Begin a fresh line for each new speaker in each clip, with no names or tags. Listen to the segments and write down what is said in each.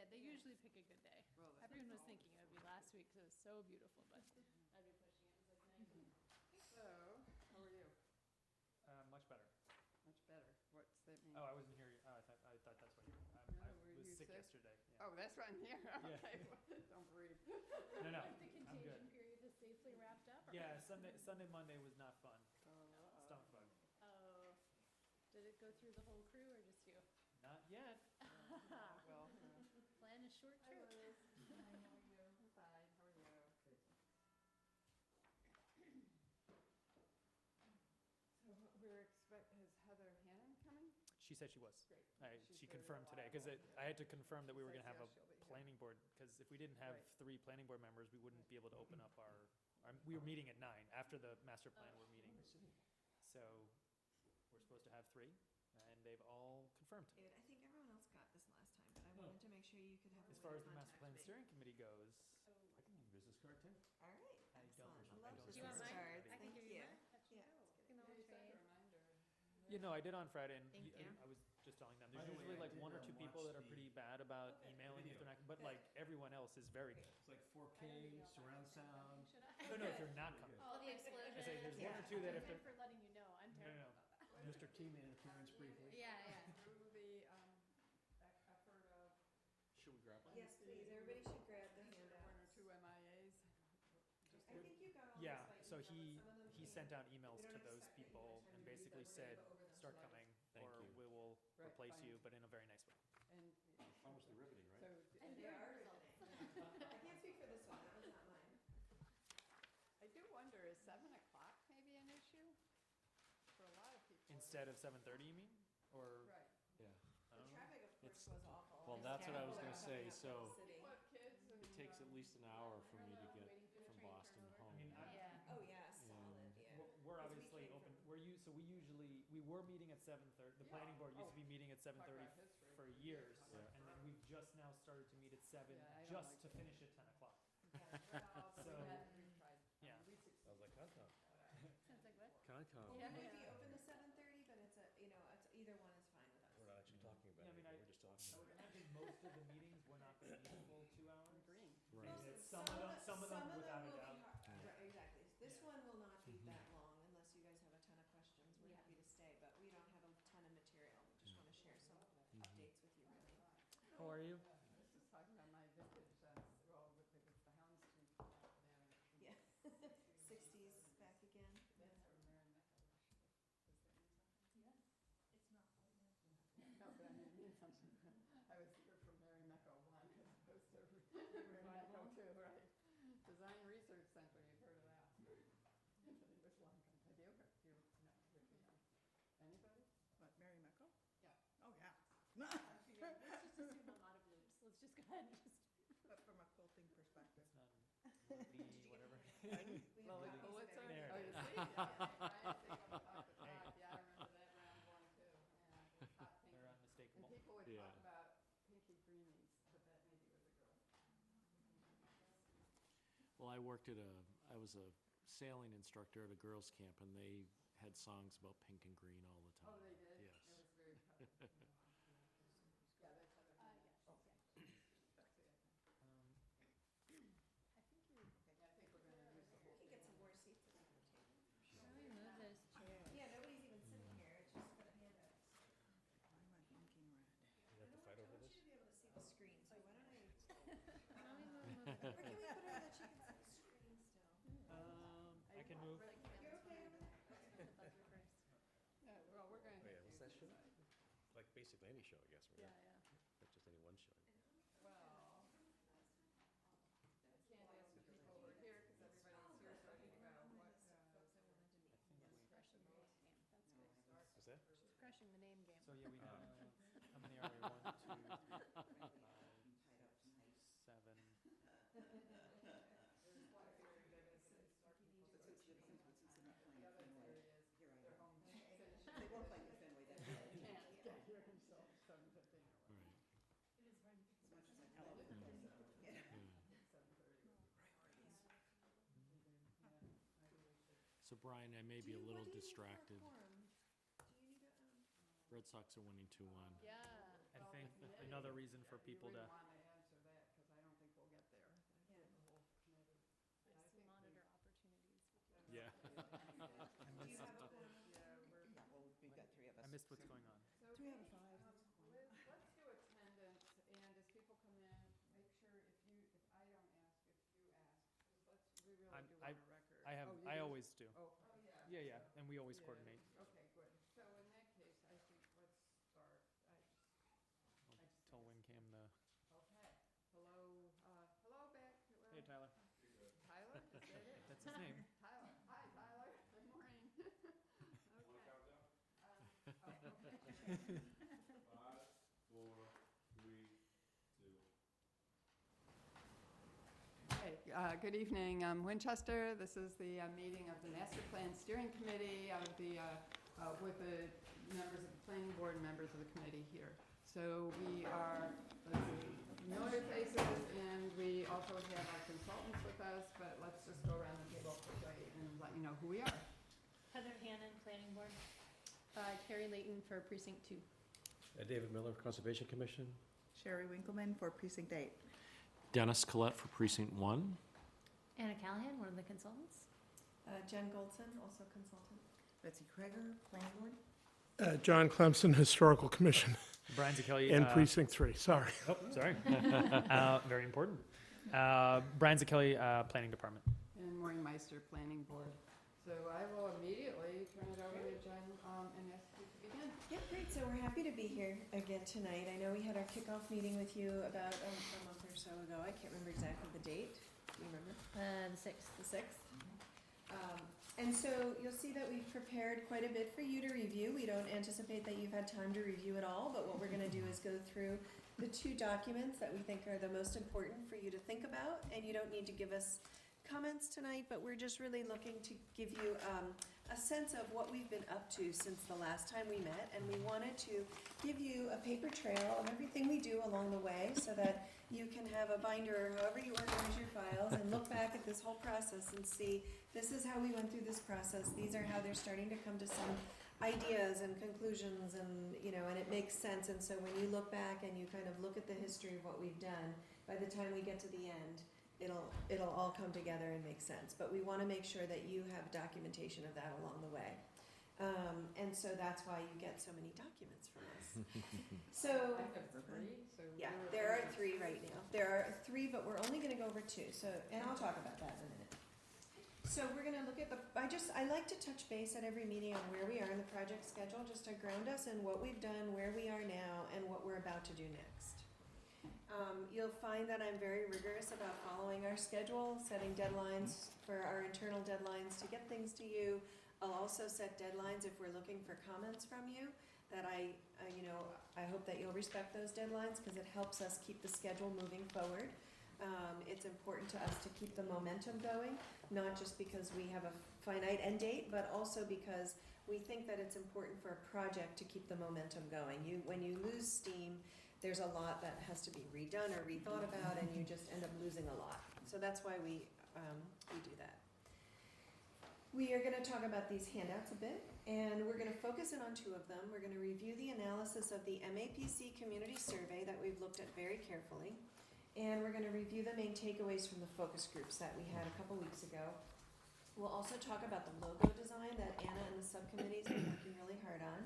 they usually pick a good day.
Well, that's
Everyone was
all.
thinking it would be last week because it was so beautiful, but I'd be pushing it. It was like 90.
So, how are you?
Much better.
Much better. What's that mean?
Oh, I wasn't here. Oh, I thought that's what you.
No,
I
were
was
you
sick
sick?
yesterday. Yeah.
Oh, that's why I'm here.
Yeah.
Okay, don't breathe.
No, no,
The
I'm
contagion
good.
period has safely wrapped up? or-
Yeah, Sunday, Monday was not fun. Stomach bug.
Oh, did it go through the whole crew or just you?
Not yet.
Well,
Plan a short
hi
trip.
Liz. Hi, how are you? I'm fine, how are you? So we're is Heather Hannon coming?
She said she was.
Great. She's
She
very
confirmed today, because
reliable.
I had to confirm that we were
Says,
gonna have
yeah, she'll be
a
here.
planning board, because if we didn't have
Right.
3 planning board members, we wouldn't be able to open up we were meeting at 9, after the master plan,
Oh.
we're meeting. So, we're supposed to have 3, and they've all confirmed.
David, I think everyone else got this last time, but I wanted to make sure you could have a
As
way
far
to
as the master
contact
plan
me.
steering committee goes,
Oh.
I can give you a business card too.
All right,
I don't-
excellent. I
I
love
don't
business
Do you want mine?
cards.
I can
Thank
give
you.
mine.
Yeah,
Oh,
let's
you know,
Yeah, you sent
trade.
a reminder.
you know, I did on Friday, and
Thank you.
I was just telling them,
By
there's
the way,
usually
I
like
did,
1 or 2 people
watch
that are
the
pretty bad about emailing if they're not, but like everyone else is very good.
It's like 4K, surround sound.
Should I?
No, if they're not coming.
Oh, the explosion.
I say there's 1 or
Yeah.
2 that if
Thank
they're,
you for letting you know. I'm
no,
terrible
no.
about that.
Mr. T made an appearance briefly.
Yeah.
Through the effort of
Should we grab one?
Yes, please, everybody should grab the
1 or
handouts.
2 MIAs.
I think you got all this
Yeah,
by
so
email, but some of them
he
came-
sent out emails
We don't
to those
expect that you
people
guys have
and
to read
basically
them. We're
said,
gonna go over them
start
slides.
coming,
Thank
or
you.
we will
Right,
replace
fine.
you, but in a very nice way.
And
Almost riveting,
so.
And
They
your
are
results.
riveting. I can't speak for this one, that was not mine.
I do wonder, is 7 o'clock maybe an issue? For a lot of people.
Instead of 7:30, you mean? Or,
Right.
Yeah.
I
The
don't know.
traffic, of
It's-
course, was awful.
well,
There's
that's what I was
people
gonna
coming
say,
up from the
so-
city.
What kids and.
It takes at least an hour for me to get from Boston
I
home.
mean,
Yeah.
Oh, yeah, solid, yeah.
We're
Because we
obviously
came
open,
from-
so we were meeting at 7:30, the planning board used to be meeting at 7:30
Talk about history.
for years,
Yeah.
and then we've just now started to meet at 7,
Yeah, I don't
just
like
to
that.
finish at 10 o'clock.
Yeah.
Well, we
So-
had, we tried.
Yeah.
We
I was like, Concom.
Sounds like what?
Concom.
Well,
Yeah.
we might be open to 7:30, but it's either one is fine with us.
We're not actually talking about
Yeah, I mean,
it, we're just talking
I
about
would
it.
imagine most of the meetings were not gonna be a full 2 hours.
Green.
Right.
Most- Some of them without a
will be
doubt.
hard- Right, exactly. This
Yeah.
one will not be
Mhm.
that long unless you guys have a ton of questions. We're
Yeah.
happy to stay, but we don't have a ton of material. We just want to share some updates with you, really.
How are you?
I was just talking about my vintage, well, with the Helm Street.
Yeah. 60s back again.
That's where Mary Mecca was. Does that mean something?
Yes. It's not.
No, but I mean, it means something. I was here for Mary Mecca one, as opposed to Mary Mecca two, right? Design Research Center, you've heard of that. It was long, have you ever, no, anybody?
What, Mary Mecco?
Yeah.
Oh, yeah,
Let's just assume I'm out of loops. Let's just go ahead and just.
but from a quilting perspective.
It's not, whatever.
We have
Well,
copies of
Pulitzer?
everything.
There
Oh,
it
you
is.
see? Yeah, Brian, think of it off the top. Yeah, I remember that round one too. Yeah, it was hot pink.
They're
And
unmistakable.
people would
Yeah.
talk about pinky greenies, but that maybe was a girl.
Well, I was a sailing instructor at a girls' camp, and they had songs about pink and green all the
Oh,
time.
they did?
Yes.
It was very colorful. Yeah, that's how
Yes.
Oh, that's it,
I think you're.
I think we're gonna use the
We
whole
can
thing.
get some more seats at the table.
Shall we move those chairs?
Yeah, nobody's even sitting here, it's just for the handouts.
Why am I thinking red?
You have to fight over
I want
this?
you to be able to see the screen, so why don't I,
Why don't we move
or can we put her that she can see the screen still?
I can move.
You're okay over there?
the buzzer first?
Yeah, well, we're gonna.
Oh, yeah,
hit
what's
you
that show?
tonight.
Like basically any show, I guess, right?
Yeah.
Not just any one show.
Well, I can't ask the people who are here, because everybody's here, so I think about what,
Folks I wanted to meet.
Crushing the name game. That's good.
Is that?
She's crushing the name game.
So, yeah, we have, how many are we? 1, 2, 3, 4, 5, 7.
the other areas, their home.
They won't like the Fenway that
They can't get here until 7:15 or
Right.
It is right.
as much as I love it.
Yeah.
7:30.
So Brian, I may be a
Do you-
little
what do you need for a
distracted.
quorum? Do you need a,
Red Sox are winning 2-1.
Yeah.
I think another reason for people
You
to,
wouldn't wanna have
Do you have a quorum?
Yeah, well, we've got three of us.
I missed what's going on.
So
3 out of 5.
Liz, let's do attendance, and as people come in, make sure if I don't ask, if you ask, because we really
I'm-
do want a record.
I have,
Oh, you
I
do?
always do.
Oh,
Yeah, yeah, and we always
yeah.
coordinate.
Okay, good. So in that case, I think let's start.
Tell WinCam the,
Okay. Hello, Beck.
hey, Tyler.
Tyler, is that it?
That's his name.
Tyler. Hi, Tyler. Good morning. Okay. Okay.
5, 4, 3, 2.
Okay, good evening, Winchester. This is the meeting of the Master Plan Steering Committee of with the members of the Planning Board and members of the committee here. So we are, let's see, familiar faces, and we also have our consultants with us, but let's just go around the table quickly and let you know who we are.
Heather Hannon, Planning Board. Carrie Layton for Precinct 2.
David Miller, Conservation Commission.
Sherry Winkleman for Precinct 8.
Dennis Collette for Precinct 1.
Anna Callahan, one of the consultants.
Jen Goldson, also consultant.
Betsy Kreger, Planning Board.
John Clemson, Historical Commission,
Brian Zakelli.
and Precinct 3, sorry.
Oh, sorry. Very important. Brian Zakelli, Planning Department.
And Maureen Meister, Planning Board. So I will immediately turn it over to Jen and ask you to begin.
Yep, great. So we're happy to be here again tonight. I know we had our kickoff meeting with you about a month or so ago. I can't remember exactly the date. Do you remember?
The 6th.
The 6th. And so you'll see that we've prepared quite a bit for you to review. We don't anticipate that you've had time to review it all, but what we're going to do is go through the 2 documents that we think are the most important for you to think about. And you don't need to give us comments tonight, but we're just really looking to give you a sense of what we've been up to since the last time we met. And we wanted to give you a paper trail of everything we do along the way so that you can have a binder or however you organize your files and look back at this whole process and see, this is how we went through this process. These are how they're starting to come to some ideas and conclusions, and and it makes sense. And so when you look back and you kind of look at the history of what we've done, by the time we get to the end, it'll all come together and make sense. But we want to make sure that you have documentation of that along the way. And so that's why you get so many documents from us. So
I have 3, so.
yeah,
we're-
there are 3 right now. There are 3, but we're only going to go over 2. So, and I'll talk about that in a minute. So we're going to look at I like to touch base at every meeting on where we are in the project schedule, just to ground us in what we've done, where we are now, and what we're about to do next. You'll find that I'm very rigorous about following our schedule, setting deadlines for our internal deadlines to get things to you. I'll also set deadlines if we're looking for comments from you, that I hope that you'll respect those deadlines because it helps us keep the schedule moving forward. It's important to us to keep the momentum going, not just because we have a finite end date, but also because we think that it's important for a project to keep the momentum going. When you lose steam, there's a lot that has to be redone or rethought about, and you just end up losing a lot. So that's why we do that. We are going to talk about these handouts a bit, and we're going to focus in on 2 of them. We're going to review the analysis of the MAPC community survey that we've looked at very carefully, and we're going to review the main takeaways from the focus groups that we had a couple weeks ago. We'll also talk about the logo design that Anna and the subcommittees are working really hard on.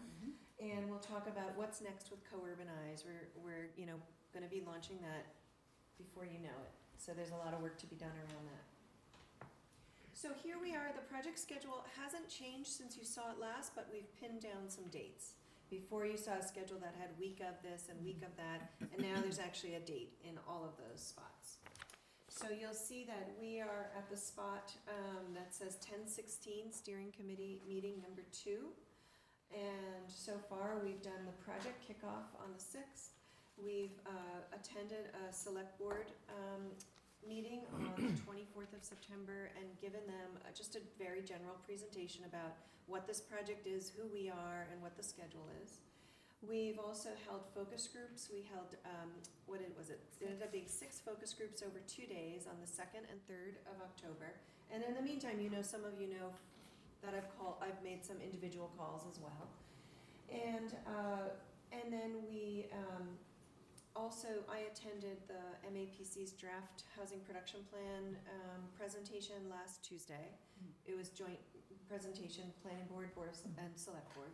And we'll talk about what's next with Co-Urbanize. We're going to be launching that before you know it. So there's a lot of work to be done around that. So here we are. The project schedule hasn't changed since you saw it last, but we've pinned down some dates. Before you saw a schedule that had week of this and week of that, and now there's actually a date in all of those spots. So you'll see that we are at the spot that says 10/16 Steering Committee meeting number 2. And so far, we've done the project kickoff on the 6th. We've attended a select board meeting on the 24th of September and given them just a very general presentation about what this project is, who we are, and what the schedule is. We've also held focus groups. We held, it ended up being 6 focus groups over 2 days on the 2nd and 3rd of October. And in the meantime, some of you know that I've made some individual calls as well. And then we I attended the MAPC's draft housing production plan presentation last Tuesday. It was presentation, planning board, and select board.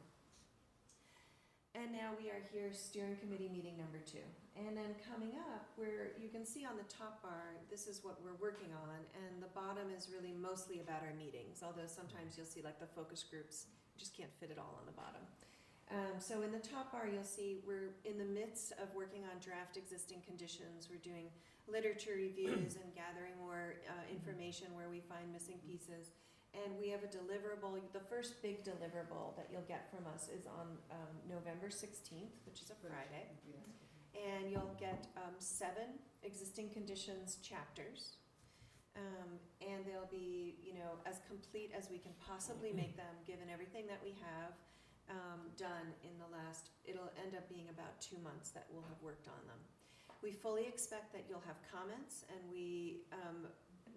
And now we are here, steering committee meeting number 2. And then coming up, where you can see on the top bar, this is what we're working on, and the bottom is really mostly about our meetings, although sometimes you'll see like the focus groups, you just can't fit it all on the bottom. So in the top bar, you'll see we're in the midst of working on draft existing conditions. We're doing literature reviews and gathering more information where we find missing pieces. And we have a deliverable, the first big deliverable that you'll get from us is on November 16th, which is a Friday. And you'll get 7 existing conditions chapters. And they'll be, as complete as we can possibly make them, given everything that we have done in the last, it'll end up being about 2 months that we'll have worked on them. We fully expect that you'll have comments, and we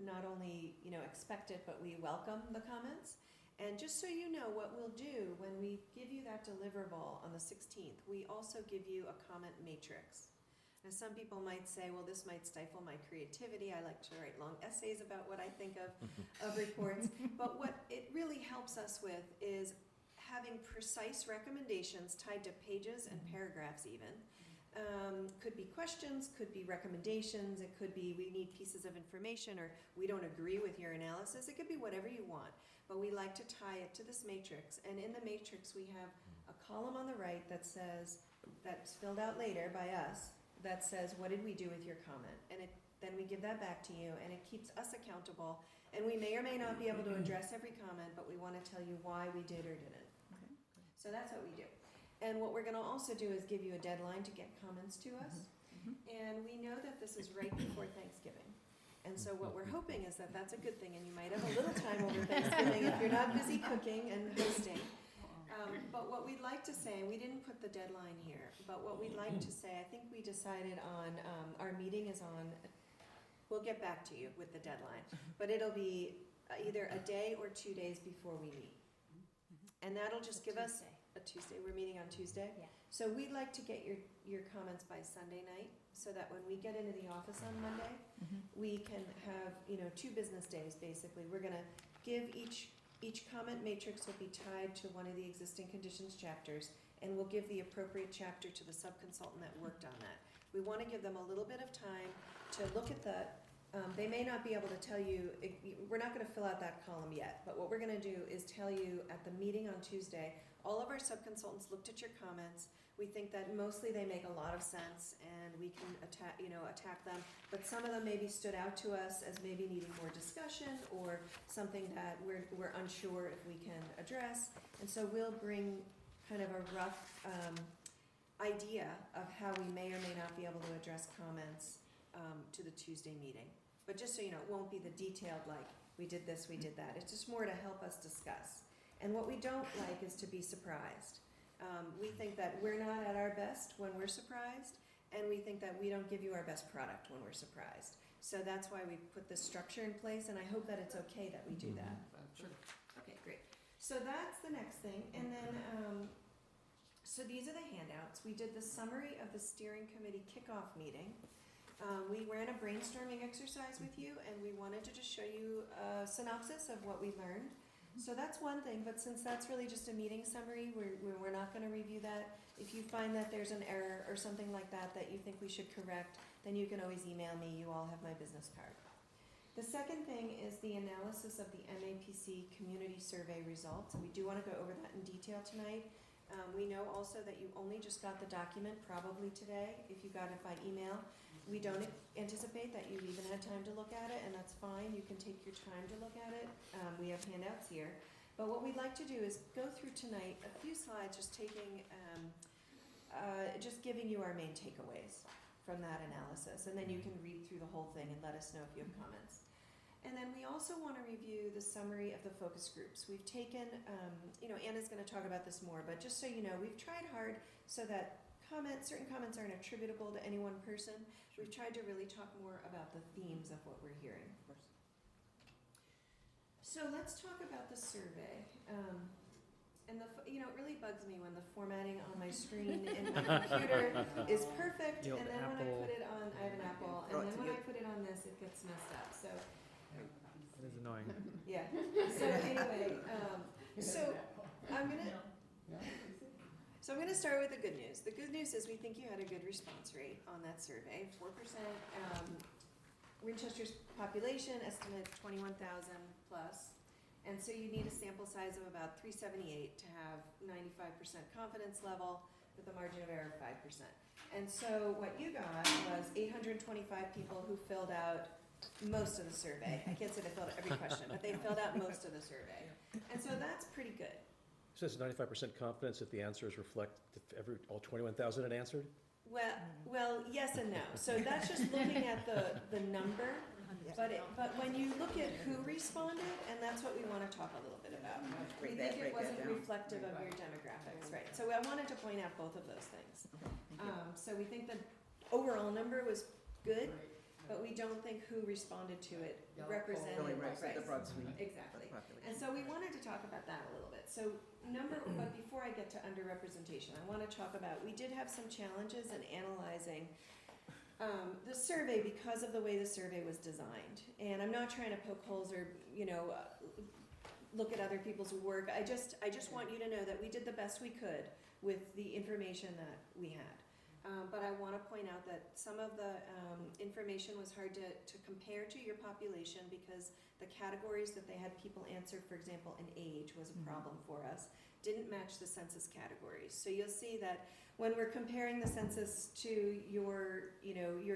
not only, expect it, but we welcome the comments. And just so you know, what we'll do when we give you that deliverable on the 16th, we also give you a comment matrix. Now, some people might say, well, this might stifle my creativity. I like to write long essays about what I think of reports. But what it really helps us with is having precise recommendations tied to pages and paragraphs even. Could be questions, could be recommendations, it could be we need pieces of information, or we don't agree with your analysis. It could be whatever you want, but we like to tie it to this matrix. And in the matrix, we have a column on the right that says, that's filled out later by us, that says, what did we do with your comment? And then we give that back to you, and it keeps us accountable. And we may or may not be able to address every comment, but we want to tell you why we did or didn't.
Okay.
So that's what we do. And what we're going to also do is give you a deadline to get comments to us. And we know that this is right before Thanksgiving. And so what we're hoping is that that's a good thing, and you might have a little time over Thanksgiving if you're not busy cooking and hosting. But what we'd like to say, and we didn't put the deadline here, but what we'd like to say, I think we decided on, our meeting is on, we'll get back to you with the deadline, but it'll be either a day or 2 days before we meet. And that'll just give us a Tuesday. We're meeting on Tuesday.
Yeah.
So we'd like to get your comments by Sunday night, so that when we get into the office on Monday, we can have, 2 business days, basically. We're gonna give each comment matrix will be tied to one of the existing conditions chapters, and we'll give the appropriate chapter to the sub-consultant that worked on that. We wanna give them a little bit of time to look at they may not be able to tell you, we're not gonna fill out that column yet, but what we're gonna do is tell you at the meeting on Tuesday, all of our sub-consultants looked at your comments. We think that mostly they make a lot of sense, and we can attack them, but some of them maybe stood out to us as maybe needing more discussion, or something that we're unsure if we can address. And so we'll bring kind of a rough idea of how we may or may not be able to address comments to the Tuesday meeting. But just so you know, it won't be the detailed, like, we did this, we did that. It's just more to help us discuss. And what we don't like is to be surprised. We think that we're not at our best when we're surprised, and we think that we don't give you our best product when we're surprised. So that's why we put this structure in place, and I hope that it's okay that we do that.
Sure.
Okay, great. So that's the next thing. And then, so these are the handouts. We did the summary of the steering committee kickoff meeting. We ran a brainstorming exercise with you, and we wanted to just show you a synopsis of what we learned. So that's one thing, but since that's really just a meeting summary, we're not going to review that. If you find that there's an error or something like that that you think we should correct, then you can always email me. You all have my business card. The second thing is the analysis of the MAPC community survey results. We do want to go over that in detail tonight. We know also that you only just got the document probably today, if you got it by email. We don't anticipate that you've even had time to look at it, and that's fine. You can take your time to look at it. We have handouts here. But what we'd like to do is go through tonight a few slides, just giving you our main takeaways from that analysis. And then you can read through the whole thing and let us know if you have comments. And then we also want to review the summary of the focus groups. We've taken, Anna's going to talk about this more, but just so you know, we've tried hard so that certain comments aren't attributable to any one person. We've tried to really talk more about the themes of what we're hearing. So let's talk about the survey. And it really bugs me when the formatting on my screen in my computer is perfect,
You know,
and
the
then when I
Apple-
put it on, I have an Apple, and then when I put it on this, it gets messed up. So
It is annoying.
Yeah, so anyway, so I'm gonna start with the good news. The good news is we think you had a good response rate on that survey, 4%. Winchester's population estimate 21,000 plus. And so you need a sample size of about 378 to have 95% confidence level with a margin of error of 5%. And so what you got was 825 people who filled out most of the survey. I can't say they filled out every question, but they filled out most of the survey. And so that's pretty good.
So it's 95% confidence that the answers reflect all 21,000 had answered?
Well, yes and no. So that's just looking at the number. But when you look at who responded, and that's what we want to talk a little bit about. We think it wasn't reflective of your demographics, right? So I wanted to point out both of those things. So we think the overall number was good, but we don't think who responded to it represented
Really
the
right, the broad sweep.
Exactly.
Population.
And so we wanted to talk about that a little bit. So but before I get to underrepresentation, I want to talk about, we did have some challenges in analyzing the survey because of the way the survey was designed. And I'm not trying to poke holes or, look at other people's work. I just want you to know that we did the best we could with the information that we had. But I want to point out that some of the information was hard to compare to your population because the categories that they had people answer, for example, in age was a problem for us, didn't match the census categories. So you'll see that when we're comparing the census to your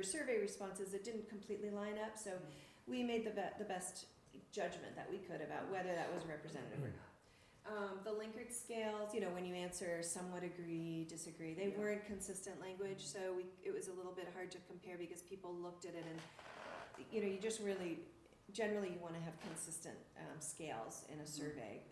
survey responses, it didn't completely line up. So we made the best judgment that we could about whether that was representative or not. The Likert scales, when you answer somewhat agree, disagree, they weren't consistent language, so it was a little bit hard to compare because people looked at it and, you just really, generally you want to have consistent scales in a survey.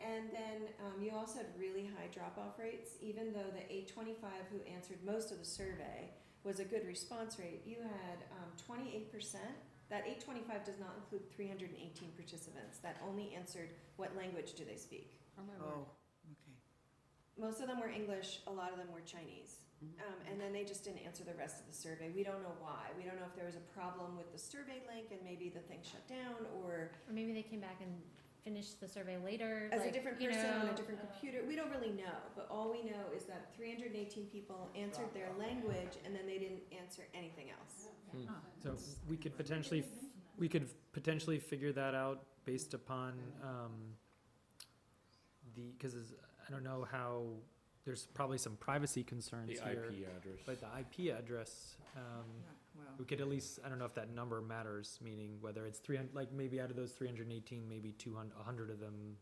And then you also had really high drop-off rates, even though the 825 who answered most of the survey was a good response rate. You had 28%. That 825 does not include 318 participants that only answered what language do they speak.
Oh, okay.
Most of them were English, a lot of them were Chinese. And then they just didn't answer the rest of the survey. We don't know why. We don't know if there was a problem with the survey link and maybe the thing shut down, or
maybe they came back and finished the survey later.
as a different person on a different computer. We don't really know, but all we know is that 318 people answered their language and then they didn't answer anything else.
So we could potentially figure that out based upon because I don't know how, there's probably some privacy concerns
The
here.
IP address.
But the IP address, we could at least, I don't know if that number matters, meaning whether it's 300, like maybe out of those 318, maybe 100 of them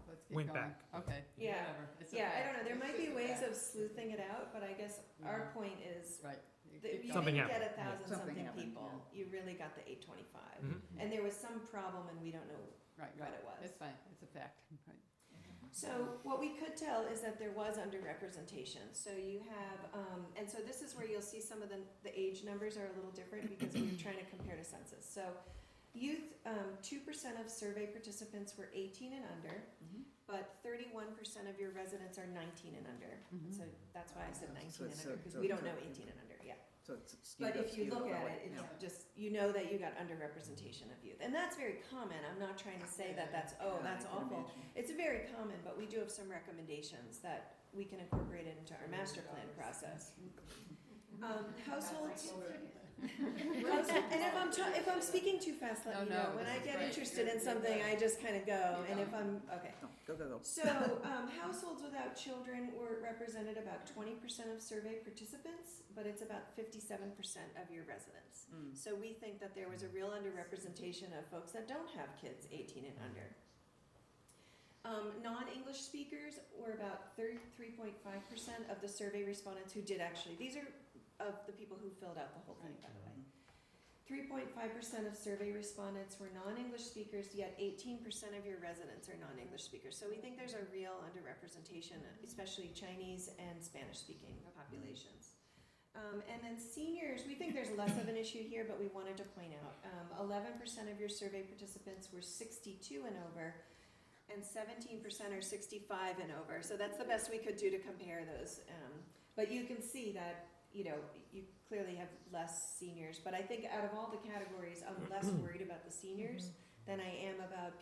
Let's keep
went
going.
back.
Okay.
Yeah.
Whatever. It's a
Yeah, I
fact.
don't know. There
It's
might
just
be
a
ways
fact.
of sleuthing it out, but I guess our point is
Right.
that you
Something
didn't get
happened.
1,000
Something
something
happened,
people.
yeah.
You really got the 825.
Mhm.
And there was some problem and we don't know.
Right,
what
right.
it was.
It's fine. It's a fact. Right.
So what we could tell is that there was underrepresentation. So you have, and so this is where you'll see some of the age numbers are a little different because we're trying to compare to census. So youth, 2% of survey participants were 18 and under, but 31% of your residents are 19 and under. So that's why I said 19 and under, because we don't know 18 and under yet.
So it's skewed.
But if you look at it,
yeah.
it's just, that you got underrepresentation of youth. And that's very common. I'm not trying to say that that's
Yeah,
that's
I can
awful.
imagine.
It's very common, but we do have some recommendations that we can incorporate into our master plan process. Households, and if I'm speaking too fast, let me know. When I get interested in something, I just kind of go, and if I'm, okay.
No, go.
So, households without children were represented about 20% of survey participants, but it's about 57% of your residents. So we think that there was a real underrepresentation of folks that don't have kids 18 and under. Non-English speakers were about 33.5% of the survey respondents who did actually, these are of the people who filled out the whole thing, by the way. 3.5% of survey respondents were non-English speakers, yet 18% of your residents are non-English speakers. So we think there's a real underrepresentation, especially Chinese and Spanish-speaking populations. And then seniors, we think there's less of an issue here, but we wanted to point out 11% of your survey participants were 62 and over, and 17% are 65 and over. So that's the best we could do to compare those. But you can see that, you clearly have less seniors. But I think out of all the categories, I'm less worried about the seniors than I am about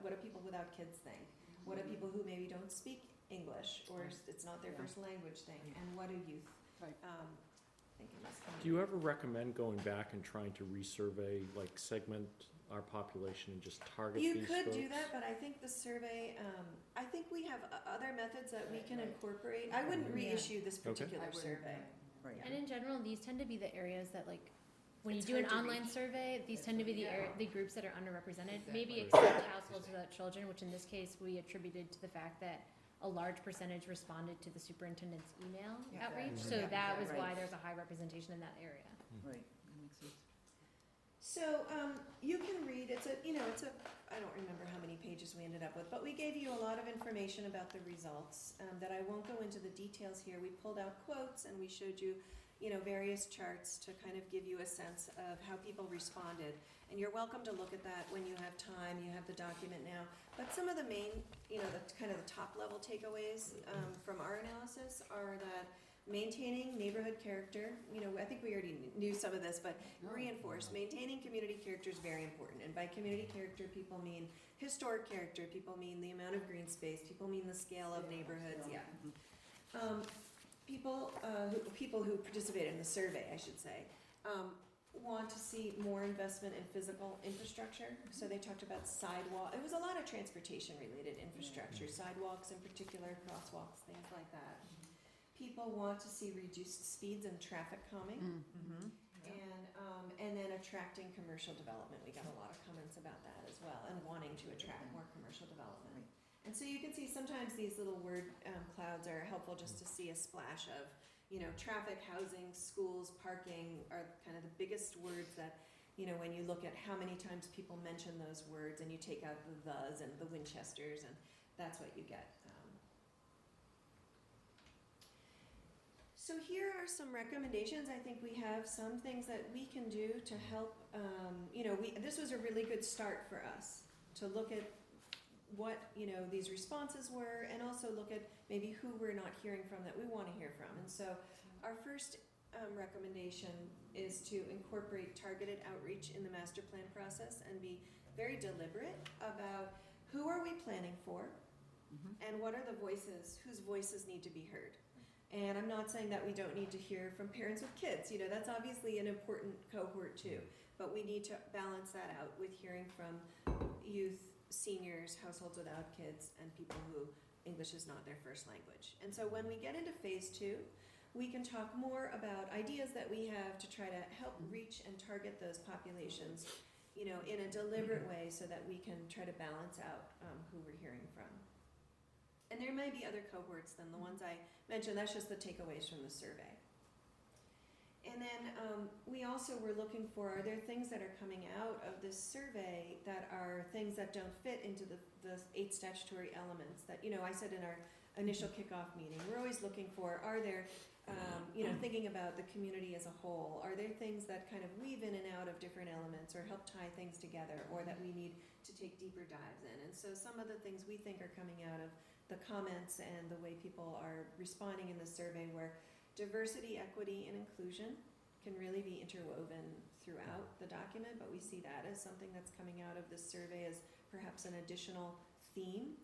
what do people without kids think? What do people who maybe don't speak English or it's not their
Yeah.
first language think? And what do youth
Right.
think in this
Do
community?
you ever recommend going back and trying to resurvey, like segment our population and just target these
You
folks?
could do that, but I think the survey, I think we have other methods that we can incorporate. I wouldn't
Yeah.
reissue this
Okay.
particular
I wouldn't,
survey.
Right.
And in general, these tend to be the areas that like, when you
It's
do an
hard to
online
reach.
survey, these tend to be the groups that are underrepresented. Maybe
Exactly.
except households without children, which in this case, we attributed to the fact that a large percentage responded to the superintendent's email
Yeah.
outreach.
Exactly.
So
Yeah,
that was
exactly.
why there's a high representation in that area.
Right, that makes sense.
So, you can read, I don't remember how many pages we ended up with, but we gave you a lot of information about the results, that I won't go into the details here. We pulled out quotes and we showed you, various charts to kind of give you a sense of how people responded. And you're welcome to look at that when you have time, you have the document now. But some of the main, the kind of the top level takeaways, from our analysis are that maintaining neighborhood character, I think we already knew some of this, but reinforce, maintaining community character is very important. And by community character, people mean historic character, people mean the amount of green space, people mean the scale of neighborhoods, yeah. People who participated in the survey, I should say, want to see more investment in physical infrastructure. So they talked about sidewalk, it was a lot of transportation related infrastructure, sidewalks in particular, crosswalks, things like that. People want to see reduced speeds and traffic calming.
Mm-hmm.
And then attracting commercial development. We got a lot of comments about that as well, and wanting to attract more commercial development. And so you can see sometimes these little word clouds are helpful just to see a splash of, traffic, housing, schools, parking are kind of the biggest words that, when you look at how many times people mention those words and you take out the thes and the Winchesters, and that's what you get. So here are some recommendations. I think we have some things that we can do to help, this was a really good start for us to look at what, these responses were, and also look at maybe who we're not hearing from that we want to hear from. And so our first recommendation is to incorporate targeted outreach in the master plan process and be very deliberate about who are we planning for, and what are the voices, whose voices need to be heard. And I'm not saying that we don't need to hear from parents with kids, that's obviously an important cohort too, but we need to balance that out with hearing from youth, seniors, households without kids, and people who English is not their first language. And so when we get into phase 2, we can talk more about ideas that we have to try to help reach and target those populations, in a deliberate way so that we can try to balance out who we're hearing from. And there may be other cohorts than the ones I mentioned. That's just the takeaways from the survey. And then we also were looking for, are there things that are coming out of this survey that are things that don't fit into the 8 statutory elements that, I said in our initial kickoff meeting, we're always looking for, are there, thinking about the community as a whole, are there things that kind of weave in and out of different elements or help tie things together, or that we need to take deeper dives in? And so some of the things we think are coming out of the comments and the way people are responding in the survey were diversity, equity, and inclusion can really be interwoven throughout the document, but we see that as something that's coming out of this survey as perhaps an additional theme.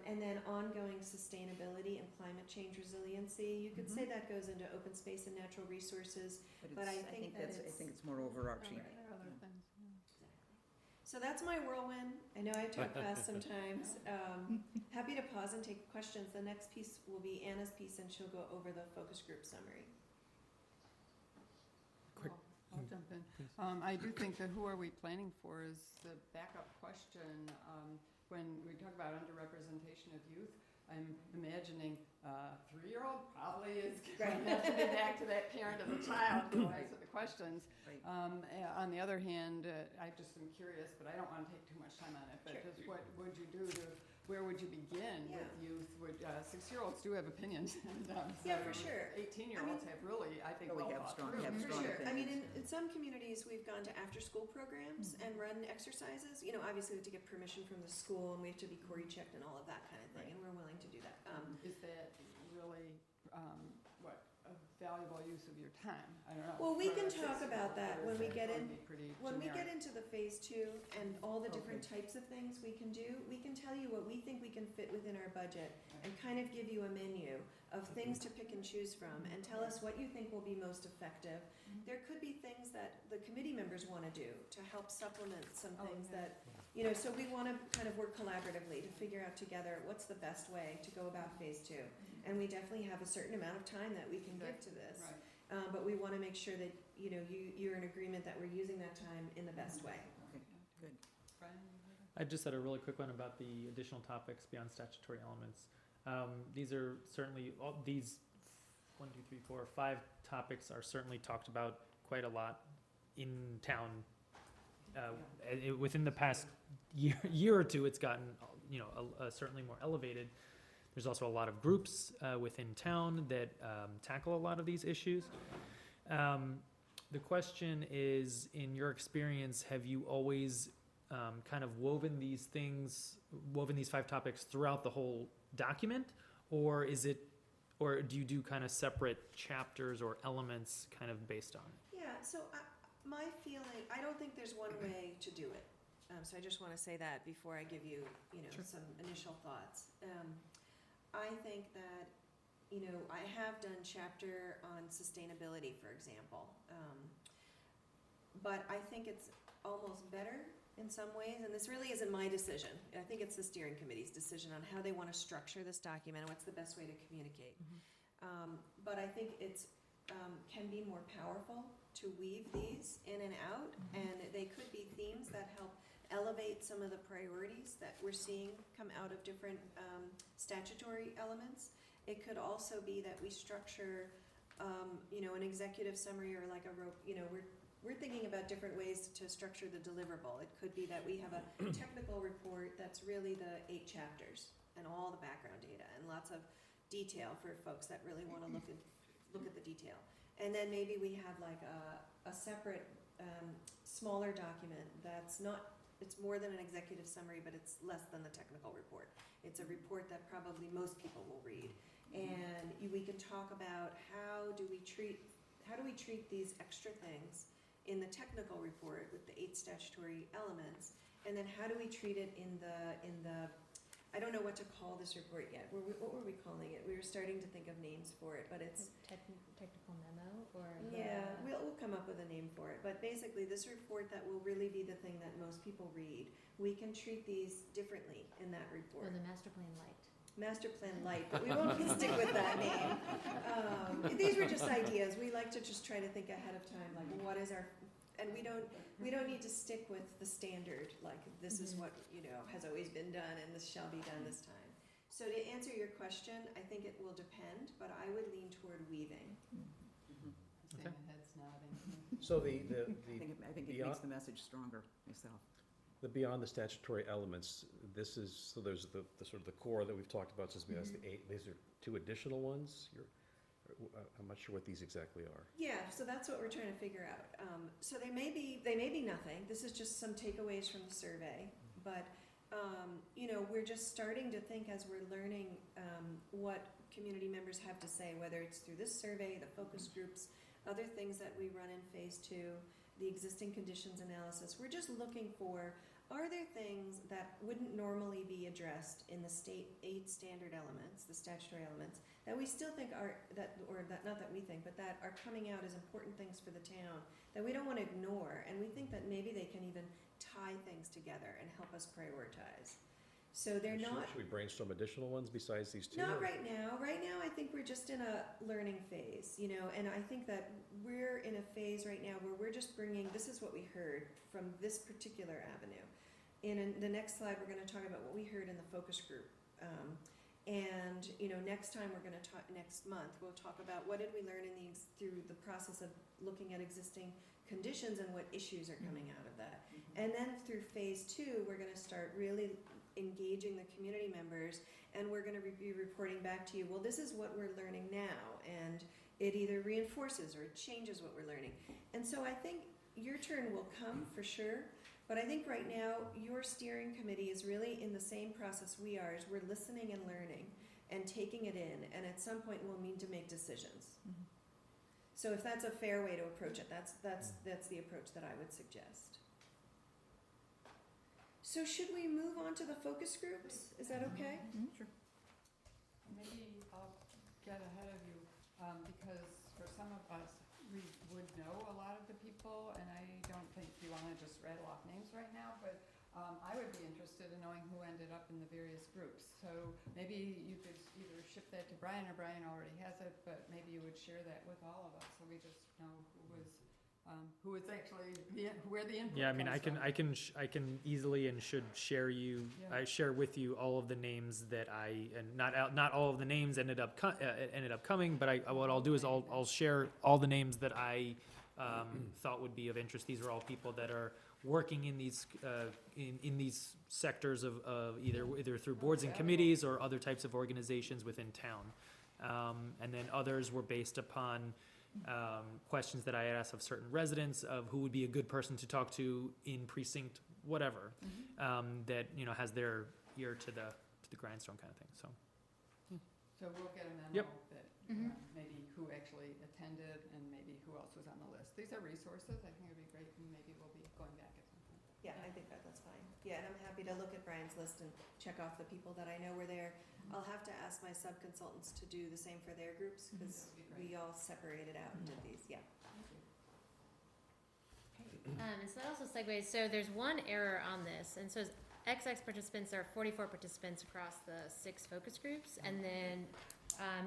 And then ongoing sustainability and climate change resiliency. You could say that goes into open space and natural resources, but I think that
I think it's more overarching.
There are other things,
Exactly. So that's my whirlwind. I know I talk fast sometimes. Happy to pause and take questions. The next piece will be Anna's piece, and she'll go over the focus group summary.
Quick.
I'll jump in. I do think that who are we planning for is the backup question. When we talk about underrepresentation of youth, I'm imagining a 3-year-old probably is going to have to be back to that parent of the child who answer the questions.
Right.
On the other hand, I just am curious, but I don't want to take too much time on it, but
Sure.
just what would you do to, where would you begin
Yeah.
with youth? 6-year-olds do have opinions. And,
Yeah, for sure.
18-year-olds have really, I think,
Really
well
have
thought
strong-
through.
have
For
strong
sure. I mean,
opinions.
in some communities, we've gone to after-school programs and run exercises. Obviously, we have to get permission from the school, and we have to be Cory checked and all of that kind of thing, and we're willing to do that.
Is that really a valuable well use of your time, I don't know.
Well, we
for
can
a
talk about
6-year-old,
that
or
when
is
we
it
get
going
in-
to be pretty
When we get
generic?
into the phase 2 and all the different
Okay.
types of things we can do, we can tell you what we think we can fit within our budget and kind of give you a menu of things to pick and choose from and tell us what you think will be most effective. There could be things that the committee members want to do to help supplement some
Oh,
things
yeah.
that, you know, so we want to kind of work collaboratively to figure out together what's the best way to go about phase 2. And we definitely have a certain amount of time that we can give to this.
Right.
But we want to make sure that, you know, you're in agreement that we're using that time in the best way.
Okay, good.
Brian, you have
I just had a really quick one about the additional topics beyond statutory elements. These are certainly, all these 1, 2, 3, 4, 5 topics are certainly talked about quite a lot in town. Within the past year or two, it's gotten, you know, certainly more elevated. There's also a lot of groups within town that tackle a lot of these issues. The question is, in your experience, have you always kind of woven these 5 topics throughout the whole document, or do you do kind of separate chapters or elements kind of based on it?
Yeah, so my feeling, I don't think there's one way to do it. So I just want to say that before I give you, you know,
Sure.
some initial thoughts. I think that, you know, I have done chapter on sustainability, for example. But I think it's almost better in some ways, and this really isn't my decision. I think it's the steering committee's decision on how they want to structure this document and what's the best way to communicate. But I think it's can be more powerful to weave these in and out, and they could be themes that help elevate some of the priorities that we're seeing come out of different statutory elements. It could also be that we structure, you know, an executive summary or like you know, we're thinking about different ways to structure the deliverable. It could be that we have a technical report that's really the 8 chapters and all the background data and lots of detail for folks that really want to look at the detail. And then maybe we have like a separate smaller document that's not, it's more than an executive summary, but it's less than the technical report. It's a report that probably most people will read. And we can talk about how do we treat these extra things in the technical report with the 8 statutory elements, and then how do we treat it in the I don't know what to call this report yet. What were we calling it? We were starting to think of names for it, but it's
Technical memo or?
yeah, we'll come up with a name for it. But basically, this report that will really be the thing that most people read, we can treat these differently in that
Or
report.
the master plan light.
Master Plan Light, but we won't stick with that name. These were just ideas. We like to just try to think ahead of time, like what is our, and we don't need to stick with the standard, like this is what, you know, has always been done and this shall be done this time. So to answer your question, I think it will depend, but I would lean toward weaving.
seeing the heads nodding.
So
I think it makes the message stronger myself.
the beyond the statutory elements, this is, so there's the sort of the core that we've talked about, since we asked the 8, these are 2 additional ones? I'm not sure what these exactly are.
Yeah, so that's what we're trying to figure out. So they may be nothing. This is just some takeaways from the survey, but you know, we're just starting to think as we're learning what community members have to say, whether it's through this survey, the focus groups, other things that we run in phase 2, the existing conditions analysis. We're just looking for, are there things that wouldn't normally be addressed in the state 8 standard elements, the statutory elements, that we still think are, not that we think, but that are coming out as important things for the town that we don't want to ignore, and we think that maybe they can even tie things together and help us prioritize. So they're not.
Should we brainstorm additional ones besides these 2?
Not right now. Right now, I think we're just in a learning phase, you know, and I think that we're in a phase right now where we're just bringing, this is what we heard from this particular avenue. In the next slide, we're going to talk about what we heard in the focus group. And, you know, next time we're going to talk, next month, we'll talk about what did we learn through the process of looking at existing conditions and what issues are coming out of that. And then through phase 2, we're going to start really engaging the community members, and we're going to be reporting back to you, well, this is what we're learning now, and it either reinforces or it changes what we're learning. And so I think your turn will come for sure, but I think right now your steering committee is really in the same process we are, as we're listening and learning and taking it in, and at some point we'll need to make decisions. So if that's a fair way to approach it, that's the approach that I would suggest. So should we move on to the focus groups? Is that okay?
Sure.
Maybe I'll get ahead of you, because for some of us, we would know a lot of the people, and I don't think you wanna just rattle off names right now, but I would be interested in knowing who ended up in the various groups. So maybe you could either ship that to Brian, or Brian already has it, but maybe you would share that with all of us, so we just know who was actually, where the input
Yeah, I mean,
comes from.
I can easily and should share
Yeah.
I share with you all of the names that and not all of the names ended up coming, but what I'll do is I'll share all the names that I thought would be of interest. These are all people that are working in these sectors of either through boards and committees or other types of organizations within town. And then others were based upon questions that I had asked of certain residents of who would be a good person to talk to in precinct whatever, that, you know, has their ear to the grindstone kind of thing, so.
So we'll get a memo
Yep.
that
Mhm.
maybe who actually attended and maybe who else was on the list. These are resources, I think it'd be great, and maybe we'll be going back at some point.
Yeah, I think that's fine. Yeah, and I'm happy to look at Brian's list and check off the people that I know were there. I'll have to ask my sub-consultants to do the same for their groups, because
That would be great.
we all separated out and did these, yeah.
So that also segues, so there's one error on this, and so XX participants, there are 44 participants across the 6 focus groups, and then,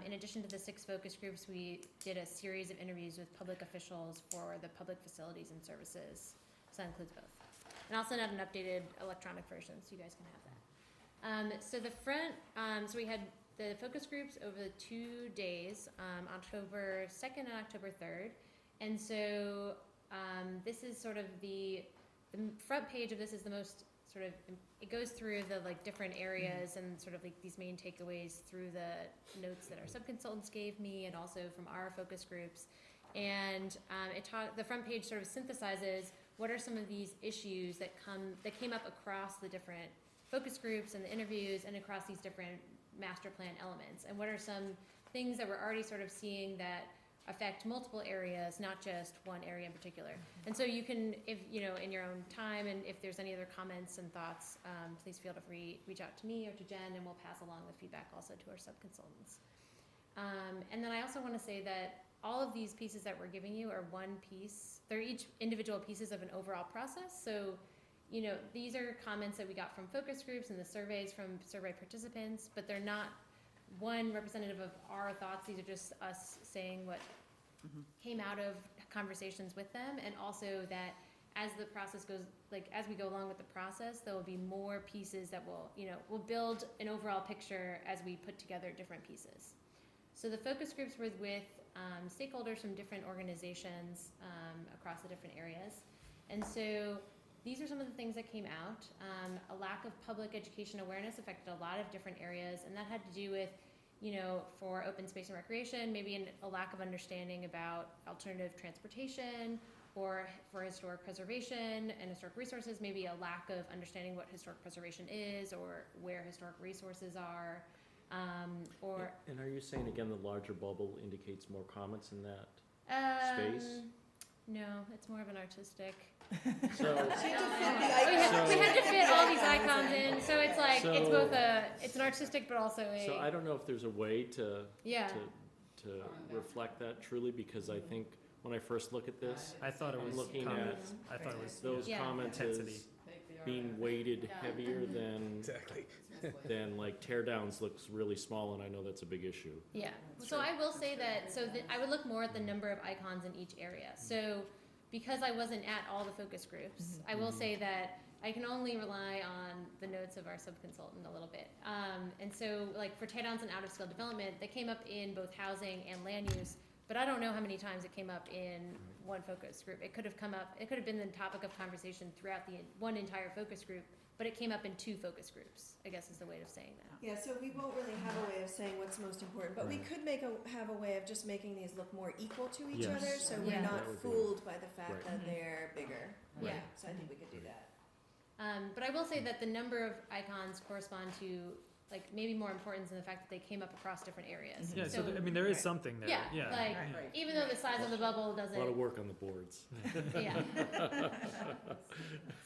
in addition to the 6 focus groups, we did a series of interviews with public officials for the public facilities and services, so that includes both. And I'll send out an updated electronic version, so you guys can have that. So the front, so we had the focus groups over the 2 days, October 2nd and October 3rd, and so this is sort of the front page of this is the most sort of, it goes through the like different areas and sort of like these main takeaways through the notes that our sub-consultants gave me and also from our focus groups. And the front page sort of synthesizes what are some of these issues that came up across the different focus groups and the interviews and across these different master plan elements, and what are some things that we're already sort of seeing that affect multiple areas, not just one area in particular. And so you can, if you know, in your own time, and if there's any other comments and thoughts, please feel free to reach out to me or to Jen, and we'll pass along the feedback also to our sub-consultants. And then I also want to say that all of these pieces that we're giving you are one piece. They're each individual pieces of an overall process. So, you know, these are comments that we got from focus groups and the surveys from survey participants, but they're not one representative of our thoughts. These are just us saying what came out of conversations with them, and also that as the process goes, like as we go along with the process, there will be more pieces that will, you know, we'll build an overall picture as we put together different pieces. So the focus groups were with stakeholders from different organizations across the different areas, and so these are some of the things that came out. A lack of public education awareness affected a lot of different areas, and that had to do with, you know, for open space and recreation, maybe a lack of understanding about alternative transportation, or for historic preservation and historic resources, maybe a lack of understanding what historic preservation is or where historic resources are.
And are you saying, again, the larger bubble indicates more comments in that space?
No, it's more of an artistic.
So,
We had to fit all these icons in, so it's like, it's both it's an artistic but also
so I don't know if there's a way to
yeah.
to reflect that truly, because I think when I first look at this,
I thought it
I'm
was
looking
comments.
at
I thought it was
those
Yeah.
comments
intensity.
as being weighted heavier than
Exactly.
like tear downs looks really small, and I know that's a big issue.
Yeah, so I will say that, I would look more at the number of icons in each area. So because I wasn't at all the focus groups, I will say that I can only rely on the notes of our sub-consultant a little bit. And so like for tear downs and out of scale development, they came up in both housing and land use, but I don't know how many times it came up in one focus group. It could have been the topic of conversation throughout the one entire focus group, but it came up in 2 focus groups, I guess is the way of saying that.
Yeah, so we won't really have a way of saying what's most important, but we could have a way of just making these look more equal to each
Yes.
other, so
Yeah.
we're not
That would be-
fooled by the fact
Right.
that they're bigger.
Yeah.
So I think we could do that.
But I will say that the number of icons correspond to like maybe more importance in the fact that they came up across different areas.
Yeah, so, I mean, there is something there,
Yeah,
yeah.
like,
Right.
even though the size of the bubble
A
doesn't,
lot of work on the boards.
yeah.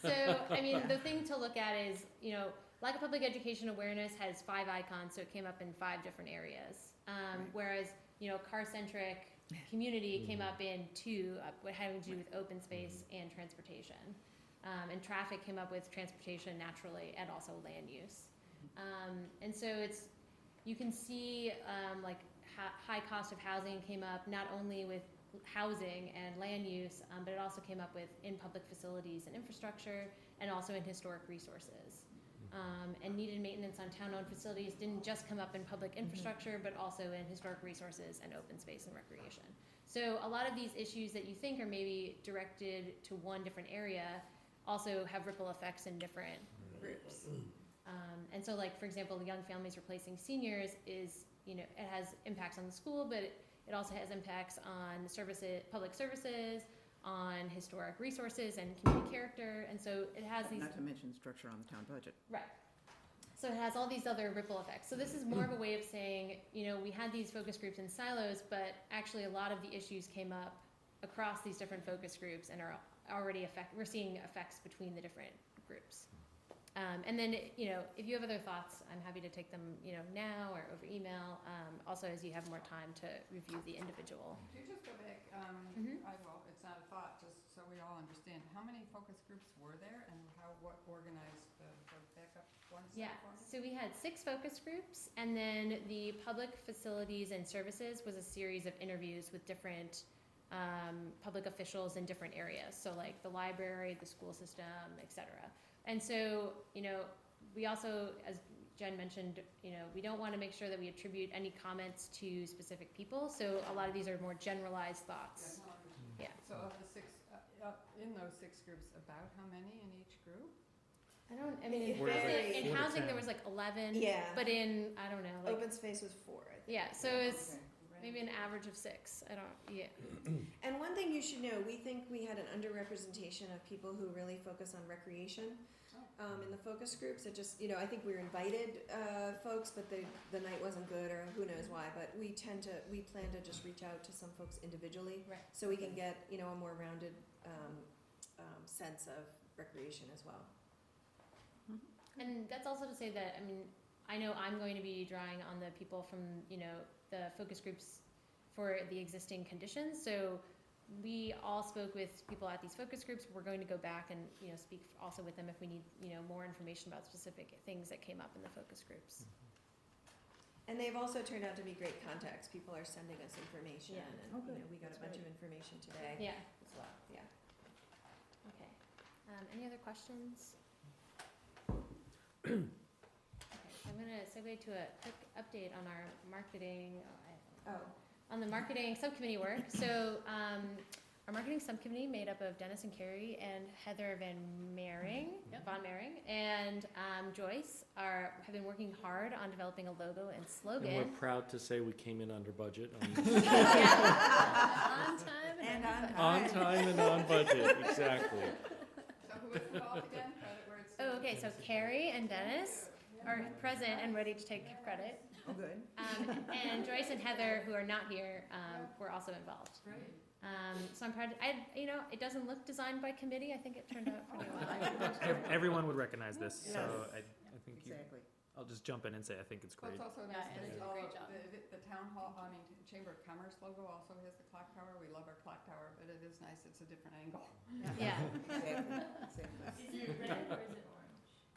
So, I mean, the thing to look at is, you know, lack of public education awareness has 5 icons, so it came up in 5 different areas. Whereas, you know, car-centric community came up in 2, having to do with open space and transportation. And traffic came up with transportation naturally and also land use. And so you can see like high cost of housing came up not only with housing and land use, but it also came up with in public facilities and infrastructure and also in historic resources. And needed maintenance on town-owned facilities didn't just come up in public infrastructure, but also in historic resources and open space and recreation. So a lot of these issues that you think are maybe directed to one different area also have ripple effects in different groups. And so, like, for example, young families replacing seniors is, you know, it has impacts on the school, but it also has impacts on services, public services, on historic resources and community character, and so it has these.
Not to mention structure on the town budget.
Right. So it has all these other ripple effects. So this is more of a way of saying, you know, we had these focus groups in silos, but actually a lot of the issues came up across these different focus groups and are already we're seeing effects between the different groups. And then, you know, if you have other thoughts, I'm happy to take them, you know, now or over email. Also, as you have more time to review the individual.
Could you just go back, well, it's not a thought, just so we all understand, how many focus groups were there and what organized the backup ones
Yeah,
for me?
so we had 6 focus groups, and then the public facilities and services was a series of interviews with different public officials in different areas. So like the library, the school system, etc. And so, you know, we also, as Jen mentioned, you know, we don't want to make sure that we attribute any comments to specific people. So a lot of these are more generalized thoughts. Yeah.
So of the 6, in those 6 groups, about how many in each group?
I mean,
It varies.
in housing there was like 11.
Yeah.
But in, I don't know, like,
Open space was 4, I think.
yeah, so it's
Okay.
maybe an average of 6. I don't, yeah.
And one thing you should know, we think we had an underrepresentation of people who really focus on recreation. In the focus groups, it just, you know, I think we were invited folks, but the night wasn't good, or who knows why, but we plan to just reach out to some folks individually.
Right.
So we can get, you know, a more rounded sense of recreation as well.
And that's also to say that, I mean, I know I'm going to be drawing on the people from, you know, the focus groups for the existing conditions. So we all spoke with people at these focus groups. We're going to go back and, you know, speak also with them if we need, you know, more information about specific things that came up in the focus groups.
And they've also turned out to be great contacts. People are sending us information,
Yeah.
and
Oh,
you
good.
know, we got a bunch of information today
Yeah.
as well. Yeah.
Okay. Any other questions? Okay, so I'm gonna segue to a quick update on our marketing. On the marketing subcommittee work. So our marketing subcommittee, made up of Dennis and Carrie and Heather Von Mering, and Joyce, have been working hard on developing a logo and slogan.
And we're proud to say we came in under budget.
On time
And on
On time and on budget, exactly.
So who was involved again? Credit where it's due.
Oh, okay, so Carrie and Dennis are present and ready to take credit.
Oh, good.
And Joyce and Heather, who are not here, were also involved.
Great.
So I'm proud. You know, it doesn't look designed by committee. I think it turned out pretty well.
Everyone would recognize this, so
Yes.
I think
Exactly.
I'll just jump in and say I think it's
Well,
great.
it's also
Yeah,
nice
and they
that
did a
all
great
of
job.
the town hall, Chamber of Commerce logo also has the clock tower. We love our clock tower, but it is nice. It's a different angle.
Yeah.
Exactly.
Is it red or is it orange?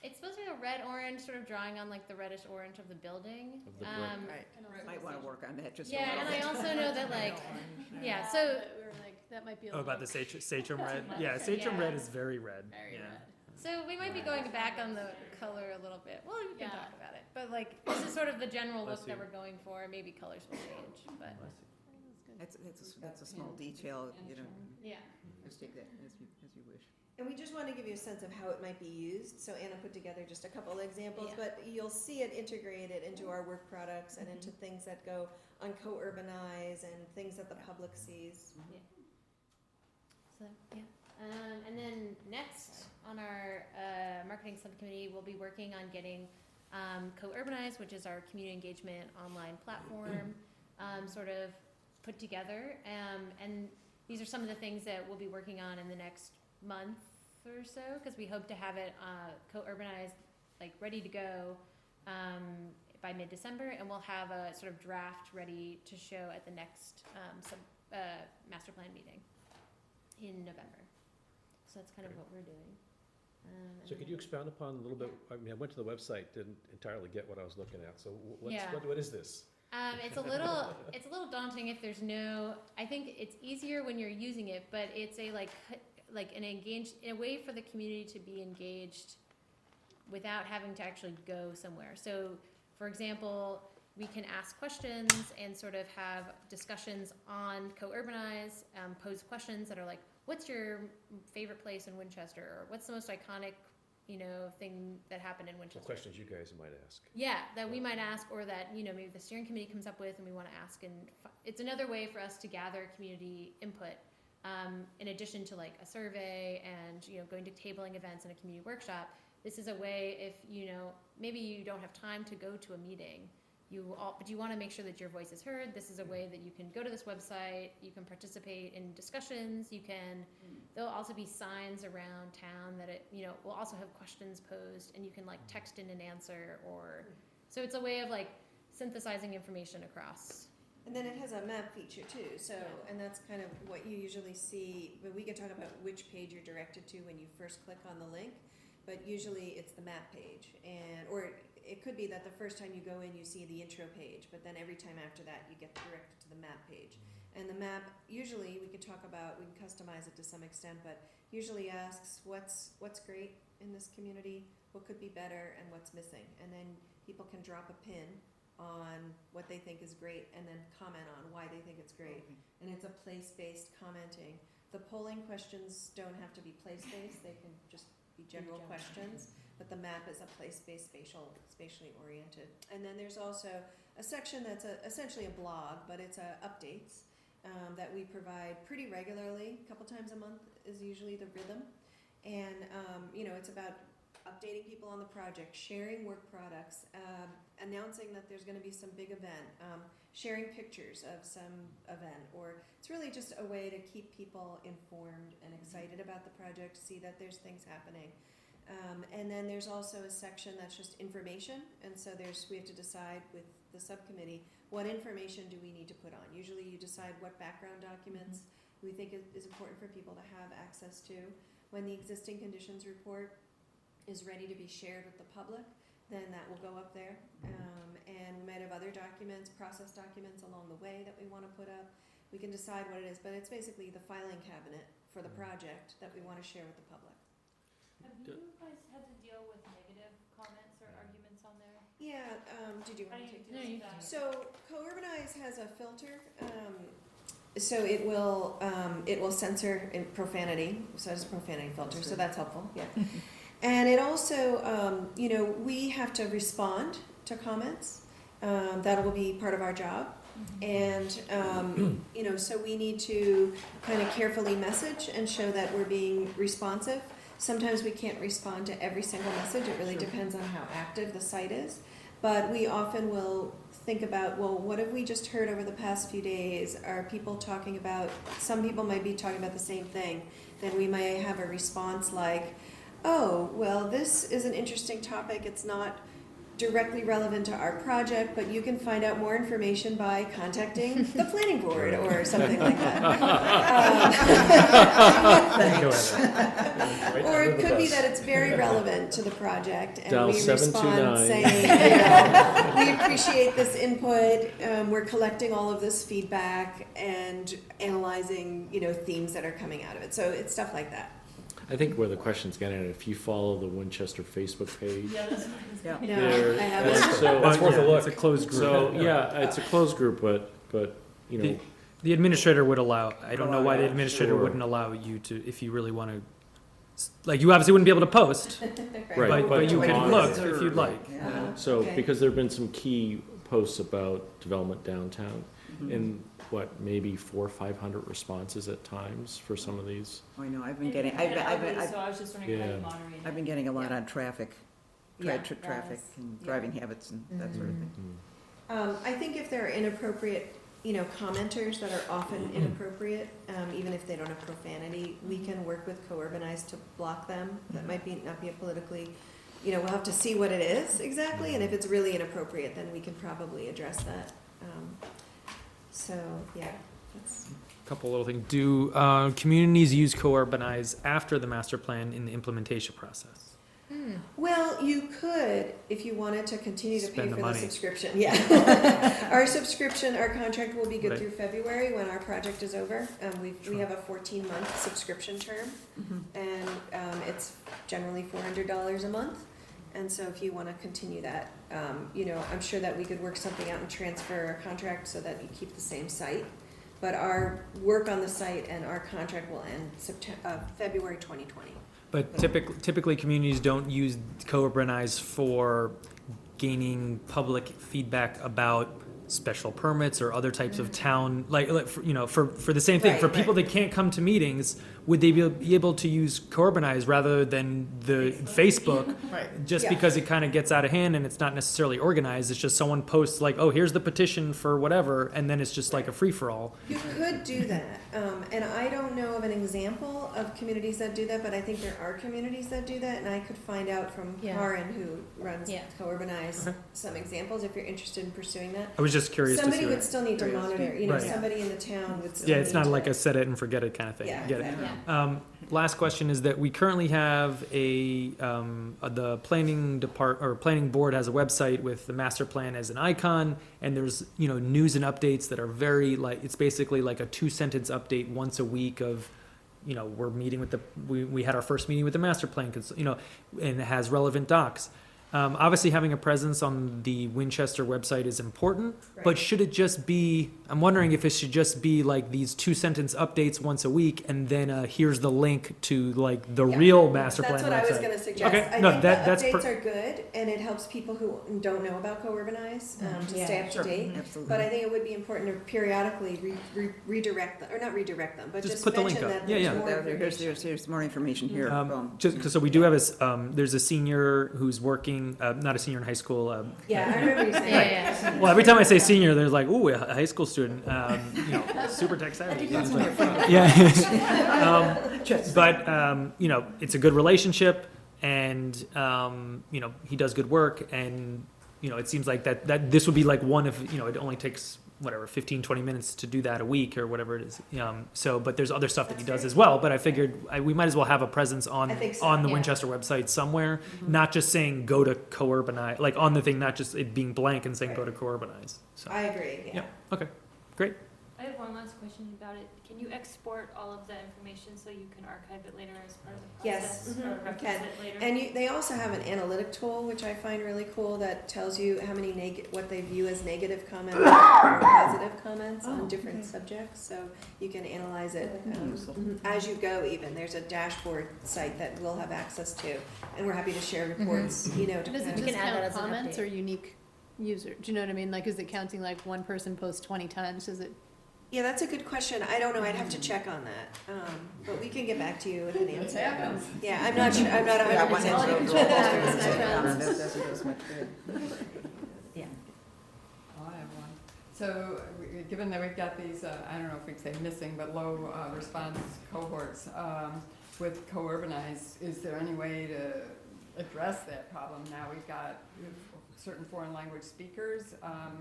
It's supposed to be a red-orange, sort of drawing on like the reddish-orange of the building.
Of the brick.
Right.
And also
Might want to work on that just a
Yeah,
little
and I
bit.
also know that like, yeah,
Yeah,
so,
but we were like, that might be a
Oh, about the
little
sacrum red?
much.
Yeah, sacrum
Yeah.
red is very red.
very
Yeah.
red.
so we might be going back on the color a little bit. Well, we can
Yeah.
talk about it. But like, this is sort of the general
Bless
look that
you.
we're going for. Maybe colors will change, but
That's a small detail, you know,
yeah.
just take that as you wish.
And we just want to give you a sense of how it might be used. So Anna put together just a couple of examples,
Yeah.
but you'll see it integrated into our work products and into things that go on co-urbanize and things that the public sees.
So, yeah. And then next on our marketing subcommittee, we'll be working on getting Co-Urbanize, which is our community engagement online platform, sort of put together. And these are some of the things that we'll be working on in the next month or so, because we hope to have it Co-Urbanize, like, ready to go by mid-December, and we'll have a sort of draft ready to show at the next master plan meeting in November. So that's kind of what we're doing.
So could you expound upon a little bit, I mean, I went to the website, didn't entirely get what I was looking at, so
Yeah.
what is this?
It's a little daunting if there's no, I think it's easier when you're using it, but it's a like an engaged, a way for the community to be engaged without having to actually go somewhere. So, for example, we can ask questions and sort of have discussions on Co-Urbanize, pose questions that are like, what's your favorite place in Winchester? Or what's the most iconic, thing that happened in Winchester?
The questions you guys might ask.
Yeah, that we might ask, or that, maybe the steering committee comes up with and we want to ask. And it's another way for us to gather community input, in addition to like a survey and, going to tabling events and a community workshop. This is a way if, maybe you don't have time to go to a meeting, but you want to make sure that your voice is heard. This is a way that you can go to this website, you can participate in discussions, there'll also be signs around town that will also have questions posed, and you can like text in an answer, so it's a way of like synthesizing information across.
And then it has a map feature too, so, and that's kind of what you usually see, but we can talk about which page you're directed to when you first click on the link, but usually it's the map page, or it could be that the first time you go in, you see the intro page, but then every time after that, you get directed to the map page. And the map, usually, we can customize it to some extent, but usually asks what's great in this community, what could be better, and what's missing. And then people can drop a pin on what they think is great, and then comment on why they think it's great. And it's a place-based commenting. The polling questions don't have to be place-based, they can just be general questions. But the map is a place-based, spatially oriented. And then there's also a section that's essentially a blog, but it's updates that we provide pretty regularly. A couple times a month is usually the rhythm. And, it's about updating people on the project, sharing work products, announcing that there's going to be some big event, sharing pictures of some event, or it's really just a way to keep people informed and excited about the project, see that there's things happening. And then there's also a section that's just information, and so we have to decide with the subcommittee, what information do we need to put on? Usually you decide what background documents we think is important for people to have access to. When the existing conditions report is ready to be shared with the public, then that will go up there. And we might have other documents, process documents along the way that we want to put up. We can decide what it is, but it's basically the filing cabinet for the project that we want to share with the public.
Have you guys had to deal with negative comments or arguments on there?
Yeah, did you want to take this?
you
that?
So Co-Urbanize has a filter, so it will censor in profanity, so it's a profanity filter, so that's helpful, yeah. And it also, we have to respond to comments, that will be part of our job. And, so we need to kind of carefully message and show that we're being responsive. Sometimes we can't respond to every single message. It really depends on how active the site is. But we often will think about, well, what have we just heard over the past few days? Are people talking about, some people might be talking about the same thing. Then we may have a response like, oh, well, this is an interesting topic. It's not directly relevant to our project, but you can find out more information by contacting the planning board or something like that. Or it could be that it's very relevant to the project, and we respond saying, we appreciate this input, we're collecting all of this feedback and analyzing, themes that are coming out of it. So it's stuff like that.
I think where the question's getting at, if you follow the Winchester Facebook page,
Yeah, that's
Yeah.
No,
there-
I haven't.
so,
That's worth a look.
It's a closed group.
so, yeah, it's a closed group, but,
The administrator would allow, I don't know why the administrator
Sure.
wouldn't allow you to, if you really want to, like, you obviously wouldn't be able to post,
Right,
but you
to
could
monitor.
look if you'd like.
Yeah.
so,
Okay.
because there've been some key posts about development downtown,
Mhm.
and maybe 400 or 500 responses at times for some of these.
I know, I've been
And
getting,
so I was just wondering how
Yeah.
you moderate it.
I've been getting a lot on traffic.
Yeah,
traffic and driving habits and that sort of thing.
I think if there are inappropriate, commenters that are often inappropriate, even if they don't have profanity, we can work with Co-Urbanize to block them. That might not be a politically, we'll have to see what it is exactly, and if it's really inappropriate, then we can probably address that. So, yeah, that's.
Couple little things. Do communities use Co-Urbanize after the master plan in the implementation process?
Well, you could, if you wanted to continue to pay
Spend the
for the
money.
subscription, yeah. Our contract will be good
Right.
through February when our project is over. We have a 14-month subscription term, and it's generally $400 a month. And so if you want to continue that, I'm sure that we could work something out and transfer a contract so that you keep the same site. But our work on the site and our contract will end February 2020.
But typically communities don't use Co-Urbanize for gaining public feedback about special permits or other types of town, for the same thing.
Right,
For people that can't come to meetings, would they be able to use Co-Urbanize rather than the Facebook?
Right.
Just
Yeah.
because it kind of gets out of hand and it's not necessarily organized, it's just someone posts like, oh, here's the petition for whatever, and then it's just like a free-for-all.
You could do that, and I don't know of an example of communities that do that, but I think there are communities that do that, and I could find out from
Yeah.
Karen, who runs
Yeah.
Co-Urbanize,
Okay.
some examples if you're interested in pursuing that.
I was just curious to see.
Somebody would still need to
Curiosity.
monitor,
Right.
somebody in the town would still
Yeah,
need
it's not
to-
like a set it and forget it kind of thing.
Yeah,
Get it.
exactly.
Yeah.
Last question is that we currently have the planning board has a website with the master plan as an icon, and there's, news and updates that are very it's basically like a 2-sentence update once a week of, we're meeting with we had our first meeting with the master plan, and it has relevant docs. Obviously having a presence on the Winchester website is important,
Right.
but should it just be, I'm wondering if it should just be like these 2-sentence updates once a week, and then here's the link to like the
Yeah.
real master plan
That's what I was
website.
gonna suggest.
Okay,
I
no,
think
that's
the updates are good, and it helps people who don't know about Co-Urbanize, to
Yeah.
stay up to
Sure,
date.
absolutely.
But I think it would be important to periodically redirect them, or not redirect them, but
Just
just
put the
mention
link up.
that
Yeah,
there's
yeah.
more
Here's more information here. Boom.
Just 'cause- so we do have there's a senior who's working, not a senior in high school.
Yeah, I remember you saying
Yeah,
that.
Well, every time I say senior, there's like, ooh, a high school student, super tech savvy. Yeah. But, it's a good relationship, and, he does good work, and, it seems like that this would be like one of, it only takes, 15-20 minutes to do that a week or whatever it is. But there's other stuff that he does as well, but I figured we might as well have a presence on
I think so,
on the
yeah.
Winchester website somewhere, not just saying go to Co-Urbanize, like on the thing, not just it being blank and saying go to Co-Urbanize. So,
I agree, yeah.
yeah, okay, great.
I have one last question about it. Can you export all of that information so you can archive it later as part of the
Yes,
process?
mhm,
Or
you
reference
can.
it later?
And they also have an analytic tool, which I find really cool, that tells you how many what they view as negative comments or positive comments on different subjects. So you can analyze it as you go even. There's a dashboard site that we'll have access to, and we're happy to share reports, to
Does
kind
it
of-
You
just
can add that
count
as an
comments
update.
or unique user? Do you know what I mean? Like, is it counting like one person posts 20 times? Is it?
Yeah, that's a good question. I don't know. I'd have to check on that. But we can get back to you with an answer.
happens.
Yeah, I'm not sure, I'm not
Yeah,
100%
one
sure.
answer
All you
goes
can
all
check
through.
out is my
Yeah,
friends.
that doesn't do as much good.
I have one. So, given that we've got these, I don't know if we can say missing, but low response cohorts with Co-Urbanize, is there any way to address that problem? Now we've got certain foreign language speakers.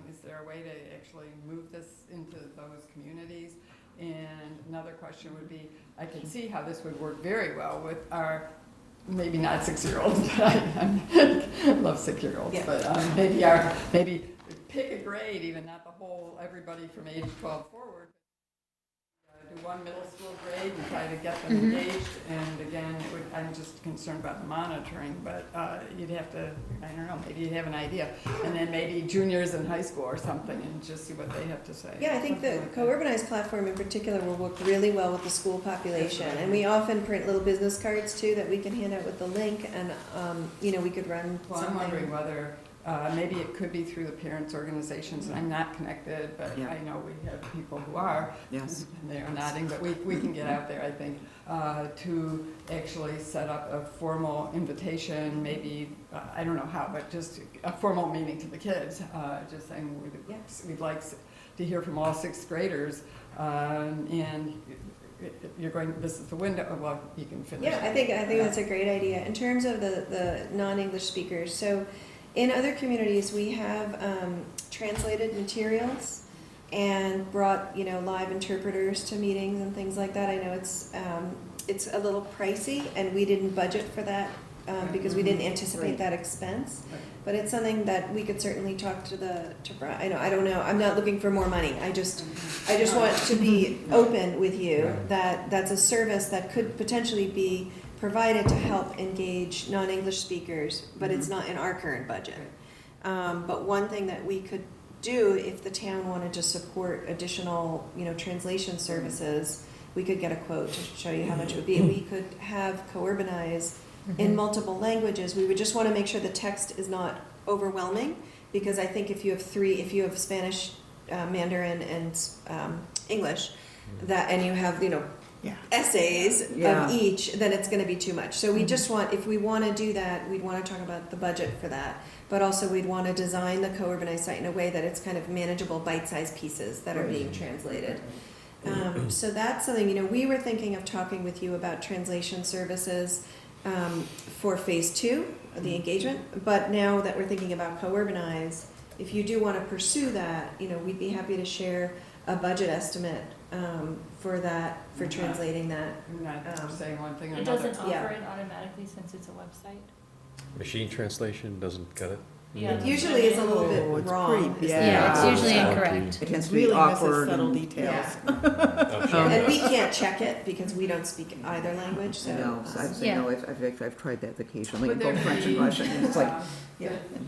Is there a way to actually move this into those communities? And another question would be, I can see how this would work very well with our, maybe not 6-year-olds, but I love 6-year-olds,
Yeah.
but maybe pick a grade, even not the whole, everybody from age 12 forward. Do one middle school grade and try to get them engaged. And again, I'm just concerned about the monitoring, but you'd have to, I don't know, maybe you'd have an idea. And then maybe juniors in high school or something and just see what they have to say.
Yeah, I think the
Something like that.
Co-Urbanize platform in particular will work really well with the school population. And we often print little business cards too that we can hand out with the link, and, we could run
Well, I'm
something.
wondering whether maybe it could be through the parents' organizations, and I'm not connected, but
Yeah.
I know we have people who are.
Yes.
And they are nodding, but we can get out there, I think, to actually set up a formal invitation, maybe, I don't know how, but just a formal meeting to the kids, just saying, we'd like to hear from all sixth graders, and you're going, this is the window, well, you can finish.
Yeah, I think that's a great idea. In terms of the non-English speakers, so in other communities, we have translated materials and brought, live interpreters to meetings and things like that. I know it's a little pricey, and we didn't budget for that because we didn't anticipate that expense.
Right.
But it's something that we could certainly talk to Brian. I don't know. I'm not looking for more money. I just want to be open with you that that's a service that could potentially be provided to help engage non-English speakers, but it's not in our current budget. But one thing that we could do, if the town wanted to support additional, translation services, we could get a quote to show you how much it would be. We could have co-urbanize in multiple languages. We would just want to make sure the text is not overwhelming, because I think if you have Spanish, Mandarin, and English, and you have, essays of each, then it's going to be too much. So we just want, if we want to do that, we'd want to talk about the budget for that. But also we'd want to design the co-urbanized site in a way that it's kind of manageable bite-sized pieces that are being translated. So that's something, we were thinking of talking with you about translation services for phase 2 of the engagement. But now that we're thinking about co-urbanize, if you do want to pursue that, we'd be happy to share a budget estimate for that, for translating that.
I'm not saying one thing or
It
another.
doesn't
Yeah.
offer it automatically since it's a website?
Machine translation doesn't cut it?
Yeah.
It usually is a little bit
Oh, it's
wrong.
pretty-
Yeah, it's usually
Yeah.
incorrect.
It tends to
Really
be
misses
awkward
subtle
and,
details.
And we can't check it because we don't speak either language, so.
Yeah.
I've tried that occasionally, in
Would there
both French and
be,
Russian, and it's like,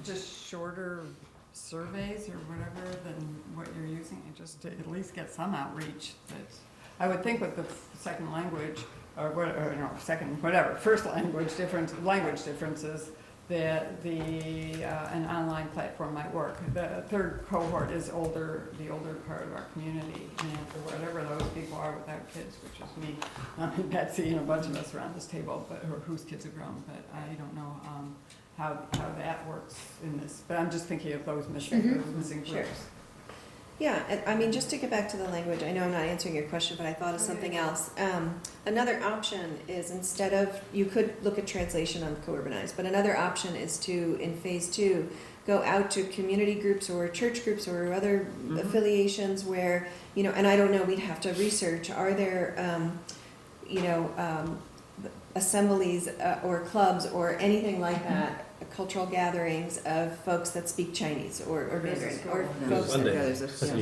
just shorter surveys or whatever than what you're using, and just to at least get some outreach? I would think with the second language, first language differences, that an online platform might work. The third cohort is the older part of our community, and whatever those people are without kids, which is me, and Betsy, and a bunch of us around this table, or whose kids are grown, but I don't know how that works in this. But I'm just thinking of those missing groups.
Sure. Yeah, and just to get back to the language, I know I'm not answering your question, but I thought of something else. Another option is, instead of, you could look at translation on co-urbanized, but another option is to, in phase 2, go out to community groups or church groups or other affiliations where, and I don't know, we'd have to research, are there, assemblies or clubs or anything like that, cultural gatherings of folks that speak Chinese or Mandarin, or folks that,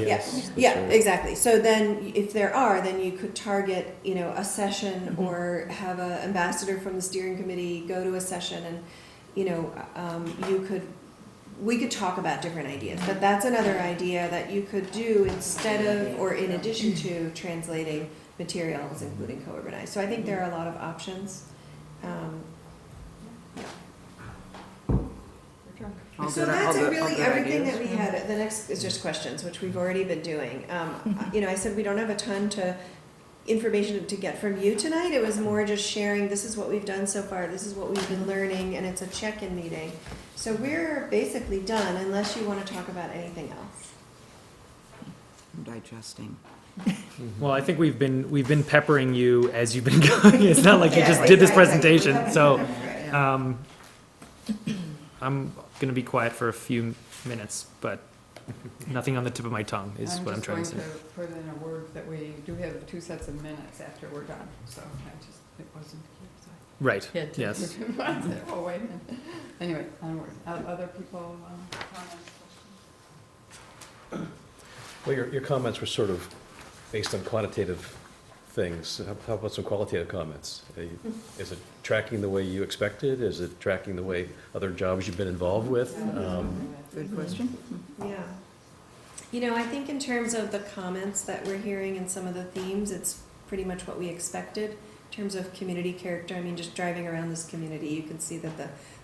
yeah, exactly. So then, if there are, then you could target, a session, or have an ambassador from the steering committee go to a session, and, we could talk about different ideas. But that's another idea that you could do instead of, or in addition to, translating materials, including co-urbanized. So I think there are a lot of options. So that's really everything that we had. The next is just questions, which we've already been doing. I said we don't have a ton to information to get from you tonight. It was more just sharing, this is what we've done so far, this is what we've been learning, and it's a check-in meeting. So we're basically done, unless you want to talk about anything else.
I'm digesting.
Well, I think we've been peppering you as you've been going. It's not like you just did this presentation, so, I'm gonna be quiet for a few minutes, but nothing on the tip of my tongue is what I'm trying to say.
I'm just going to put in a word that we do have 2 sets of minutes after we're done, so it wasn't here, so.
Right,
Had to-
yes.
Oh, wait a minute. Anyway, onward. Other people, comments, questions?
Well, your comments were sort of based on quantitative things. How about some qualitative comments? Is it tracking the way you expected? Is it tracking the way other jobs you've been involved with?
Good question.
Yeah. I think in terms of the comments that we're hearing and some of the themes, it's pretty much what we expected. In terms of community character, just driving around this community, you can see that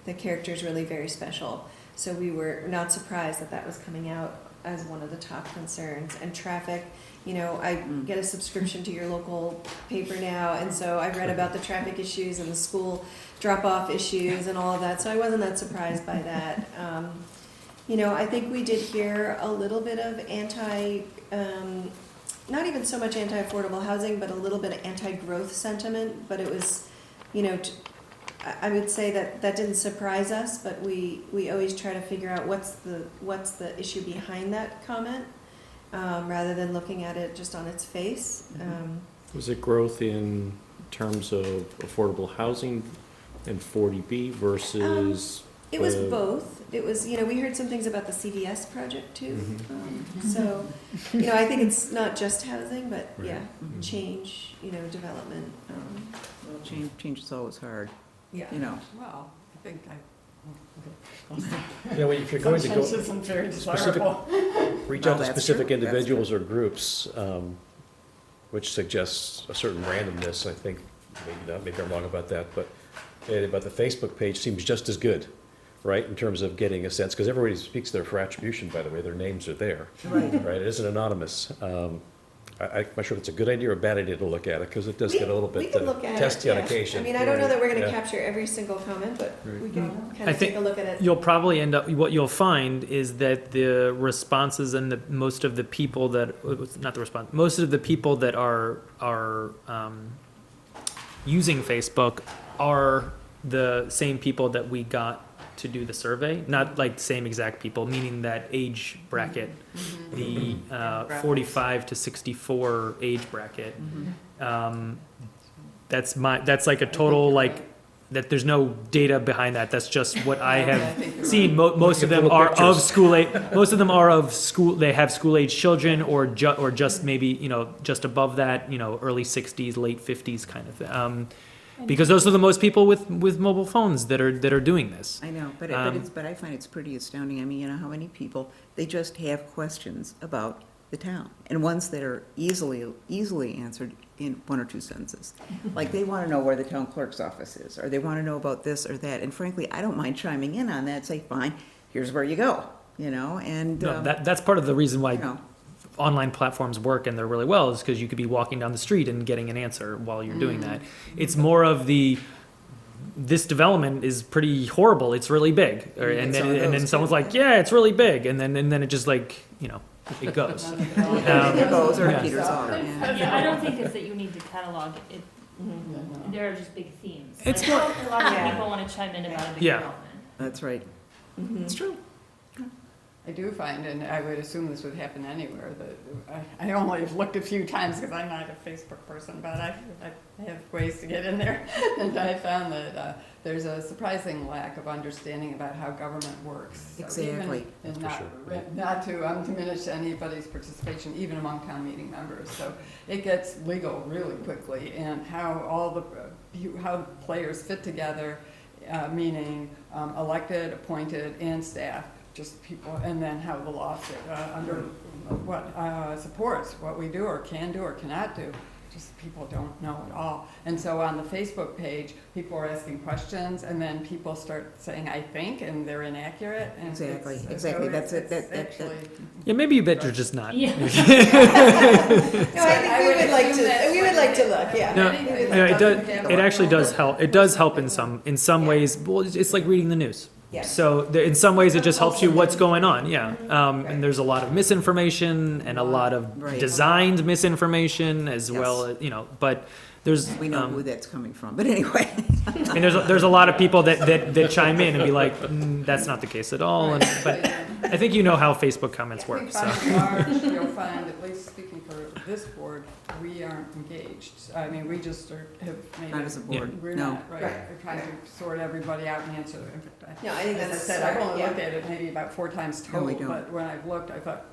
the character is really very special. So we were not surprised that that was coming out as one of the top concerns. And traffic, I get a subscription to your local paper now, and so I read about the traffic issues and the school drop-off issues and all of that, so I wasn't that surprised by that. I think we did hear a little bit of not even so much anti-affordable housing, but a little bit of anti-growth sentiment, but it was, I would say that didn't surprise us, but we always try to figure out what's the issue behind that comment, rather than looking at it just on its face.
Was it growth in terms of affordable housing and 40B versus?
It was both. It was, we heard some things about the CVS project too. So, I think it's not just housing, but
Right.
yeah, change, development.
Well, change is always hard,
Yeah.
Well, I think
If you're going to go,
Conscience isn't very
specific-
desirable.
reach
Well,
out to
that's
specific
true. That's
individuals or groups, which suggests a certain randomness, I think, maybe not, maybe I'm wrong about that, but the Facebook page seems just as good, right, in terms of getting a sense, because everybody speaks there for attribution, by the way, their names are there,
Right.
right, it isn't anonymous. I'm not sure if it's a good idea or a bad idea to look at it, because it does get a little
We
bit
can look at it,
testy on
yeah.
occasion.
I mean, I don't know that we're gonna
Yeah.
capture every single comment, but we can
I
kind of
think
take a look at it.
You'll probably end up, what you'll find is that the responses and most of the people that, not the response, most of the people that are using Facebook are the same people that we got to do the survey, not like the same exact people, meaning that age bracket, the 45 to 64 age bracket. That's like a total, like, that there's no data behind that, that's just what I have seen. Most of them
Little
are of
pictures.
school age, most of them are of school, they have school age children or just maybe, just above that, early 60s, late 50s kind of thing. Because those are the most people with mobile phones that are doing this.
I know, but I find it's pretty astounding. I mean, how many people, they just have questions about the town, and ones that are easily answered in 1 or 2 sentences. Like, they want to know where the town clerk's office is, or they want to know about this or that, and frankly, I don't mind chiming in on that, say, fine, here's where you go, and.
No, that's part of the reason why
you know,
online platforms work and they're really well, is because you could be walking down the street and getting an answer while you're doing that. It's more of this development is pretty horrible, it's really big, and then someone's like, yeah, it's really big, and then it just like, it goes.
It goes, or
yeah.
peters off, yeah.
Yeah, I don't think it's that you need to catalog it, there are just big themes.
It's
Like,
more-
a lot of
Yeah.
people wanna chime in about a big
Yeah.
development.
That's right.
Mhm.
It's true.
I do find, and I would assume this would happen anywhere, that I only have looked a few times because I'm not a Facebook person, but I have ways to get in there. And I found that there's a surprising lack of understanding about how government works. So even-
Exactly.
And
For sure.
not to diminish anybody's participation, even among town meeting members. So it gets legal really quickly, and how how players fit together, meaning elected, appointed, and staff. Just people, and then how the law under what supports what we do or can do or cannot do. Just people don't know at all. And so on the Facebook page, people are asking questions, and then people start saying, "I think," and they're inaccurate. And
Exactly,
it's-
exactly.
so
That's it.
it's
That-
actually.
Yeah, maybe you better just not.
Yeah.
No, I think
I
we
would
would like
assume that
we would like to look, yeah.
No,
We would
Yeah,
like
it
to
does,
look at
it actually does help, it does help in some ways, well, it's like reading the news.
Yeah.
So in some ways, it just helps you what's going on, yeah. And there's a lot of misinformation and a lot of
Right.
designed misinformation as well, as but there's,
We know who that's coming from, but anyway.
and there's a lot of people that chime in and be like, that's not the case at all, and, but I think you know how Facebook comments work, so.
I think by and large, you'll find, at least speaking for this board, we aren't engaged. I mean, we just have made
Not
it.
as a board,
We're
no.
not, right, we're trying to sort everybody out and answer.
No, I think
As I
that's
said, I've
smart,
only
yeah.
looked at it maybe about 4 times
No, we
total,
don't.
but when I've looked, I thought,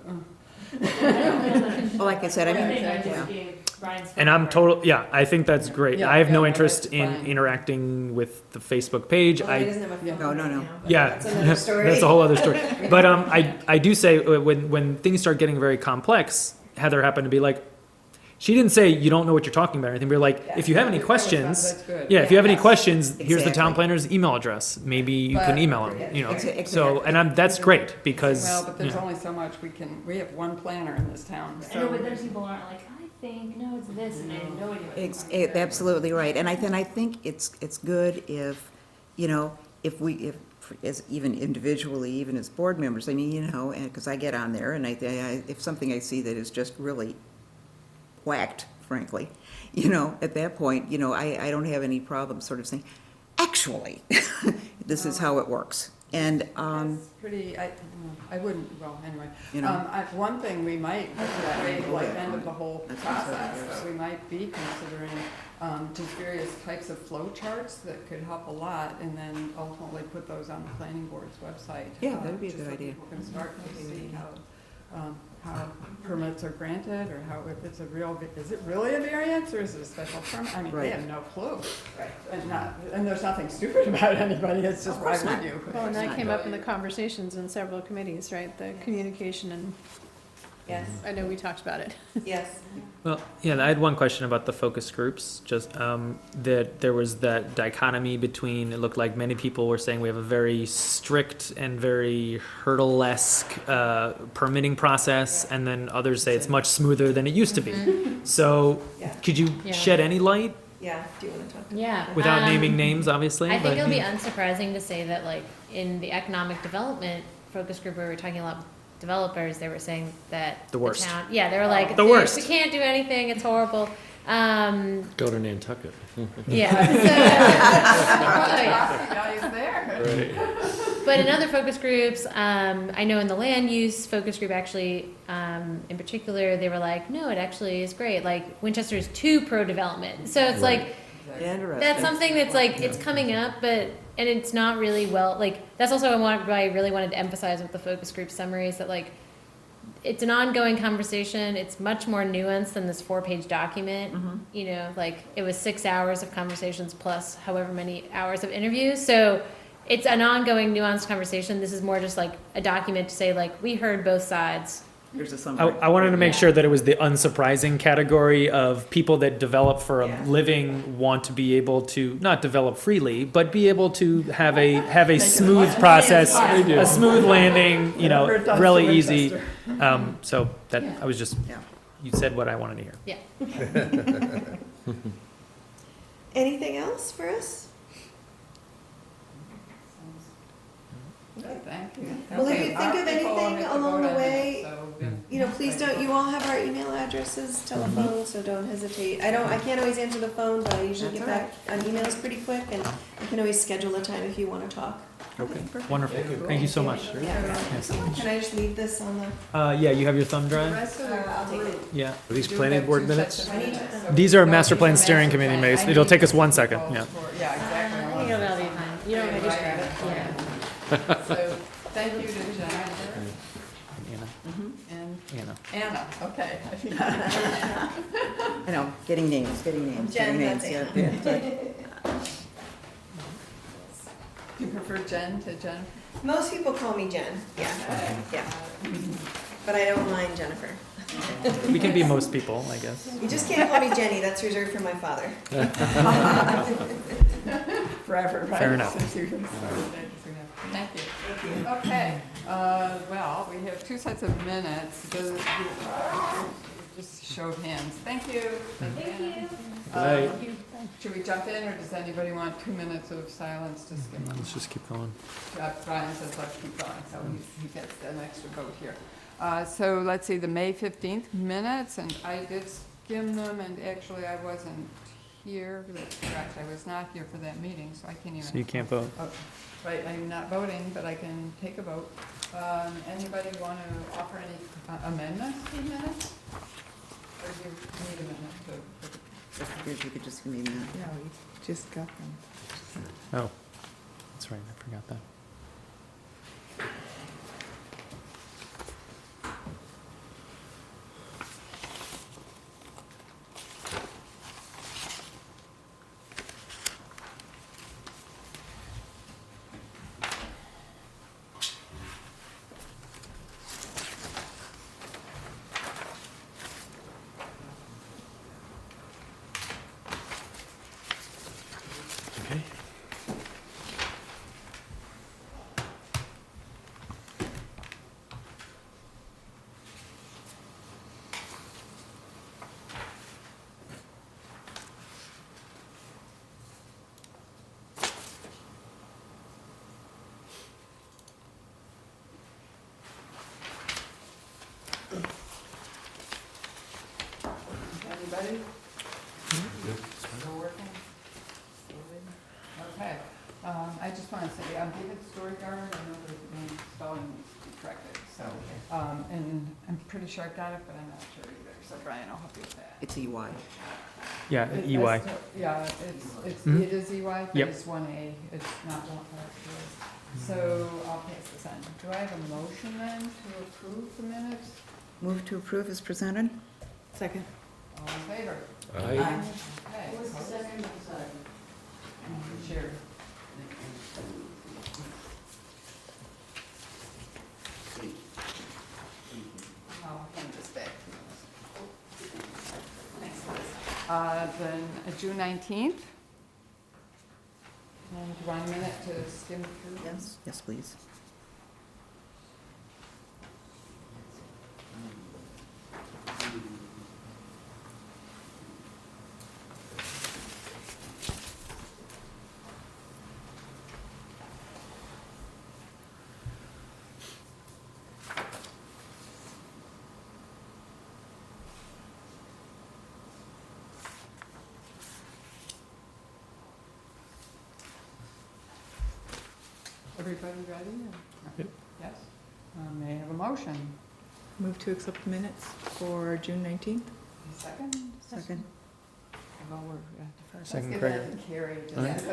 Well, like I said, I mean,
I
yeah.
just gave Brian's phone
And I'm
number.
I think that's great.
Yeah,
I have no
yeah,
interest
that's
in
fine.
interacting with the Facebook page.
Well, he doesn't have a
Yeah.
phone
No,
right
no.
now, but
Yeah,
That's another story.
that's a whole other story. But I do say when things start getting very complex, Heather happened to be like, She didn't say you don't know what you're talking about or anything. We were like, if you have any questions,
That's good.
yeah, if you have any
Yes.
questions, here's the town
Exactly.
planner's email address. Maybe you can
But-
email him, you know.
Exactly.
So, and that's great because,
Well, but there's
yeah.
only so much we have one planner in this town,
I know,
so.
but then people aren't like, I think, no, it's this, and I have no idea what you're
It's,
talking about.
absolutely right, and I think it's good if, you know, if, as even individually, even as board members, I mean, you know, and, because I get on there, and if something I see that is just really whacked, frankly, you know, at that point, you know, I don't have any problem sort of saying, actually, this is how it works, and,
It's pretty, I wouldn't, well, anyway.
you know.
One thing we might, wait, like, end of the whole
That's what I'm saying,
process,
yes.
we might be considering, just various types of flow charts that could help a lot, and then ultimately put those on the planning board's website.
Yeah, that'd be a
just
good
so
idea.
People can start to see how permits are granted, or how, if it's a real, is it really a variance, or is it a special permit? I mean, they
Right.
have no clue. And there's nothing stupid about anybody, it's just,
Of
why
course
would
not.
you?
Well, and that
not
came up in the conversations in several committees, right? The communication, and
Yes,
I know we talked about it.
yes.
Well, yeah, and I had one question about the focus groups, just, that there was that dichotomy between, it looked like many people were saying we have a very strict and very hurdle-esque, permitting process, and then others say it's much smoother than it used to be. So,
Yeah.
could you
Yeah.
shed any light,
Yeah, do you wanna talk?
Yeah.
without naming names, obviously?
I think
but-
it'll be unsurprising to say that, like, in the economic development focus group where we were talking a lot with developers, they were saying that
The worst.
town, yeah, they were like,
The worst.
we can't do anything, it's horrible.
Go to Nantucket.
Yeah. So, yeah.
Values there.
Right.
But in other focus groups, I know in the land use focus group, actually, in particular, they were like, no, it actually is great. Like, Winchester is too pro-development. So it's
Right.
like,
Interesting.
that's something that's like, it's coming up, but, and it's not really well, like, that's also what I really wanted to emphasize with the focus group summary is that, like, it's an ongoing conversation. It's much more nuanced than this 4-page document.
Mhm.
You know, like, it was 6 hours of conversations plus however many hours of interviews. So it's an ongoing nuanced conversation. This is more just like a document to say, like, we heard both sides.
Here's a
I,
summary.
I wanted to make
Yeah.
sure that it was the unsurprising category of people that develop for a
Yeah.
living want to be able to not develop freely, but be able to have a
Make it
smooth
as
process,
easy as possible.
a smooth landing, you know,
Whatever it does to
really easy.
Winchester.
So that
Yeah.
I was just,
Yeah.
you said what I wanted to hear.
Anything else for us?
Good, thank you.
Well, if
Okay,
you think
our
of
people
anything
have to
along
vote
the
on it,
way,
so,
You know, please don't, you all have our email addresses, telephones, so don't hesitate. I can't always answer the phone, but I usually
That's
get
all
back on emails pretty quick, and I can always schedule a time if you wanna talk.
Okay, wonderful. Thank you so much.
Yeah. Can I just leave this on the,
Yeah, you have your thumb
The
drive?
rest of the
I'll take it.
group
Yeah.
Are these
do
planning
have
board
2
minutes?
sets of
I need
minutes,
to-
so
These are
we
master
don't
plan
need a
steering
master
committee
plan.
minutes.
I
It'll
need
take us
to
1 second,
call
yeah.
for- Yeah, exactly.
I think it'll be fine. You don't
Okay,
want to
just grab it.
yeah.
So, thank you to Jennifer
Anna,
Mhm.
and
Anna.
Anna, okay.
I know, getting names, getting
Jen,
names,
that's
yeah,
it.
yeah.
Do you prefer Jen to Jennifer?
Most people call me Jen, yeah, yeah, but I don't mind Jennifer.
We can be most people, I guess.
You just can't call me Jenny, that's reserved for my father.
Forever, right?
Fair enough.
Since you started that, Thank you.
Thank you.
Okay, well, we have 2 sets of minutes. Just show of hands. Thank you.
Thank you.
Um, Should we jump in, or does anybody want 2 minutes of silence to skim them?
Let's just keep going.
Brian says let's keep going, so he gets an extra vote here. So let's see, the May 15th minutes, and I did skim them, and actually I wasn't here, that's correct, I was not here for that meeting, so I can't even.
So you can't vote.
Oh, right, I'm not voting, but I can take a vote. Anybody want to offer any amendments to the minutes? Or do you need a minute to?
I figured you could just give me that.
Yeah, we just got them.
Oh, that's right, I forgot that.
Everybody? Still working? Okay, I just want to say, David Storgard, I know the name spelling needs to be corrected, so, and I'm pretty sure I got it, but I'm not sure either, so Brian, I'll help you with that.
It's EY.
Yeah, EY.
Yeah,
Mhm.
it is EY, but
Yep.
it's 1A, it's not 1A. So I'll pass this on. Do I have a motion then to approve the minutes?
Move to approve as presented?
Second.
All in favor?
Aye.
Okay. What's the second? Chair. I'll hand this back to you. Thanks. Then June 19th. And do you want a minute to skim through?
Yes. Yes, please.
Everybody ready?
Yep.
Yes? May I have a motion?
Move to accept the minutes for June 19th.
Second?
Second.
Well, we're at the first.
Second,
Let's
Craig.
give that to Carrie. just
All right.
so-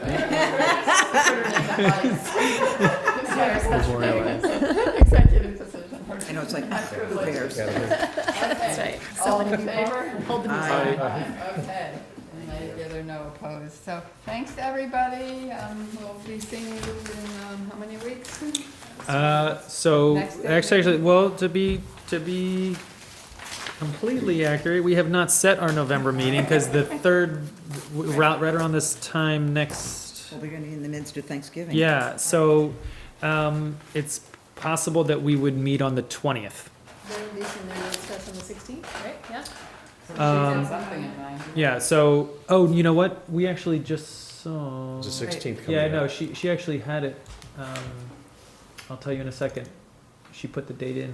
Memorialize.
Executive decision.
I know, it's like,
I'm
who
privileged.
cares?
That's right. So
All
many
in
people.
favor?
Hold the
Aye.
music.
Okay, and I gather no opposed. So, thanks to everybody. We'll be seeing you in, how many weeks?
So,
Next day.
actually, well, to be completely accurate, we have not set our November meeting, because the third, right around this time next,
Well, we're gonna be in the midst of Thanksgiving.
yeah, so, it's possible that we would meet on the 20th.
They're releasing their notes to us on the 16th, right? Yeah.
So she has
Um,
something in mind.
Yeah, so, oh, you know what, we actually just saw.
It's the 16th coming
Yeah,
up.
no, she actually had it, I'll tell you in a second, she put the date in.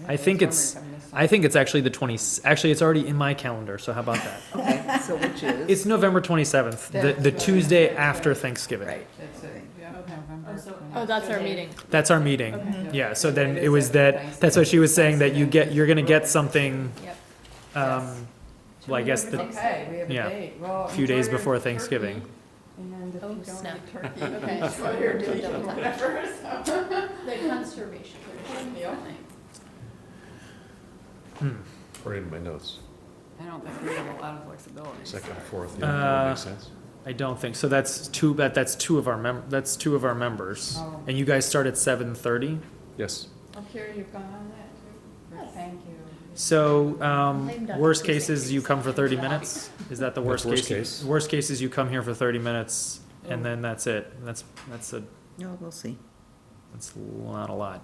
Yeah,
I think
was wondering if
I think it's actually the 20, actually, it's already in my calendar, so how about that?
Okay, so which is?
It's November 27th, the
That's right.
Tuesday
That's
after
right.
Thanksgiving.
Right.
That's it, yeah,
Okay.
November.
Oh, that's our meeting.
That's our meeting.
Okay.
Yeah, so then
It
it was
is
that, that's what she was saying, that
Thanksgiving.
you're gonna get something,
Yep.
well, I guess the,
Okay, we have a
yeah,
date. Well,
a few
enjoy
days
your
before
turkey,
Thanksgiving.
And if
Oh,
you don't
snap.
eat turkey,
Okay.
enjoy your turkey,
Double time.
whatever, so.
The conservation.
Yeah.
According to my notes,
I don't think we have a lot of flexibility.
second and fourth, yeah, that would make sense.
I don't think, so that's two of our members.
Oh.
And you guys start at 7:30?
Yes.
Oh, Carrie, you've gone on that too?
Yes.
Thank you.
So,
Lame duck
worst
Tuesday.
case is you come for 30 minutes? Is that the
That's
worst
worst
case?
case.
Worst case is you come here for 30 minutes, and
Oh.
then that's it. That's
No, we'll see.
not a lot.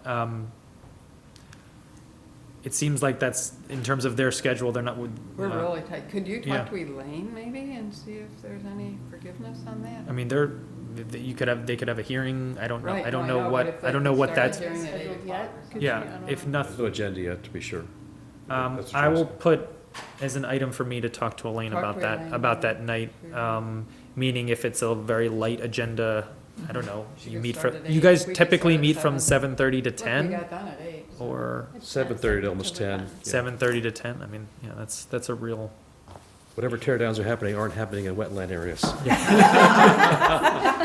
It seems like that's, in terms of their schedule, they're not,
We're really tight. Could you
Yeah.
talk to Elaine maybe and see if there's any forgiveness on that?
I mean, they could have a hearing, I don't know,
Right,
I don't
no,
know
but
what,
if
I
they
don't know
could
what
start
that's,
hearing at 8
Scheduled
o'clock
yet?
or
Could
yeah,
you- I don't
if
know.
There's
nothing,
no agenda yet, to be sure. That's what
I will
Charles
put as an item for me to talk to Elaine
Talk
about
to
that,
Elaine
about
about
that night.
Mhm.
Meaning if it's a very light agenda, I don't know,
She
you
could
meet
start
for,
at
you
8.
guys
We could
typically
start at
meet from
7.
7:30 to
Look, we
10?
got done at 8. so-
Or
It's
7:30 to almost
till we're
10.
done.
Yeah.
7:30 to 10, I mean, yeah, that's a real.
Whatever tear downs are happening aren't happening in wetland areas.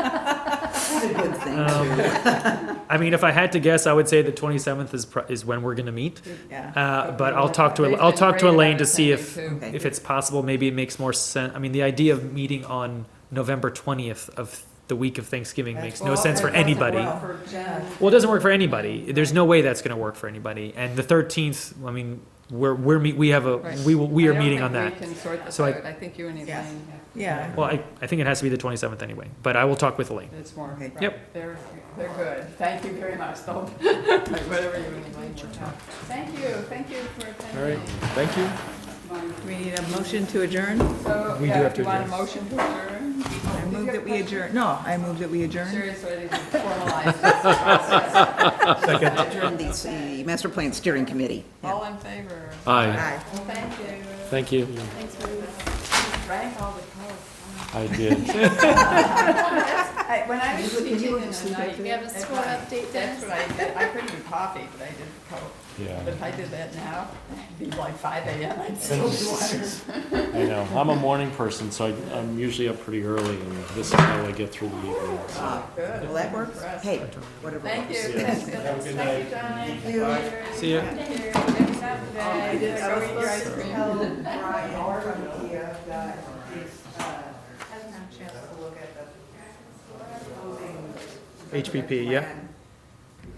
That's a good thing,
Um,
too.
I mean, if I had to guess, I would say the 27th is when we're gonna meet.
Yeah.
But I'll talk to,
They've
I'll
been
talk to
great
Elaine
about
to see
attending,
if,
too.
if it's possible, maybe it makes more sense. I mean, the idea of meeting on November 20th of the week of Thanksgiving makes no
Well,
sense
it
for
doesn't
anybody.
work for Jen.
Well, it doesn't work for anybody. There's no way that's gonna work for anybody. And the 13th, I mean, we are
Right.
meeting on that.
I don't think we can sort this
So
out. I think you and Elaine
Yeah.
have. to-
Yeah.
Well, I think it has to be the 27th anyway, but I will talk with Elaine.
It's more.
Okay.
right.
Yep.
They're good. Thank you very much, though. Whatever you and Elaine work out. Thank you for
All right,
attending.
thank you.
We need a motion to adjourn?
So,
We do
yeah,
have
if you
to
want a
adjourn.
motion to adjourn?
I move that we adjourn, no, I move that we adjourn.
Seriously, I didn't formalize this process.
Adjourn the master plan steering committee. Yeah.
All in favor?
Aye,
Aye.
Well, thank you.
thank you.
Thanks, Ruth.
Drank all the
I did.
When I was teaching in the night.
We have a school update,
That's
Dennis?
what I did. I couldn't do coffee, but I did Coke.
Yeah,
But if I did that now, it'd be like 5 a.m. I'd still be wired.
I know. I'm a morning person, so I'm usually up pretty early, and this is how I get through the evening. so.
Good.
Well, that works.
Impressed.
Hey, whatever.
Thank you.
Yeah.
Have a good night. Thank you, Johnny.
See ya.
Thank you. Next Saturday.
I did,
Go
I was
eat your ice
supposed to
cream.
tell Brian from Kia that he's, hasn't had a chance to look at the housing.
HPP, yeah,
plan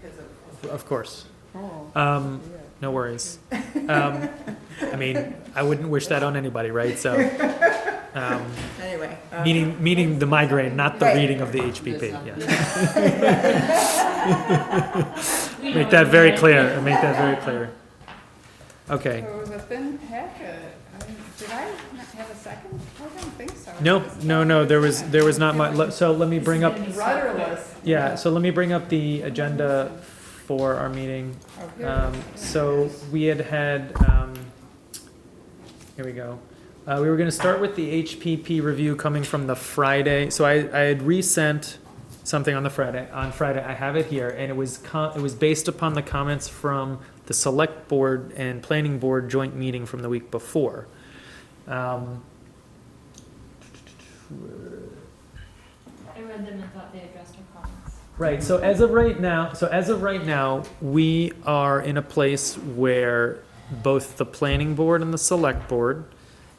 because of
of course.
Oh,
No worries. I mean, I wouldn't wish that on anybody, right? So,
Anyway.
meaning the migraine, not the
Right.
reading of the HPP, yeah. Make that very clear, make that very clear. Okay,
So it was a thin packet. Did I not have a second? I don't think so.
no, there was not much, so let me bring up,
Rudderless.
yeah, so let me bring up the agenda for our meeting.
Oh, here it is.
So we had, here we go. We were gonna start with the HPP review coming from the Friday, so I had resent something on Friday, I have it here, and it was based upon the comments from the select board and planning board joint meeting from the week before.
I read them and thought they addressed our comments.
Right, so as of right now, we are in a place where both the planning board and the select board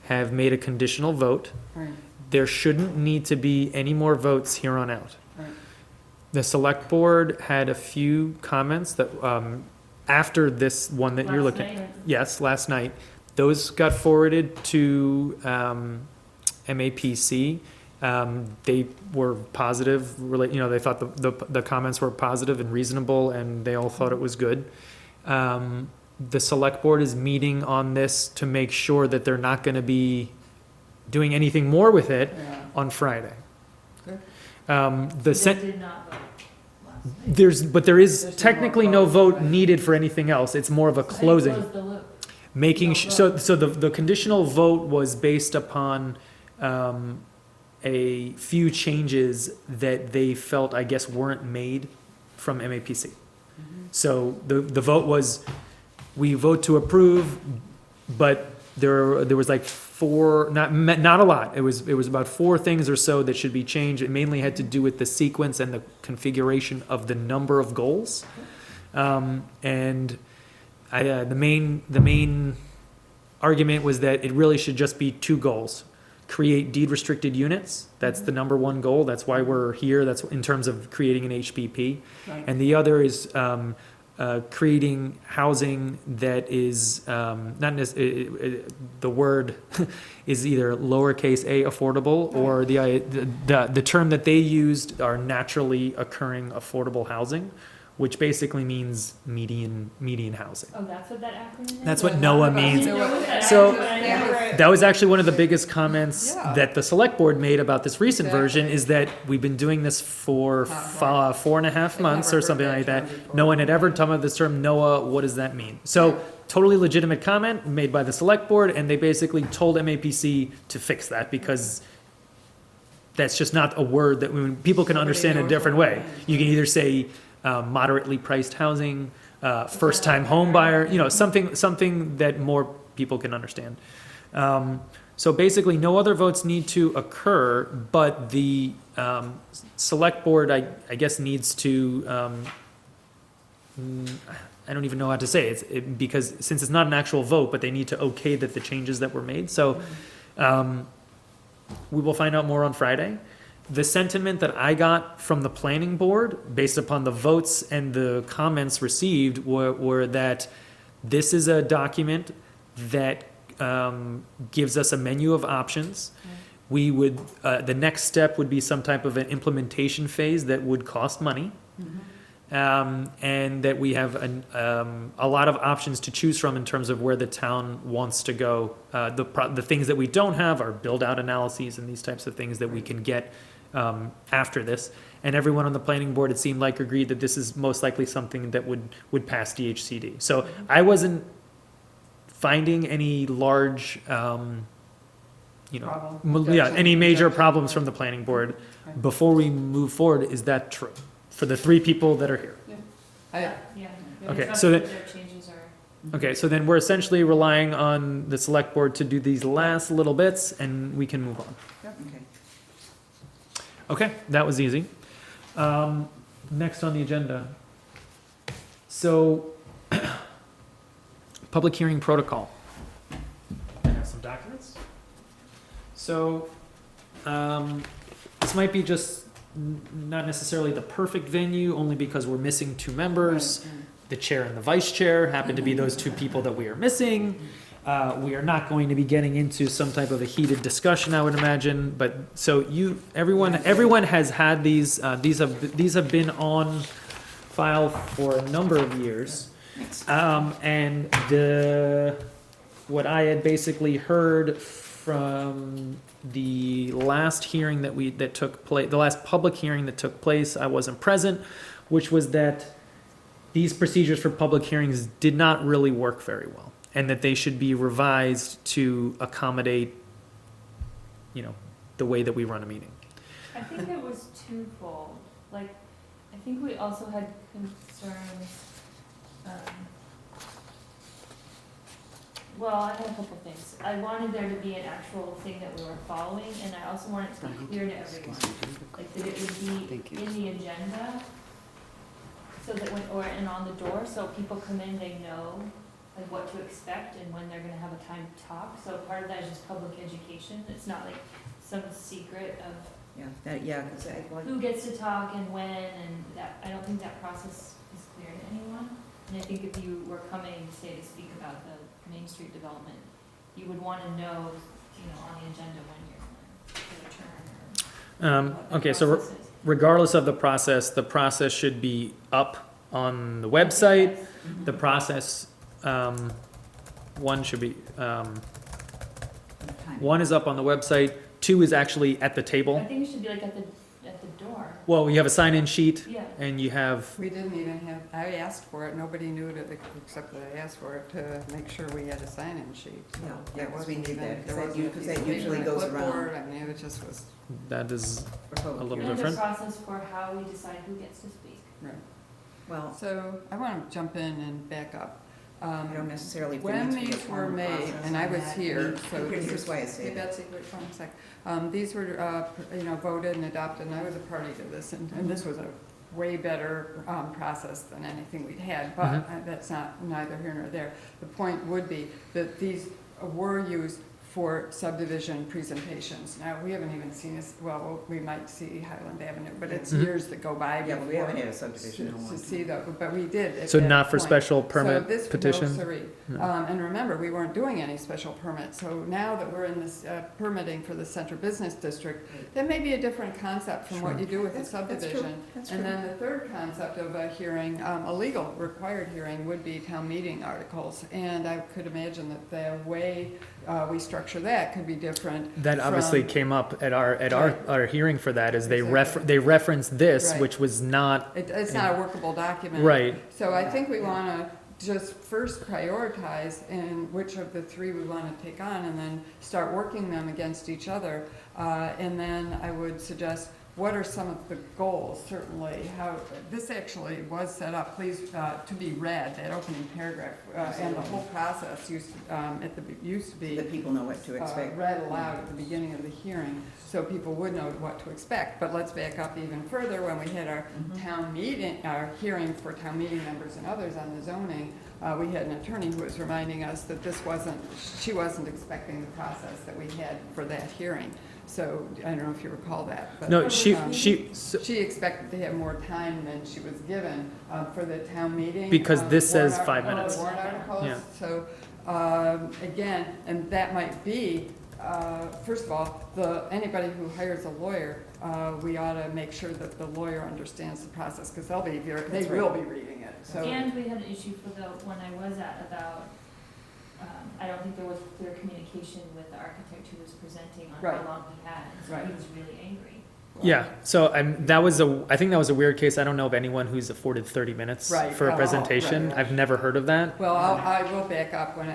have made a conditional vote.
Right.
There shouldn't need to be any more votes here on out.
Right.
The select board had a few comments that, after this one that you're
Last
looking.
night.
Yes, last night. Those got forwarded to, MAPC. They were positive, they thought the comments were positive and reasonable, and they all thought it was good. The select board is meeting on this to make sure that they're not gonna be doing anything more with it
Yeah.
on Friday.
Good.
The
They
sen-
did not vote last night.
but there is
There's no more
technically no
vote,
vote
right?
needed for anything else, it's more of a
They
closing.
closed the loop.
Making,
No
so the conditional vote was based upon, a few changes that they felt, I guess, weren't made from MAPC. So the vote was, we vote to approve, but there was like four, not a lot, it was about 4 things or so that should be changed. It mainly had to do with the sequence and the configuration of the number of goals. And the main argument was that it really should just be 2 goals. Create deed restricted units, that's the number 1 goal, that's why we're here, that's in terms of creating an HPP.
Right.
And the other is creating housing that is, not the word is either lowercase a affordable, or the term that they used are naturally occurring affordable housing, which basically means median housing.
Oh, that's what that acronym is?
That's what NOAA means.
You know what that
So-
acronym is?
That was actually one of the biggest comments
Yeah.
that the select board made about this recent version,
Exactly.
is that we've been doing this for
Right.
4.5
I've
months
never
or
heard
something
that
like
term
that.
before.
No one had ever come up with this term, NOAA, what does that mean? So, totally legitimate comment made by the select board, and they basically told MAPC to fix that, because that's just not a word that people can
Nobody
understand in a
knows
different
what it
way.
means.
You can either say moderately priced housing, first-time home buyer, something that more people can understand. So basically, no other votes need to occur, but the select board, I guess, needs to, I don't even know how to say it, because since it's not an actual vote, but they need to okay that the changes that were made. So we will find out more on Friday. The sentiment that I got from the planning board, based upon the votes and the comments received, were that this is a document that gives us a menu of options. We would, the next step would be some type of an implementation phase that would cost money. and that we have a lot of options to choose from in terms of where the town wants to go. The things that we don't have are build-out analyses and these types of things that we can get after this. And everyone on the planning board, it seemed like, agreed that this is most likely something that would pass DHCD. So I wasn't finding any large, any major problems from the planning board. Before we move forward, is that true for the 3 people that are here?
Yeah.
Okay,
It's
so
not
that-
their changes are.
Okay, so then we're essentially relying on the select board to do these last little bits, and we can move on.
Okay.
Okay, that was easy. Next on the agenda. So, public hearing protocol. I have some documents. So, this might be just not necessarily the perfect venue, only because we're missing 2 members. The chair and the vice chair happen to be those 2 people that we are missing. We are not going to be getting into some type of a heated discussion, I would imagine, but, so everyone has had these have been on file for a number of years. And what I had basically heard from the last hearing that took place, the last public hearing that took place, I wasn't present, which was that these procedures for public hearings did not really work very well, and that they should be revised to accommodate, the way that we run a meeting.
I think it was twofold. Like, I think we also had concerns, well, I had a couple things. I wanted there to be an actual thing that we were following, and I also wanted it to be clear to everyone. Like, that it would be in the agenda, so that and on the door, so people come in, they know, like, what to expect and when they're gonna have a time to talk. So part of that is just public education. It's not like some secret of who gets to talk and when, and that, I don't think that process is clear to anyone. And I think if you were coming, say, to speak about the Main Street development, you would wanna know, on the agenda when you're gonna give a turn or what the
Okay, so
process is.
regardless of the process should be up on the website. The process, 1 should be, 1 is up on the website, 2 is actually at the
I
table.
think it should be like at the door.
Well, you have a sign-in sheet,
Yeah.
and you have,
We didn't even have, I asked for it, nobody knew it, except that I asked for it to make sure we had a sign-in sheet. So
Yeah,
it
'cause we
wasn't
need
even-
that, 'cause
there
that
wasn't a
because
piece
that
of paper
usually
and a
goes around.
clipboard. I mean, it just was,
that is a little
And the
different.
process for how we decide who gets to speak.
Well,
so I want to jump in and back up.
I don't necessarily think
When
it's be a
these were
formal
made,
process
and I
on
was
that.
here,
mean,
so this
here's
is,
why I say
hey
that.
Betsy, wait 1 sec. These were, voted and adopted, and I was a party to this, and this was a way better, process than anything we'd had, but that's neither here nor there. The point would be that these were used for subdivision presentations. Now, we haven't even seen this, well, we might see Highland Avenue, but it's
Mhm.
years that go by
Yeah, but we haven't
before
had a subdivision in a long
to
time.
see that, but we did at
So
that
not for
point.
special
So
permit
this-
petition?
No, sorry.
No.
And remember, we weren't doing any special permits, so now that we're in this permitting for the Central Business District, that may be a different concept from what
Sure.
you do with a
That's true.
subdivision.
That's true.
And then the third concept of a hearing, a legal required hearing, would be town meeting articles. And I could imagine that the way we structure that could be different.
That obviously
from-
came up at
Right.
our hearing for that, is
Exactly.
they referenced this,
Right.
which was not,
It's not a workable document.
right,
So I think we want to just first prioritize in which of the 3 we want to take on, and then start working them against each other. And then I would suggest, what are some of the goals, certainly, how, this actually was set up, please, to be read, that opening paragraph, and the whole process used to be
That people know what to expect.
read aloud at the beginning of the hearing, so people would know what to expect. But let's back up even further. When we had our town meeting, our hearing for town meeting members and others on the zoning, we had an attorney who was reminding us that she wasn't expecting the process that we had for that hearing. So, I don't know if you recall that, but.
no, she,
She expected to have more time than she was given, for the town meeting.
Because this says
warrant
5
art-
minutes.
Warrant articles,
Yeah.
so, again, and that might be, first of all, anybody who hires a lawyer, we ought to make sure that the lawyer understands the process, because they
That's
will
right.
be reading it, so.
And we had an issue for the one I was at about, I don't think there was clear communication with the architect who was presenting on
Right.
how long he had, and so
Right.
he was really angry.
Yeah, so I think that was a weird case. I don't know of anyone who's afforded 30 minutes
Right.
for a
Oh,
presentation.
right.
I've never heard of that.
Well, I will back up. When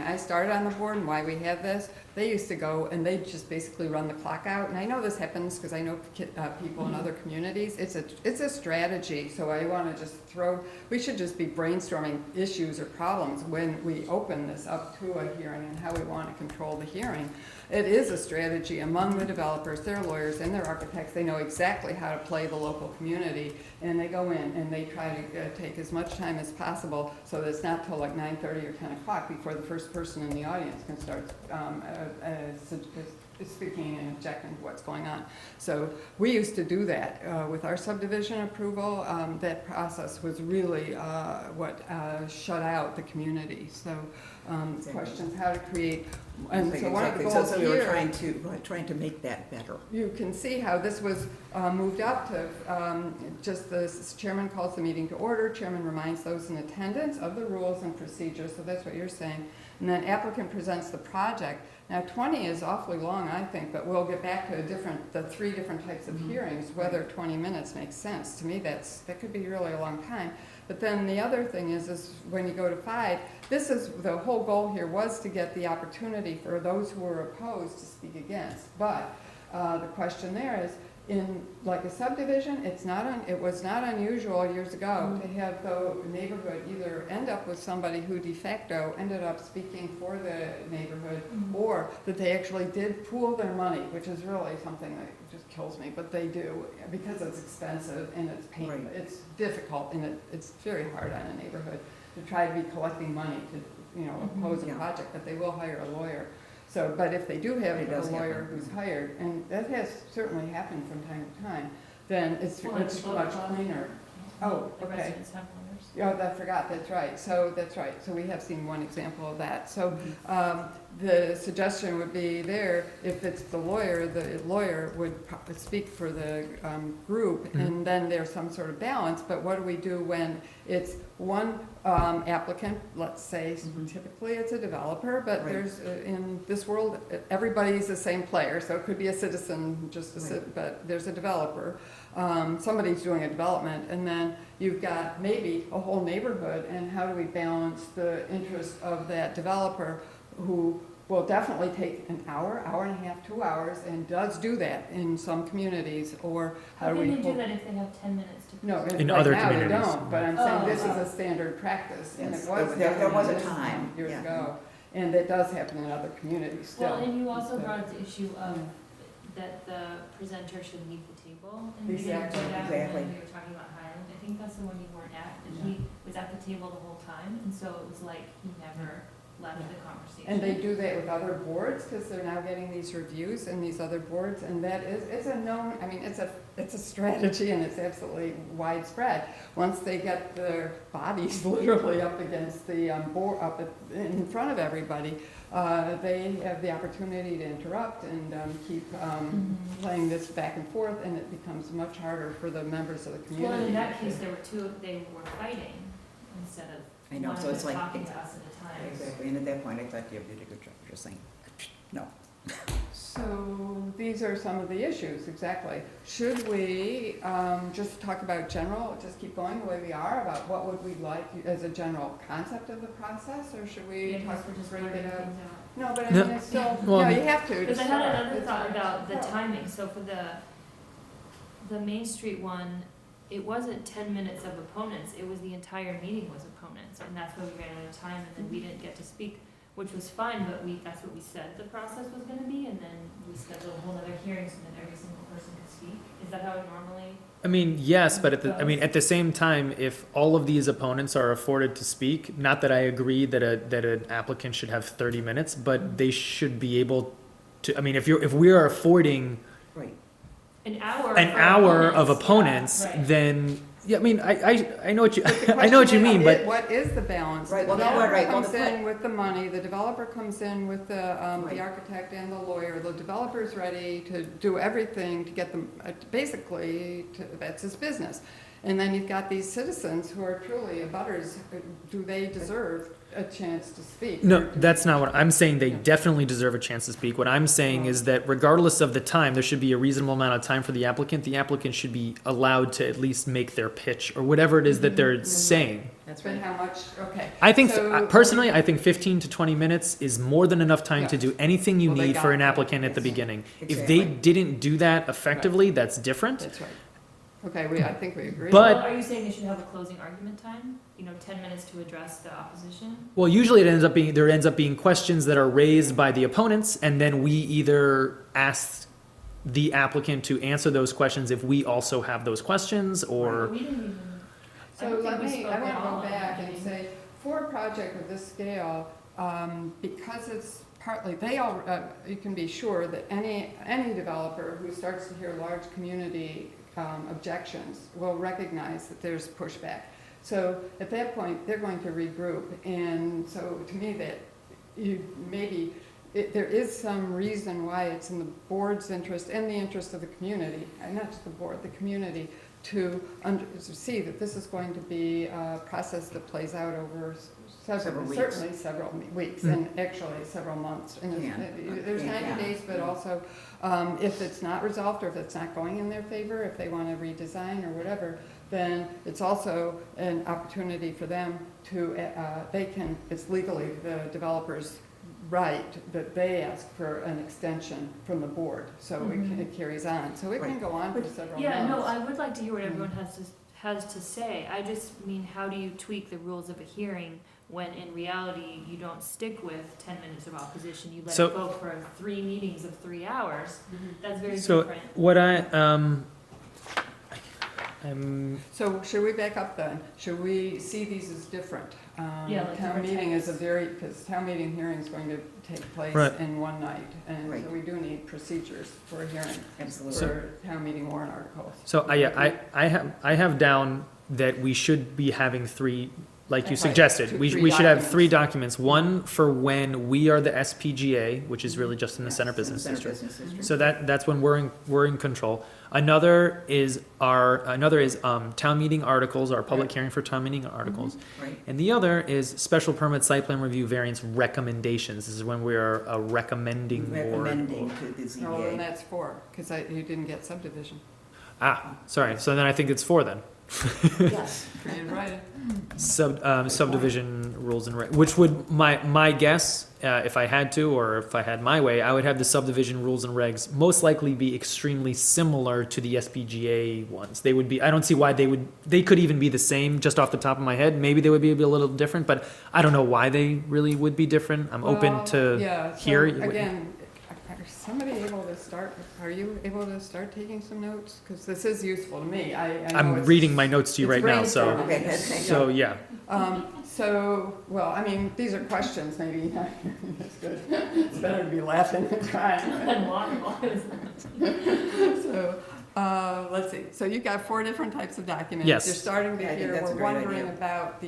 I started on the board and why we have this, they used to go and they just basically run the clock out. And I know this happens because I know people in other communities. It's a strategy. So I want to just we should just be brainstorming issues or problems when we open this up to a hearing and how we want to control the hearing. It is a strategy among the developers, their lawyers, and their architects. They know exactly how to play the local community, and they go in and they try to take as much time as possible so that it's not till like 9:30 or 10 o'clock before the first person in the audience can start speaking and objecting to what's going on. So we used to do that with our subdivision approval. That process was really what shut out the community. So questions how to create, and so one of the goals
So we were
here,
trying to make that better.
you can see how this was moved up to just the chairman calls the meeting to order, chairman reminds those in attendance of the rules and procedures, so that's what you're saying. And then applicant presents the project. Now 20 is awfully long, I think, but we'll get back to the three different types of hearings, whether 20 minutes makes sense. To me, that could be really a long time. But then the other thing is when you go to 5, the whole goal here was to get the opportunity for those who were opposed to speak against. But the question there is, in like a subdivision, it was not unusual years ago to have the neighborhood either end up with somebody who de facto ended up speaking for the neighborhood, or that they actually did pool their money, which is really something that just kills me, but they do because it's expensive and it's painful.
Right.
It's difficult and it's very hard on a neighborhood to try to be collecting money to oppose a
Yeah.
project, but they will hire a lawyer. So, but if they do have
It
a
does
lawyer
happen.
who's hired, and that has certainly happened from time to time, then it's
Well, like
much
the boat club.
cleaner. Oh,
The
okay.
residents have lawyers.
Yeah, I forgot, that's right. So we have seen one example of that. So the suggestion would be there, if it's the lawyer would speak for the group, and then there's some sort of balance. But what do we do when it's one applicant, let's say typically it's a developer, but
Right.
there's, in this world, everybody's the same player, so it could be a citizen, but there's a developer. Somebody's doing a development, and then you've got maybe a whole neighborhood, and how do we balance the interest of that developer who will definitely take an hour, hour and a half, 2 hours, and does do that in some communities, or how
How
do
can
we
they do
hold?
that if they have 10 minutes to?
No,
present?
In
right
other
now they
communities.
don't, but I'm saying
Oh,
this is
oh.
a standard practice, and it
Yes,
was.
there was a
definitely
time,
Years
yeah.
ago, and it does happen in other communities still.
Well, and you also
So-
brought up the issue of that the presenter should leave the table. And we didn't
Exactly,
do that
exactly.
when we were talking about Highland. I think that's the one you weren't at, and he was at the table the whole time, and so it was like he never left the conversation.
And they do that with other boards, because they're now getting these reviews in these other boards, and that is, it's a known, I mean, it's a strategy, and it's absolutely widespread. Once they get their bodies literally up against the board, in front of everybody, they have the opportunity to interrupt and keep playing this back and forth, and it becomes much harder for the members of the community.
Well, in that case, they were fighting instead of
I know,
one
so
of
it's
them
like,
talking to us at a time.
exactly, and at that point, I thought you did a good job, just saying, no.
So these are some of the issues, exactly. Should we just talk about just keep going the way we are, about what would we like as a general concept of the process, or should we
Yeah, I
talk,
guess we're just
break
blurring
it up?
things out.
No, but I
No.
mean, it's still,
Well,
no, you have to.
Because I
start.
had another
It's
thought
hard.
about the
No.
timing, so for the Main Street one, it wasn't 10 minutes of opponents, it was the entire meeting was opponents, and that's why we ran out of time, and then we didn't get to speak, which was fine, but that's what we said the process was gonna be, and then we scheduled a whole other hearing so that every single person could speak. Is that how it normally?
I mean, yes, but at the same time, if all of these opponents are afforded to speak, not that I agree that an applicant should have 30 minutes, but they should be able to, I mean, if we are affording
Right.
An hour.
an
for
hour of
opponents,
opponents,
yeah, right.
then Yeah, I mean, I know what you,
But the
I know what you
question
mean,
is,
but,
what is the balance?
Right,
The
well, that's
developer
right, well,
comes
the
in with the money, the developer comes in with
Right.
the architect and the lawyer, the developer's ready to do everything to get them, basically, that's his business. And then you've got these citizens who are truly abutters, do they deserve a chance to speak?
no,
Or do-
that's not what, I'm saying they
Yeah.
definitely deserve a chance to speak. What I'm saying is that regardless of the time, there should be a reasonable amount of time for the applicant. The applicant should be allowed to at least make their pitch, or whatever it is that they're saying.
That's
But
right.
how much, okay.
I think,
So-
personally, I think 15 to 20 minutes is more than enough time to
Yeah.
do anything you
Well, they
need for
got
an
that,
applicant at the
yes.
beginning. If
Exactly.
they didn't do that effectively, that's different.
That's right. Okay, I think we agree.
But-
Well, are you saying they should have a closing argument time? 10 minutes to address the opposition?
Well, usually there ends up being questions that are raised by the opponents, and then we either ask the applicant to answer those questions if we also have those questions, or,
We didn't even, I
So
don't
let
think we
me,
spoke
I
at
want to
all
go
on
back
that
and
meeting.
say, for a project of this scale, because it's partly, you can be sure that any developer who starts to hear large community objections will recognize that there's pushback. So at that point, they're going to regroup, and so to me that there is some reason why it's in the board's interest and the interest of the community, and not just the board, the community, to see that this is going to be a process that plays out over
Several weeks.
certainly several weeks,
Mm.
and actually several months. And there's
Yeah.
90 days, but also if it's not resolved or if it's not going in their favor, if they want to redesign or whatever, then it's also an opportunity for them to, it's legally the developer's right that they ask for an extension from the board, so it carries on. So it can go on for several months.
Yeah, no, I would like to hear what everyone has to say. I just mean, how do you tweak the rules of a hearing when in reality you don't stick with 10 minutes of opposition? You let
So-
it go for 3 meetings of 3 hours. That's very
so
different.
what I'm,
So should we back up then? Should we see these as different?
Yeah, like
Town
different
meeting is
types.
because town meeting hearing is going to take place
Right.
in one night. And
Right.
so we do need procedures for a hearing,
Absolutely.
for town meeting warrant articles.
so I have down that we should be having 3, like you
Right,
suggested.
2,
We
3
should have 3 documents. One for when we are the SPGA, which is really just in the
Yes,
Center Business
Center
District.
Business District.
So that's when we're in control. Another is town meeting articles, our public
Right.
hearing for town meeting articles.
Right.
And the other is special permit site plan review variance recommendations. This is when we are a recommending board.
Recommending to the
No, then
ZBA.
that's 4, because you didn't get subdivision.
Sorry, so then I think it's 4 then.
Yes.
You're right.
Subdivision rules and which would, my guess, if I had to, or if I had my way, I would have the subdivision rules and regs most likely be extremely similar to the SPGA ones. They would be, I don't see why they could even be the same, just off the top of my head. Maybe they would be a little different, but I don't know why they really would be different. I'm open
Well,
to
yeah,
hear.
so again, somebody able to start, are you able to start taking some notes? Because this is useful to me. I know
I'm
it's-
reading my notes to you
it's
right now, so,
brainstorming.
Okay,
so, yeah.
Well, I mean, these are questions, maybe, that's good. It's better to be laughing than crying.
And water bottles.
So, let's see, so you've got 4 different types of documents.
Yes.
You're starting to
Yeah, I think
hear,
that's a
we're
great
wondering
idea.
about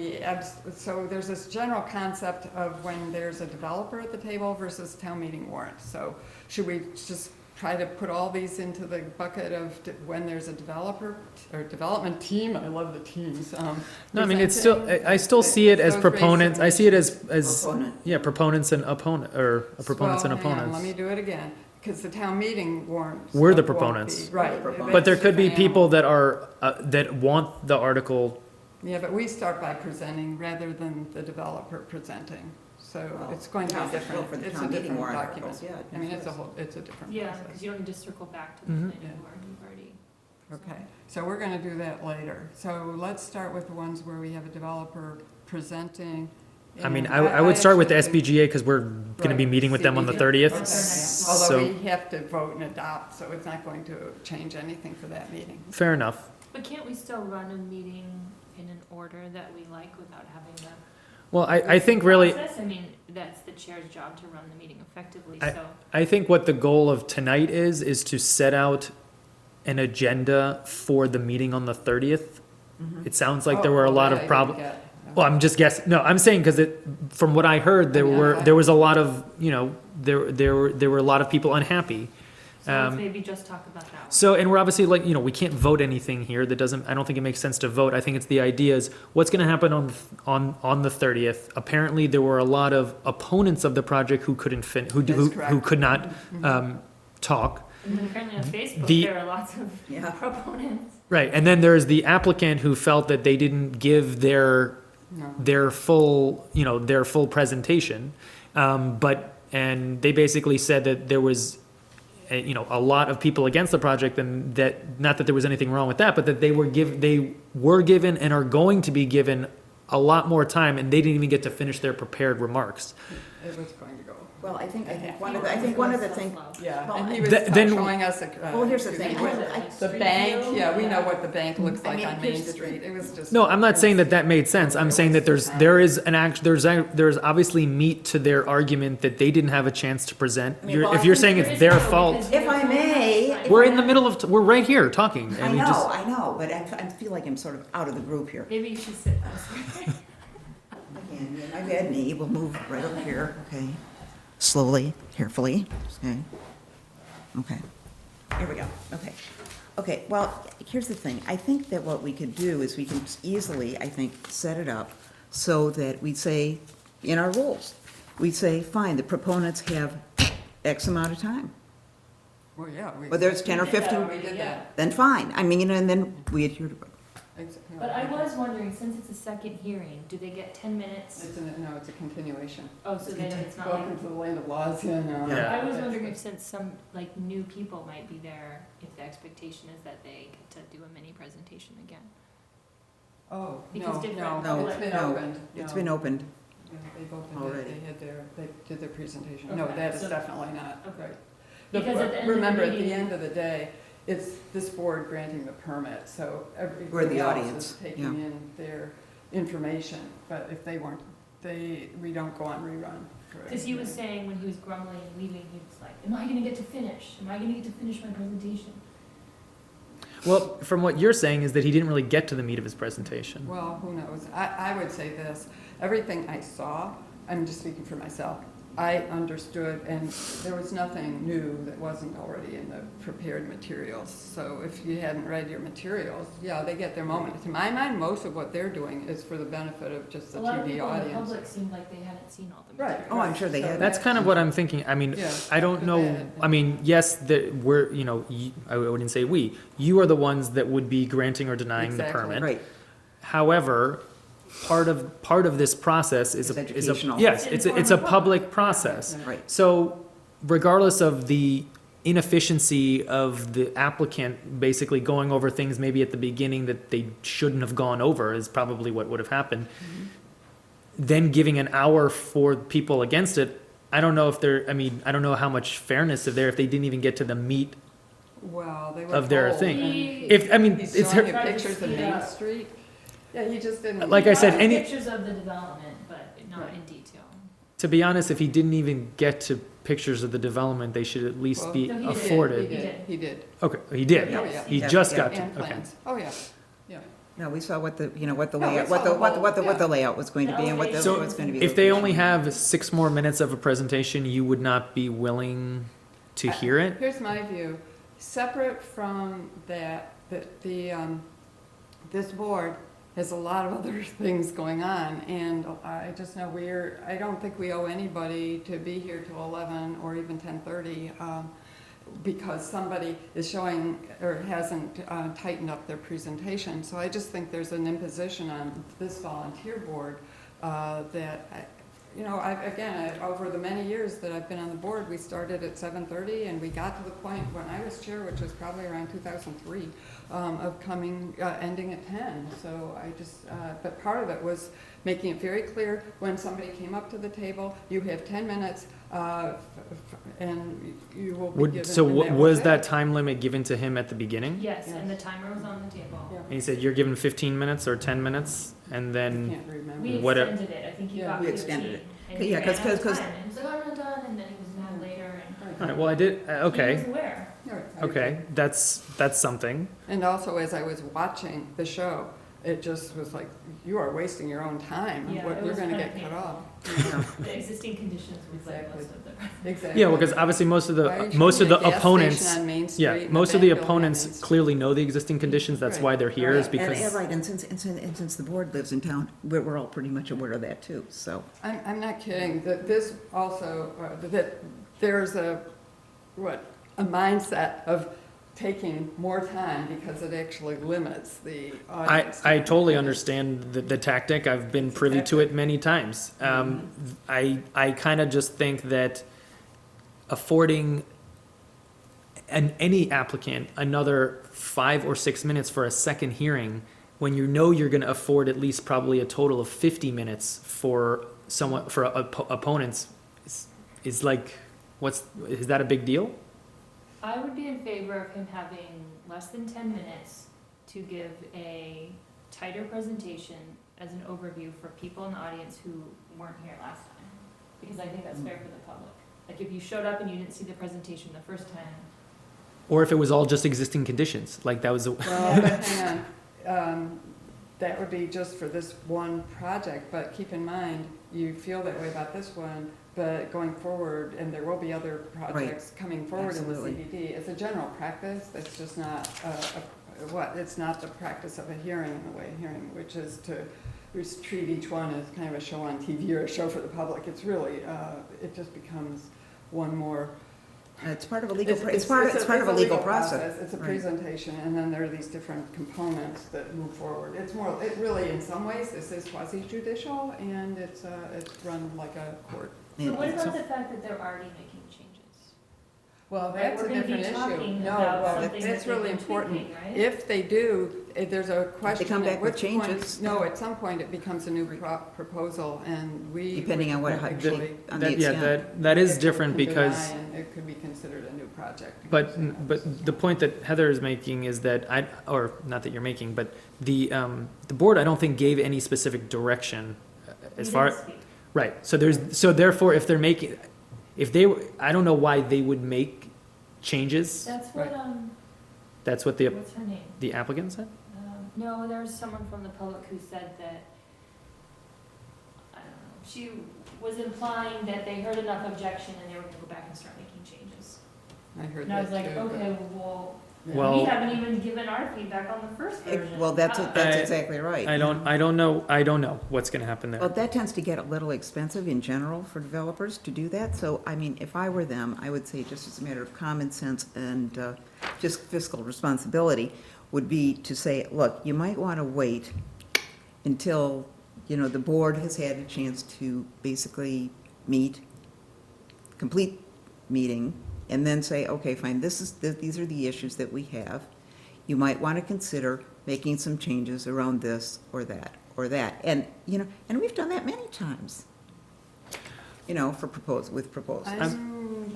so there's this general concept of when there's a developer at the table versus town meeting warrant. So should we just try to put all these into the bucket of when there's a developer or development team? I love the teams.
No, I mean, it's still,
presenting
I still see it as
those raise
proponents, I see it as,
Opponent.
yeah, proponents and opponent, or proponents and
Well, hang on,
opponents.
let me do it again, because the town meeting warrant.
We're the
stuff won't
proponents.
be- Right.
We're the proponents.
But there could be
That's a different
people that are, that want the article.
Yeah, but we start by presenting rather than the developer presenting, so
Well,
it's going to be
yeah,
different,
for the
it's a
town meeting
different
warrant
document.
articles, yeah.
I mean, it's a different
Yeah,
process.
because you don't need to circle back to the
Mhm.
planning board, you've already.
Okay, so we're gonna do that later. So let's start with the ones where we have a developer presenting.
I mean,
and
I would start with the
actually think-
SPGA because we're gonna be
Right,
meeting with them on the
CBD.
30th.
Okay,
So,
Although we have to vote and adopt, so it's not going to change anything for that meeting.
fair enough.
But can't we still run a meeting in an order that we like without having the
Well, I think really,
process? I mean, that's the chair's job to run the meeting effectively,
I-
so.
I think what the goal of tonight is to set out an agenda for the meeting on the 30th it sounds like there were a lot
Oh,
of
that I
problems.
didn't get.
Well, I'm just guessing. No, I'm saying because from what I heard, there was a lot of, there were a lot of people unhappy.
So let's maybe just talk about that one.
So, and we're obviously like, we can't vote anything here. That doesn't, I don't think it makes sense to vote. I think it's the idea is what's going to happen on the 30th. Apparently, there were a lot of opponents of the project who couldn't who could not talk.
And then apparently on Facebook,
The-
there are lots of
Yeah.
proponents.
Right, and then there's the applicant who felt that they didn't give their full, their full presentation. And they basically said that there was, a lot of people against the project, and that, not that there was anything wrong with that, but that they were given and are going to be given a lot more time, and they didn't even get to finish their prepared remarks.
It was going to go.
Well, I think one of the things,
Yeah,
Well,
and he was
then-
showing us.
well, here's the thing.
The bank, yeah, we know what the bank looks
I
like
mean,
on
here's
Main
the
Street. It was just.
No, I'm not saying that made sense. I'm saying that there's obviously meat to their argument that they didn't have a chance to present.
I mean, well,
If
I
you're
think
saying
There
it's
is
their
no,
fault,
because
If
you're
I
talking
may,
about-
we're in the middle of, we're right here talking.
I
and we just-
know, but I feel like I'm sort of out of the group here.
Maybe you should sit elsewhere.
Again, my bad knee, we'll move right over here, okay? Slowly, carefully, okay? Okay, here we go, okay. Okay, well, here's the thing, I think that what we could do is we can easily, I think, set it up so that we say, in our rules, we say, fine, the proponents have X amount of time.
Well, yeah.
Whether it's 10 or 15,
We did that.
then fine, I mean, and then we adhere to it.
But I was wondering, since it's a second hearing, do they get 10 minutes?
No, it's a continuation.
Oh, so then it's not
Welcome
like,
to the land of laws,
Yeah.
I was wondering if since some, like, new people might be there, if the expectation is that they get to do a mini presentation again.
Oh,
Because
no,
different
no,
public-
it's been
No,
opened.
It's
No.
been opened,
Yeah, they've opened it,
already.
they did their presentation. No,
Okay,
that is
so-
definitely not,
Okay.
right.
Because at the end of the
Remember, at the
meeting-
end of the day, it's this board granting the permit, so
We're
everybody
the
else
audience,
is taking
yeah.
in their information. But if they weren't, we don't go on rerun. correct?
Because he was saying when he was grumbling and leaving, he was like, am I gonna get to finish? Am I gonna get to finish my presentation?
Well, from what you're saying is that he didn't really get to the meat of his presentation.
Well, who knows? I would say this, everything I saw, I'm just speaking for myself, I understood, and there was nothing new that wasn't already in the prepared materials. So if you hadn't read your materials, yeah, they get their moment. To my mind, most of what they're doing is for the benefit of just the
A lot of
TV
people in the
audience.
public seemed like they hadn't seen all the
Right.
material.
Oh, I'm sure they
So
had.
That's kind of what I'm thinking. I mean,
Yeah.
I don't know, I mean, yes, that we're, I wouldn't say we, you are the ones that would be granting or denying the
Exactly.
permit.
Right,
However, part of this process is
It's
a,
educational.
yes,
It's
it's a
informing
public process.
right.
So regardless of the inefficiency of the applicant basically going over things maybe at the beginning that they shouldn't have gone over is probably what would have happened. Then giving an hour for people against it, I don't know if I don't know how much fairness is there if they didn't even get to the meat.
Well, they were
Of their
told,
thing.
and
It's
He's showing you
Tried to
pictures of
speed
Main
up.
Street. Yeah, he just didn't.
Like I said,
Lots of
any-
pictures of the development, but not
Right.
in detail.
To be honest, if he didn't even get to pictures of the development, they should at least
Well,
be
No, he did.
afforded.
He did.
Okay, he did.
Oh, yeah.
He
Yeah,
just
yeah.
got to,
And
okay.
plans. Oh, yeah.
No, we saw what the, what the
No, we
layout,
saw the whole-
what the layout was going to be and what the,
So,
what's going to be.
If they
location.
only have 6 more minutes of a presentation, you would not be willing to hear it?
Here's my view, separate from that, this board has a lot of other things going on, and I just know I don't think we owe anybody to be here till 11 or even 10:30, because somebody is showing or hasn't tightened up their presentation. So I just think there's an imposition on this volunteer board that, over the many years that I've been on the board, we started at 7:30 and we got to the point when I was chair, which was probably around 2003, of ending at 10. So I just, but part of it was making it very clear when somebody came up to the table, you have 10 minutes, and you will be given.
So
and
was
it.
that time limit given to him at the beginning?
Yes, and the timer was on the table.
Yeah.
And he said, you're given 15 minutes or 10 minutes, and
I
then,
can't remember.
We
What a-
extended it, I think he
Yeah.
got
We
15.
extended it.
And he
Yeah,
ran
'cause-
out of
'cause-
time, and he was like, oh, I'm not done, and then he was mad later, and
all right, well, I did,
he
okay,
was aware.
Right, I
okay, that's something.
And also, as I was watching the show, it just was like, you are wasting your own time,
Yeah,
what,
it
you're
was
gonna
kinda
get cut
painful.
off.
The existing conditions was like
Exactly.
most of the.
Exactly.
Yeah, because obviously most of
Why are you
the, most of
trying
the
to gas
opponents,
station on Main Street
yeah,
and a
most of the
bank building on Main
opponents
Street?
clearly know the existing conditions, that's
Right.
why they're here, is
Right.
because.
And right, and since the board lives in town, we're all pretty much aware of that too, so.
I'm not kidding, that this also, that there's a mindset of taking more time because it actually limits the audience.
I totally understand the tactic. I've been privy to it many times. I kind of just think that affording any applicant another 5 or 6 minutes for a second hearing, when you know you're gonna afford at least probably a total of 50 minutes for someone, for opponents, is like, is that a big deal?
I would be in favor of him having less than 10 minutes to give a tighter presentation as an overview for people in the audience who weren't here last time. Because I think that's fair for the public. Like if you showed up and you didn't see the presentation the first time.
Or if it was all just existing conditions, like that was a.
Well, but hang on, that would be just for this one project, but keep in mind, you feel that way about this one, but going forward, and there will be other projects coming forward in the
Absolutely.
CBD, it's a general practice, it's just not, it's not the practice of a hearing in the way of hearing, which is to treat each one as kind of a show on TV or a show for the public. It's really, it just becomes one more.
It's part of a legal, it's part of a legal process.
It's a
Right.
presentation, and then there are these different components that move forward. It's more, it really, in some ways, this is quasi-judicial, and it's run like a court.
So what about the fact that they're already making changes?
Well,
Right,
that's a
we're gonna be
different issue.
talking
No,
about
well,
something
that's
that they've
really
been
important.
tweaking, right?
If they do, if there's a question.
come back
at
with
which point-
changes.
No, at some point, it becomes a new proposal, and we.
Depending on what,
actually-
on the
Yeah,
extent.
that is
actually
different
can deny,
because.
and it could be considered a new project.
But the point that Heather is making is that or not that you're making, but the board, I don't think, gave any specific direction as
You
far,
didn't speak.
right, so therefore, if they're making, I don't know why they would make changes.
That's what,
Right.
That's what the
what's her name?
applicant said?
No, there was someone from the public who said that, I don't know, she was implying that they heard enough objection and they were gonna go back and start making changes.
I heard
And I was
that
like,
too, but-
okay, well,
Well-
we haven't even given our feedback on the first version.
Well, that's
I-
exactly right.
I don't know what's gonna happen there.
Well, that tends to get a little expensive in general for developers to do that, so, I mean, if I were them, I would say just as a matter of common sense and just fiscal responsibility, would be to say, look, you might want to wait until, the board has had a chance to basically meet, complete meeting, and then say, okay, fine, these are the issues that we have. You might want to consider making some changes around this or that, and, and we've done that many times, with proposals.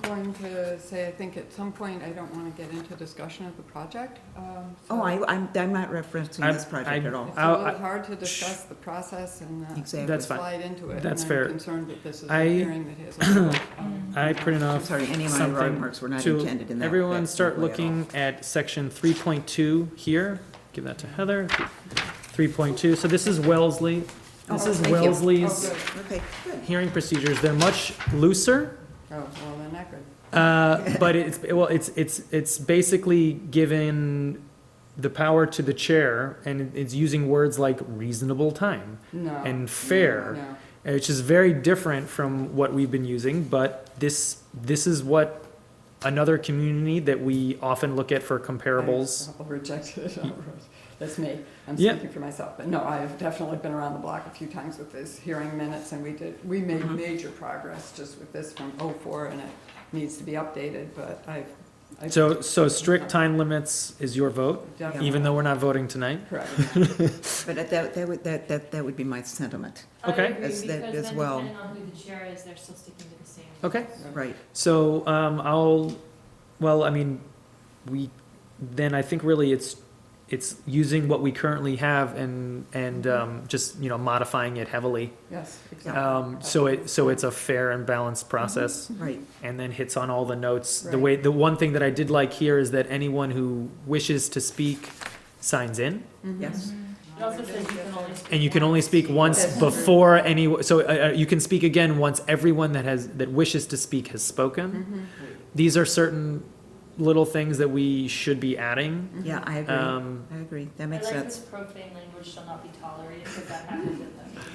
I'm going to say, I think at some point, I don't want to get into discussion of the project.
Oh,
so
I'm not referencing this project at all.
It's a little hard to discuss the process and
Exactly.
That's fine.
slide into it.
That's
and
fair.
I'm concerned that this is a
I-
hearing that has. a lot of,
I printed
I'm
off
sorry, any of my
something
remarks were not
to
intended in that.
everyone
that
start
way at all.
looking at section 3.2 here. Give that to Heather. 3.2, so this is Wellesley. This
Oh,
is
thank you.
Wellesley's
Oh, good.
Okay, good.
hearing procedures. They're much looser.
Oh, well, then that could.
But it's basically given the power to the chair, and it's using words like reasonable time
No.
and fair,
No.
which is very different from what we've been using, but this is what another community that we often look at for comparables.
I've rejected it outright. That's me. I'm
Yeah.
speaking for myself. But no, I've definitely been around the block a few times with this hearing minutes, and we made
Mhm.
major progress just with this from '04, and it needs to be updated, but I've.
So strict time limits is your vote,
Definitely.
even though we're not voting tonight?
Correct.
But that would be my sentiment,
I
Okay.
agree,
As that-
because
as
then
well.
depending on who the chair is, they're still sticking to the same.
Okay.
right?
So, I think really it's using what we currently have and just, modifying it heavily.
Yes, exactly.
So it's a fair and balanced process,
Right.
and then hits on all the notes.
Right.
The one thing that I did like here is that anyone who wishes to speak signs in,
Mhm.
Yes.
It also says you can only speak.
And you can only speak once
That's true.
before any, so you can speak again once everyone that wishes to speak has spoken.
Mhm.
These are certain little things that we should be adding.
Yeah, I agree.
Um,
I agree. That
I
makes
like
sense.
this profane language shall not be tolerated, because that happens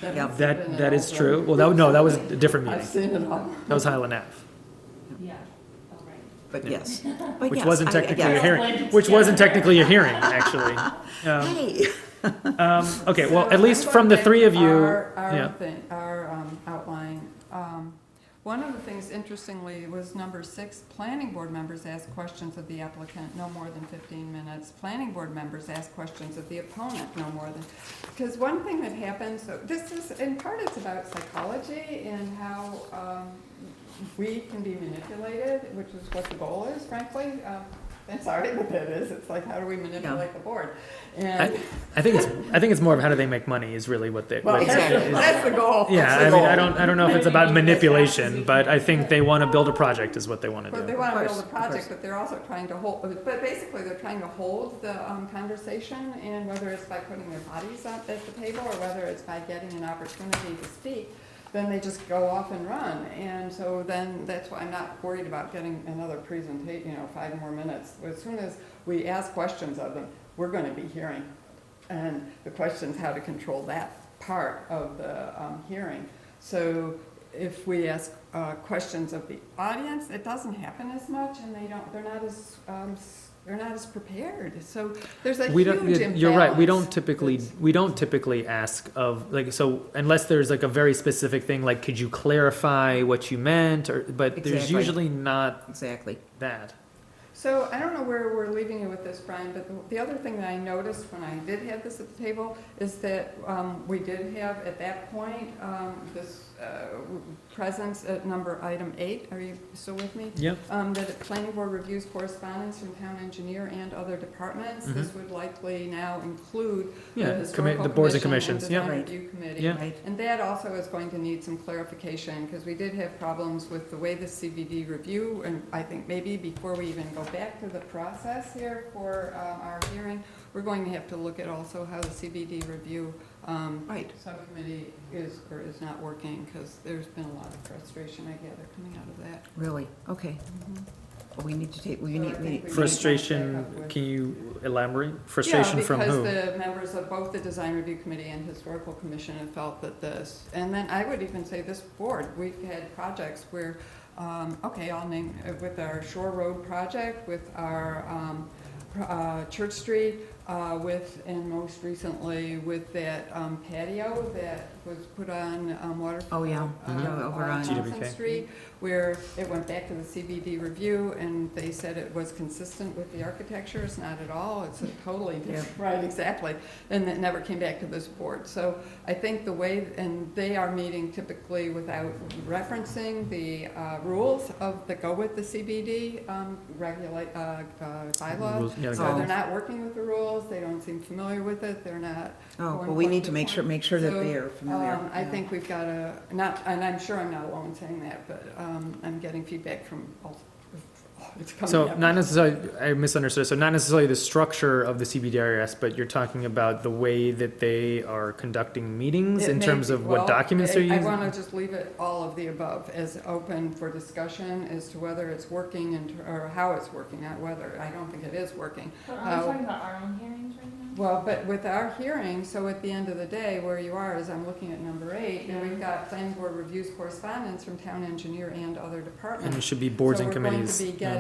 at them.
Yeah.
that is true. Well, that was a different
I've
meeting.
seen it all.
That was Highland Ave,
Yeah, oh, right.
But
Yeah.
yes. But
which
yes,
wasn't
I-
technically a
yes.
hearing, which wasn't technically a hearing, actually.
Hey.
Okay, well,
So
at least
I'm
from
going
the three of
back
you,
to
yeah.
Our outline. One of the things interestingly was number 6, planning board members ask questions of the applicant no more than 15 minutes. Planning board members ask questions of the opponent no more than, because one thing that happens, so this is, in part it's about psychology and how we can be manipulated, which is what the goal is, frankly. I'm sorry, but it is. It's like, how do we manipulate the board? And
I think it's more of how do they make money is really what they.
well,
what
exactly.
is-
that's the goal.
Yeah,
That's the
I mean,
goal.
I don't know if it's about manipulation, but I think they want to build a project is what they want to
But they
do.
want to
Of
build a
course, of course.
project, but they're also trying to hold, but basically they're trying to hold the conversation, and whether it's by putting their bodies up at the table or whether it's by getting an opportunity to speak, then they just go off and run. And so then that's why I'm not worried about getting another presentation, 5 more minutes. As soon as we ask questions of them, we're going to be hearing. And the question is how to control that part of the hearing. So if we ask questions of the audience, it doesn't happen as much, and they're not as prepared. So there's a
We
huge
don't,
imbalance.
you're right, we don't typically ask of, like, so unless there's like a very specific thing, like, could you clarify what you meant, or, but there's
Exactly.
usually not
Exactly.
that.
So I don't know where we're leaving you with this, Brian, but the other thing that I noticed when I did have this at the table is that we did have at that point this presence at item 8. Are you still with me?
Yeah.
That the planning board reviews correspondence from town engineer and other departments. This would likely now include the
Yeah,
historical
the boards and
commission
commissions, yeah.
design
Right.
review committee.
Yeah.
Right.
And that also is going to need some clarification, because we did have problems with the way the CBD review, and I think maybe before we even go back to the process here for our hearing, we're going to have to look at also how the CBD review
Right.
subcommittee is or is not working, because there's been a lot of frustration, I gather, coming out of that.
Really? Okay. Well, we need to take, we
So I
need,
think we need to
Frustration,
back up with-
can you elaborate? Frustration from
Yeah,
who?
because the members of both the design review committee and historical commission have felt that this, and then I would even say this board, we've had projects where, okay, I'll name, with our Shore Road project, with our Church Street, and most recently with that patio that was put on Waterfront.
Oh, yeah.
Mhm.
Over on
Thompson
GWK.
Street, where it went back to the CBD review, and they said it was consistent with the architecture. It's not at all. It's a totally different, right, exactly. And it never came back to this board. So I think the way, and they are meeting typically without referencing the rules that go with the CBD bylaw.
Rules- yeah,
So
Oh.
they're not working with the rules. They don't seem familiar with it. They're not.
Oh,
going
well, we
point
need to
to
make sure that
So,
they are familiar.
I
Yeah.
think we've got to, and I'm sure I'm not alone saying that, but I'm getting feedback from all, it's coming
So
up.
not necessarily, I misunderstood, so not necessarily the structure of the CBDRS, but you're talking about the way that they are conducting meetings
It
in
may
terms
be-
of what
well,
documents they're
I
using?
want to just leave it all of the above as open for discussion as to whether it's working or how it's working, not whether. I don't think it is working.
But are we talking about our own hearings right now?
Well, but with our hearing, so at the end of the day, where you are is I'm looking at number 8, and we've got planning board reviews correspondence from town engineer and other departments.
And it should be boards and committees.
So we're going to
yeah.
be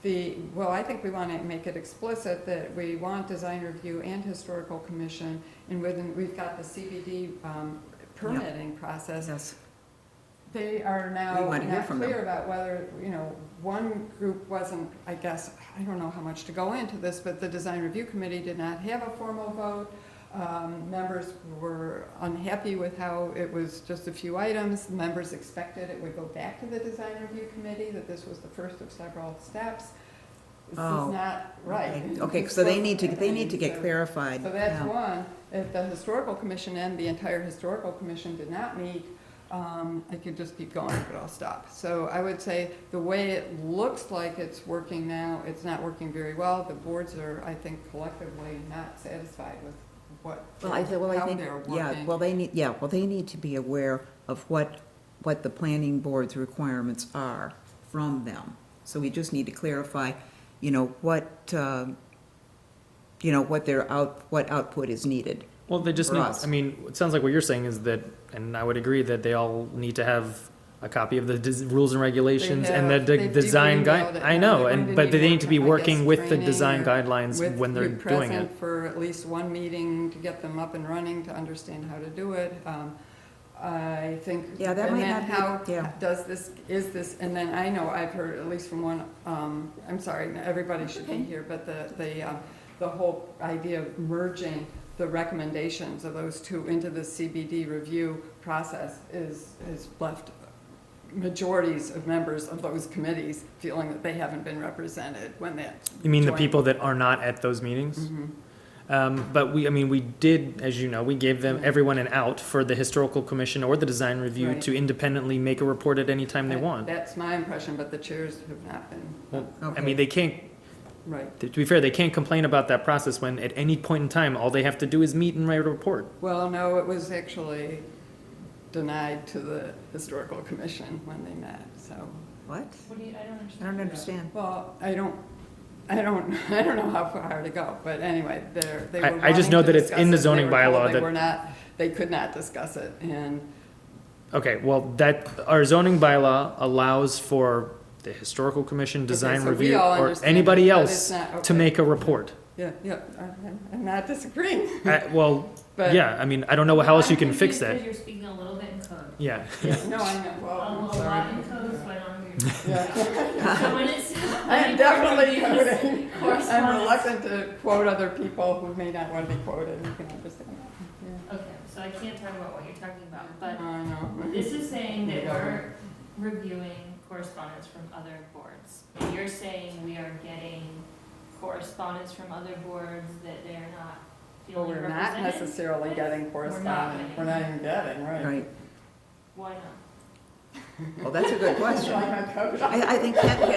getting well, I think we want to make it explicit that we want design review and historical commission, and we've got the CBD permitting process.
Yes.
They are
We
now
want to hear
not
from
clear
them.
about whether, one group wasn't, I guess, I don't know how much to go into this, but the design review committee did not have a formal vote. Members were unhappy with how it was just a few items. Members expected it would go back to the design review committee, that this was the first of several steps. This
Oh,
is not right.
Okay,
This
so they
wasn't
need to
happening,
get
so-
clarified.
So that's
Yeah.
one. If the historical commission and the entire historical commission did not meet, I could just keep going, but I'll stop. So I would say the way it looks like it's working now, it's not working very well. The boards are, I think, collectively not satisfied with what,
Well, I
how
think,
they're working.
they need to be aware of what the planning board's requirements are from them. So we just need to clarify, what output is needed.
Well, they just
For
need,
us.
I mean, it sounds like what you're saying is that, and I would agree that they all need to have a copy of the rules and regulations and the
They've
design
emailed
guide.
it.
I
Now,
know,
they're going to
but they need to be
I
working
guess,
with the
training
design
or
guidelines when they're
be
doing it.
present for at least one meeting to get them up and running, to understand how to do it. I think.
Yeah, that
and
might
then
not be-
how
yeah.
does this, is this, and then I know I've heard at least from one, I'm sorry, everybody should be
Okay.
here, but the whole idea of merging the recommendations of those two into the CBD review process is left majorities of members of those committees feeling that they haven't been represented when that.
You mean the
joint-
people that are not at those meetings?
Mhm.
But we did, as you know, we gave them, everyone an out for the historical commission or the design review
Right.
to independently make a report at any time they
That-
want.
That's my impression, but the chairs have not been,
Well, I
Okay.
mean, they can't,
right.
to be fair, they can't complain about that process when at any point in time, all they have to do is meet and write a report.
Well, no, it was actually denied to the historical commission when they met, so.
What?
What do you, I don't
I
understand.
don't understand.
Well, I don't know how far to go, but anyway, they were
I just
wanting
know
to
that it's
discuss
in the
it, and
zoning
they were told
bylaw
they
that-
were not, they could not discuss it, and
Okay, well, our zoning bylaw allows for the historical commission, design
so we
review,
all
or
understand
anybody
it, but
else
it's not-
to
okay.
make a report.
yeah, I'm not disagreeing,
Well,
but.
yeah, I mean, I don't know how else you can fix that.
Because you're speaking a little bit in code.
Yeah.
Yeah, no, I know, well,
A
I'm
lot
sorry.
in code, so I don't know.
Yeah.
So when it's.
I am definitely
when it
coding. I'm
corresponds-
reluctant to quote other people who may not want to be quoted, you can understand that.
Okay, so I can't talk about what you're talking about,
Yeah.
but
I know.
this is saying that
Yeah.
we're reviewing correspondence from other boards. And you're saying we are getting correspondence from other boards that they are not
Well,
feeling
we're not
represented?
necessarily getting correspondence, we're not even getting, right?
Right.
Why not?
Well, that's a good question.
Like my code.
I think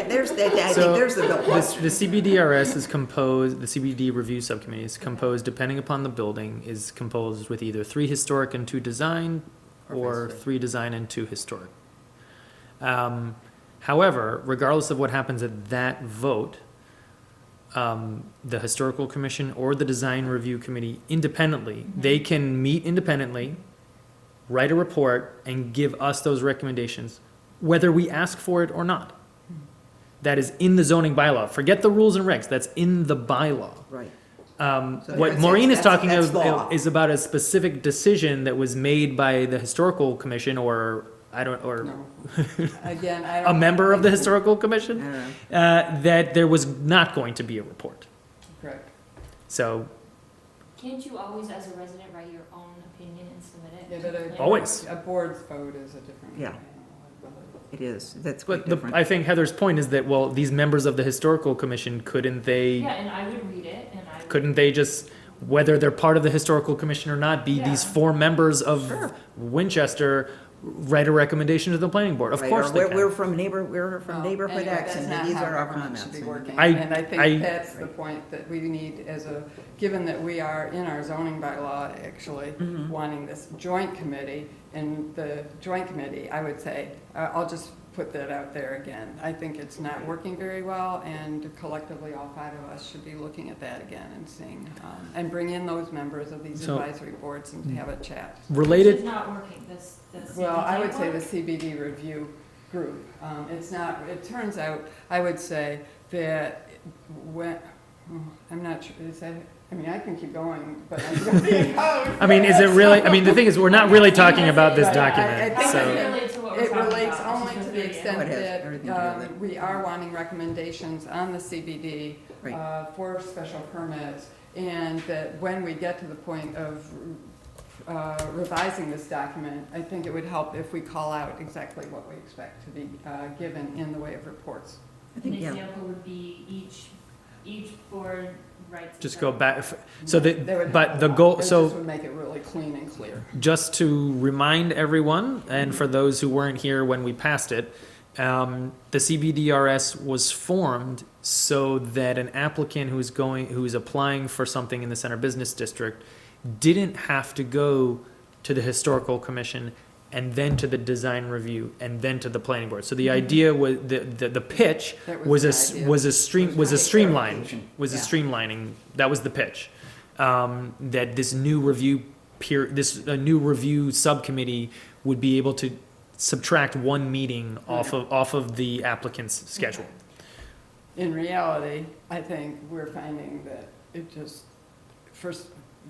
there's
So,
there's the bill.
The CBDRS is composed, the CBD review subcommittee is composed, depending upon the building, is composed with either 3 historic and 2 design, or 3 design and 2 historic. However, regardless of what happens at that vote, the historical commission or the design review committee independently, they can meet independently, write a report, and give us those recommendations, whether we ask for it or not. That is in the zoning bylaw. Forget the rules and regs, that's in the bylaw.
Right.
What
that's-
Maureen is talking
that's
of
law.
is about a specific decision that was made by the historical commission, or
No. Again, I
a
don't.
member of the
think-
historical
I
commission,
don't know.
that there was not going to be a report.
Correct.
So,
Can't you always, as a resident, write your own opinion and submit it?
Yeah,
to
but
the
a-
planning
Always.
A board's vote is a different.
Yeah.
animal, I believe.
It is, that's quite
but
different.
I think Heather's point is that, well, these members of the historical commission, couldn't
board?
they,
Yeah, and I would read it, and I would.
couldn't they just, whether they're part of the historical commission or not, be these
Yeah.
4 members of
Sure.
Winchester, write a recommendation to the planning board? Of
Right,
course
or
they
we're
can.
we're from
No,
neighborhood
anyway,
X,
that's
and
not
these
how
are our
government
comments.
should be
and-
working.
I-
And I think
I-
that's the point that we need given that we are in our zoning bylaw, actually,
Mhm.
wanting this joint committee, and the joint committee, I would say, I'll just put that out there again. I think it's not working very well, and collectively, all 5 of us should be looking at that again and seeing, and bring in those members of these
So-
advisory boards and have a chat.
Related,
It's not working, that's.
Well, I would say the
CBD
CBD review group, it's not, it turns out, I would say that when, I'm not sure, is that, I mean, I can keep going, but I'm gonna be in code.
I mean, is it really, I mean, the thing is, we're not really talking about this
Right, I
document,
How
think
does
so.
it relate to what we're
It
talking
relates
about,
only
which is
to the
really
extent
Oh, it has
that
everything to do with it.
we are wanting recommendations on the CBD
Right.
for special permits, and that when we get to the point of revising this document, I think it would help if we call out exactly what we expect to be given in the way of reports.
I
An
think, yeah.
example would be each board writes. a
Just go
separate-
back, so
That would
but
help a
the
lot.
goal,
It
so.
just would make it really clean and clear.
Just to remind everyone, and for those who weren't here when we passed it, the CBDRS was formed so that an applicant who's applying for something in the center business district didn't have to go to the historical commission and then to the design review and then to the planning board. So the idea was, the pitch
That
was
the
a,
idea.
was a stream, was a streamline, was a
Yeah.
streamlining, that was the pitch. That this new review a new review subcommittee would be able to subtract one meeting off of the applicant's schedule.
In reality, I think we're finding that it just,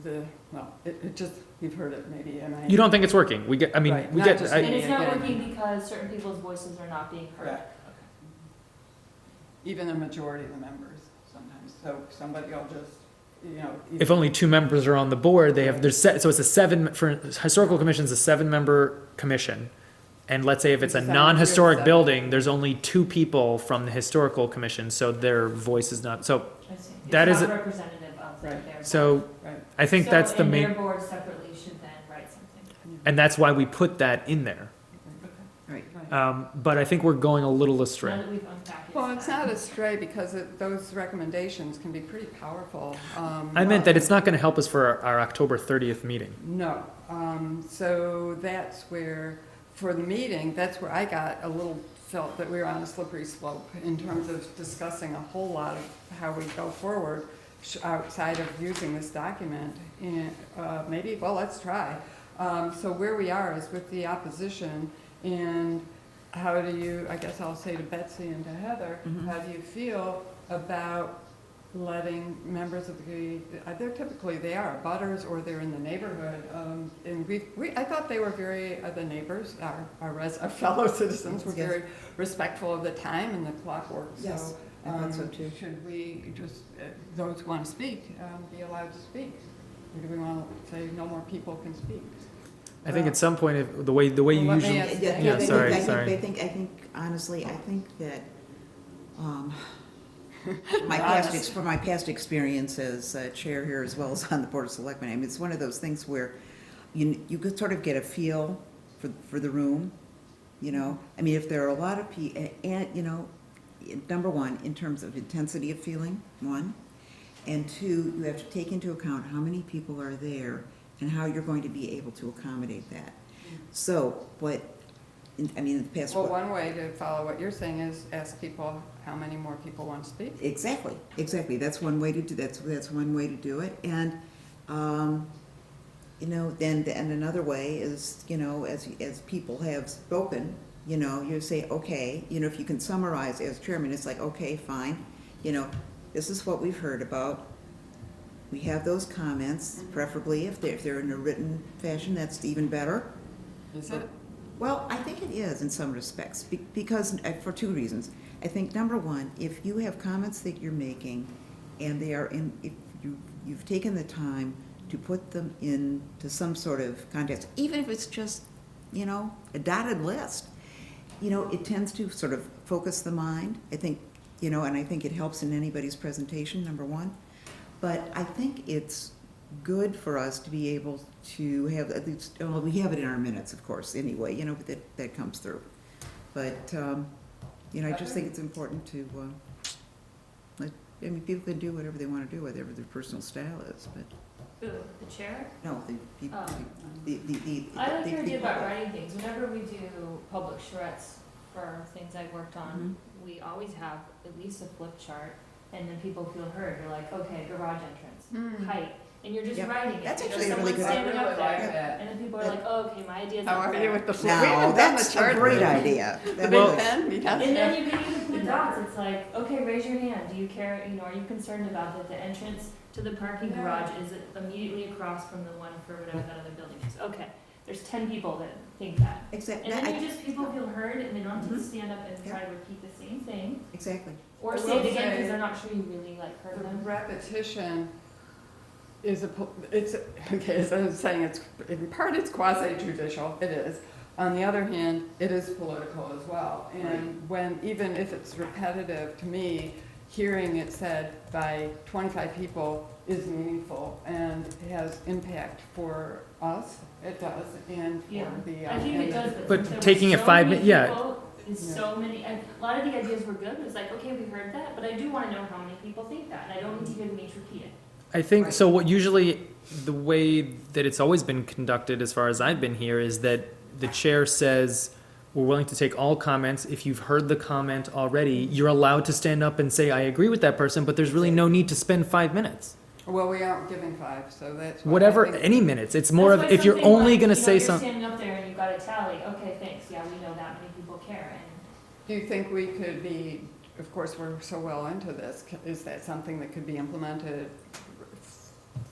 it just, you've heard it maybe, and I.
You don't think it's working? We get, I mean,
Right,
we
not
get,
just
And
me.
it's not
Again.
working because certain people's voices are not being heard.
Correct. Even a majority of the members sometimes, so somebody will just,
if only 2 members are on the board, they have, so it's a 7, for historical commission's a 7-member commission. And let's say if it's a
It's not
non-historic
7.
building, there's only 2 people from the historical commission, so their voice is not, so
I see.
That
It's
is
not
a-
representative of their.
So,
Right.
I think that's the
And
main,
their board separately should then write something.
and that's why we put that in there.
Right.
But I think we're going a little astray.
Now that we've unpackaged
Well, it's
that.
not astray because those recommendations can be pretty powerful.
I meant that it's not gonna help us for our October 30th meeting.
No, so that's where, for the meeting, that's where I got a little, felt that we were on a slippery slope in terms of discussing a whole lot of how we go forward outside of using this document. And maybe, well, let's try. So where we are is with the opposition, and how do you, I guess I'll say to Betsy and to Heather,
Mhm.
how do you feel about letting members of the, they're typically, they are butters or they're in the neighborhood. And I thought they were very, the neighbors, our fellow citizens were
Yes.
very respectful of the time and the clock work.
Yes,
So,
I thought so too.
should we just, those who want to speak, be allowed to speak? Or do we want to say no more people can speak?
I think at some point, if, the way you
Well, let me
usually,
ask-
Yeah, sorry.
I think, honestly, I think that, from my past experience as chair here as well as on the Board of Selectmen, I mean, it's one of those things where you could sort of get a feel for the room, you know? I mean, if there are a lot of and, number one, in terms of intensity of feeling, one, and two, you have to take into account how many people are there and how you're going to be able to accommodate that. So, in the past.
Well, one way to follow what you're saying is ask people how many more people want to speak.
Exactly. That's one way to do, that's one way to do it. And, then another way is, as people have spoken, you say, okay, if you can summarize as chairman, it's like, okay, fine, this is what we've heard about. We have those comments, preferably if they're in a written fashion, that's even better.
Is it?
Well, I think it is in some respects, because, for 2 reasons. I think, number one, if you have comments that you're making, and they are if you've taken the time to put them into some sort of context, even if it's just, a dotted list, it tends to sort of focus the mind, I think, and I think it helps in anybody's presentation, number one. But I think it's good for us to be able to have, at least, well, we have it in our minutes, of course, anyway, but that comes through. But, I just think it's important to, people can do whatever they want to do, whatever their personal style is, but,
Who, the chair?
no, the people,
Oh.
the
I like
the
your idea
people-
about writing things. Whenever we do public charrettes for things I've worked on,
Mhm.
we always have at least a flip chart, and then people feel heard. You're like, okay, garage entrance, height, and you're just
Yep.
writing it.
That's
There's
actually a really
someone
good-
standing
I really
up
like
there,
that.
and then people are like, oh, okay, my idea's
How
not
are
better.
you with the flip? We
Now,
haven't done the
that's a
chart
great
yet.
idea.
The
That
big
was-
pen, we have
And then
to.
you can even put dots. It's like, okay, raise your hand. Do you care? Are you concerned about that the entrance to the parking
Yeah.
garage is immediately across from the one for whatever that other building is? Okay, there's 10 people that think that.
Exactly,
And then people feel heard, and they don't have to
Mhm.
stand up and
Yeah.
try to repeat the same thing,
exactly.
or
I
say
will
it again
say-
because they're not sure you really heard
The
them.
repetition is okay, as I was saying, in part it's quasi judicial, it is. On the other hand, it is political as well. And even if it's repetitive, to me, hearing it said by 25 people is meaningful and has impact for us, it does, and for
Yeah.
the.
I think
and
it
the-
does,
But
since there were
taking it
so
5
many
yeah.
people, is
Yeah.
so many, and a lot of the ideas were good, but it's like, okay, we heard that, but I do wanna know how many people think that, and I don't need to hear the nature repeat it.
I think, so what usually, the way that it's always been conducted, as far as I've been here, is that the chair says, we're willing to take all comments. If you've heard the comment already, you're allowed to stand up and say, I agree with that person, but there's really no need to spend 5 minutes.
Well, we aren't giving 5, so that's why I
Whatever,
think-
any minutes. It's more of,
That's why
if you're
something
only
like,
gonna
you know,
say
you're
something.
standing up there and you got a tally, okay, thanks, yeah, we know that many people care, and
Do you think we could be, of course, we're so well into this, is that something that could be implemented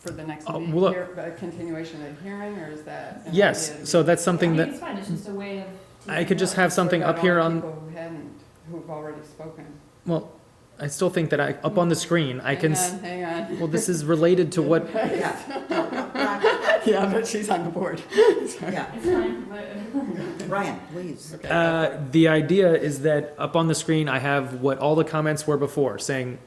for the next
Oh,
meeting,
well, look-
a continuation of the hearing, or is that? an
Yes,
idea to
so
be-
that's
I
something
mean,
that,
it's fine, it's just a way of.
I could just have
What
something
about
up here
all the
on,
people who hadn't, who've already spoken?
well, I still think that up on the screen, I can,
Hang on.
well, this is related to what,
Yeah.
Yeah, but she's on the board.
Yeah,
It's fine, but.
Brian, please.
the idea is that up on the screen, I have what all the comments were before, saying,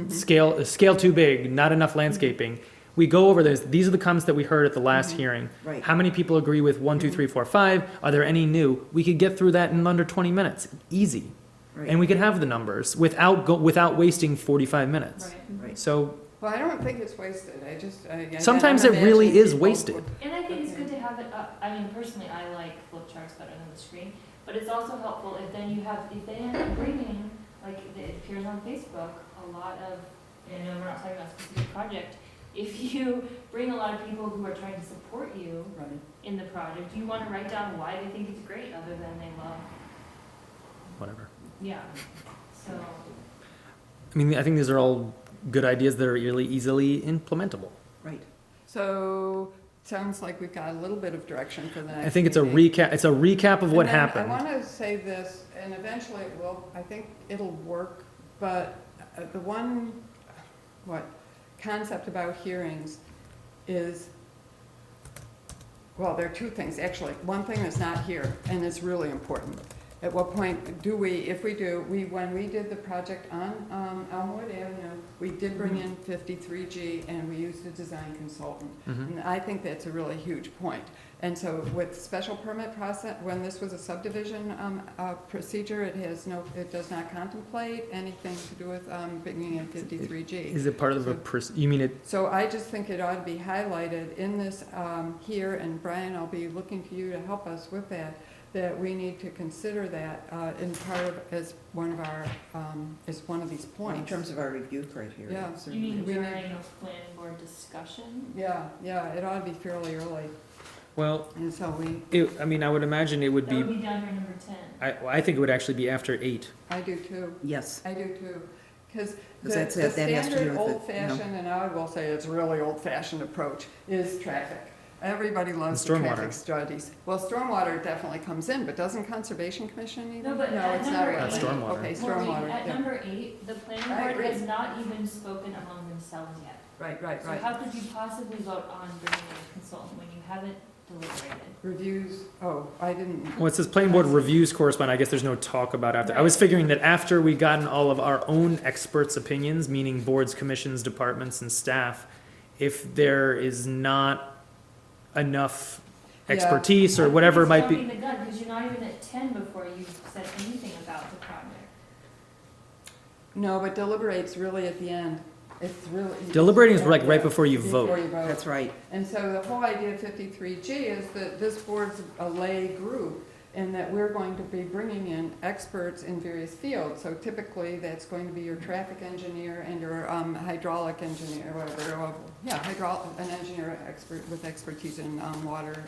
scale too big, not enough landscaping. We go over this, these are the comments that we heard at the last hearing.
Right.
How many people agree with 1, 2, 3, 4, 5? Are there any new? We could get through that in under 20 minutes, easy.
Right.
And we could have the numbers without wasting 45 minutes.
Right.
Right.
So
Well, I don't think it's wasted, again,
sometimes
I'm
it really
imagining
is
people
wasted.
would-
And I think it's good to have it up, I mean, personally, I like flip charts better than the screen, but it's also helpful if then you have, if they end up bringing, like, it appears on Facebook, a lot of, and I know we're not talking about a specific project, if you bring a lot of people who are trying to support you
Right.
in the project, you wanna write down why they think it's great, other than they love,
Whatever.
yeah, so.
I mean, I think these are all good ideas that are really easily implementable.
Right.
So, sounds like we've got a little bit of direction for the next
I think it's a
meeting.
recap. It's a recap of what
And then
happened.
I want to say this, and eventually it will, I think it'll work, but the one, concept about hearings is, well, there are two things, actually. One thing that's not here, and it's really important. At what point do we, if we do, when we did the project on Elmwood Avenue, we did bring in 53G and we used a design consultant.
Mhm.
And I think that's a really huge point. And so with special permit process, when this was a subdivision procedure, it does not contemplate anything to do with bringing in 53G.
Is it part of a, you mean it,
So I just think it ought to be highlighted in this here, and Brian, I'll be looking to you to help us with that we need to consider that in part of, as one of our, as one of these points.
In terms of our review criteria.
Yeah.
You
certainly.
mean
We
during
need-
a planning board discussion?
Yeah, it ought to be fairly early,
well,
and so we,
I mean, I would imagine it would
That
be,
would be down here number 10.
I think it would actually be after 8.
I do too,
Yes,
I do too. Because
Because
the
that has to do
standard
with it,
old-fashioned, and I will say it's really old-fashioned approach, is traffic. Everybody loves the
And stormwater.
traffic studies. Well, stormwater definitely comes in, but doesn't Conservation Commission even?
No, but
No,
at
it's not
number
really.
That's stormwater.
Okay,
Well,
stormwater,
at
yeah.
number 8, the planning
I
board
agree.
has not even spoken among themselves yet.
Right,
So how could you possibly vote on bringing in a consultant when you haven't deliberated?
Reviews, I didn't,
Well, it says planning board reviews correspond, I guess there's no talk about after. I was figuring that after we gotten all of our own experts' opinions, meaning boards, commissions, departments, and staff, if there is not enough
Yeah.
expertise or whatever it might be.
Jumping the gun, because you're not even at 10 before you've said anything about the project.
no, but deliberate's really at the end. It's really.
Deliberating is like right
Yeah,
before you vote.
Before you vote.
that's right.
And so the whole idea of 53G is that this board's a lay group, and that we're going to be bringing in experts in various fields. So typically, that's going to be your traffic engineer and your hydraulic engineer, whatever, an engineer expert with expertise in water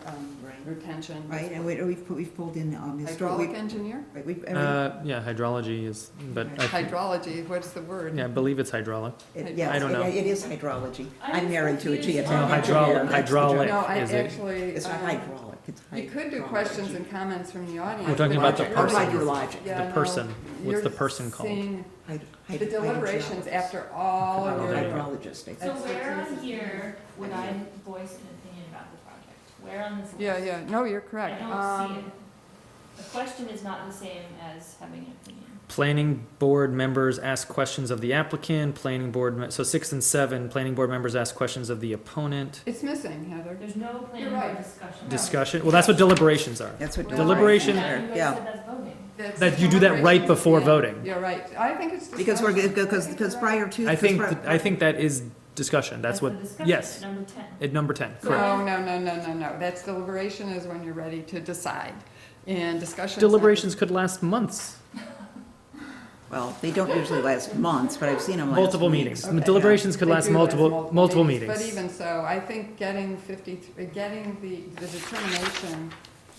retention.
Right, and we've pulled in,
Hydraulic engineer?
Right, we've,
Yeah, hydrology is, but
Hydrology, what's the word?
yeah, I believe it's hydraulic.
yes,
I don't know.
it is hydrology.
I'm
I'm married to a
confused.
No,
geotech
hydraulic,
engineer.
hydraulic
No, I
is it.
actually,
It's not hydraulic, it's
you could do
hydrology.
questions and comments from the audience.
We're talking
but
about the
you're
person.
really-
Hydrologic.
Yeah,
The
no,
person. What's
you're
the person called?
seeing
Hyd-
the deliberations
hydrologist.
after all of your.
Hydrologist, I think.
So where
Expertise.
on here would I voice an opinion about the project? Where on this list?
Yeah, no, you're
I
correct.
don't see it. The question is not the same as having an opinion.
Planning board members ask questions of the applicant, so 6 and 7, planning board members ask questions of the opponent.
It's missing, Heather.
There's no planning
You're
board
right.
discussion.
Discussion, well, that's what deliberations are.
That's what.
Deliberation-
You
are,
guys
Yeah,
said that's voting.
That's
That you do that right
deliberations,
before
yeah.
voting.
You're right. I think it's
because we're,
discussion.
because prior to.
I think, I think that is discussion, that's what,
the discussion
yes,
at number 10.
at number 10,
So-
correct.
No, that's deliberation is when you're ready to decide, and discussion.
Deliberations could last months,
Well, they don't usually last months, but I've seen them last
multiple
weeks.
meetings. Deliberations could last multiple meetings.
But even so, I think getting the determination,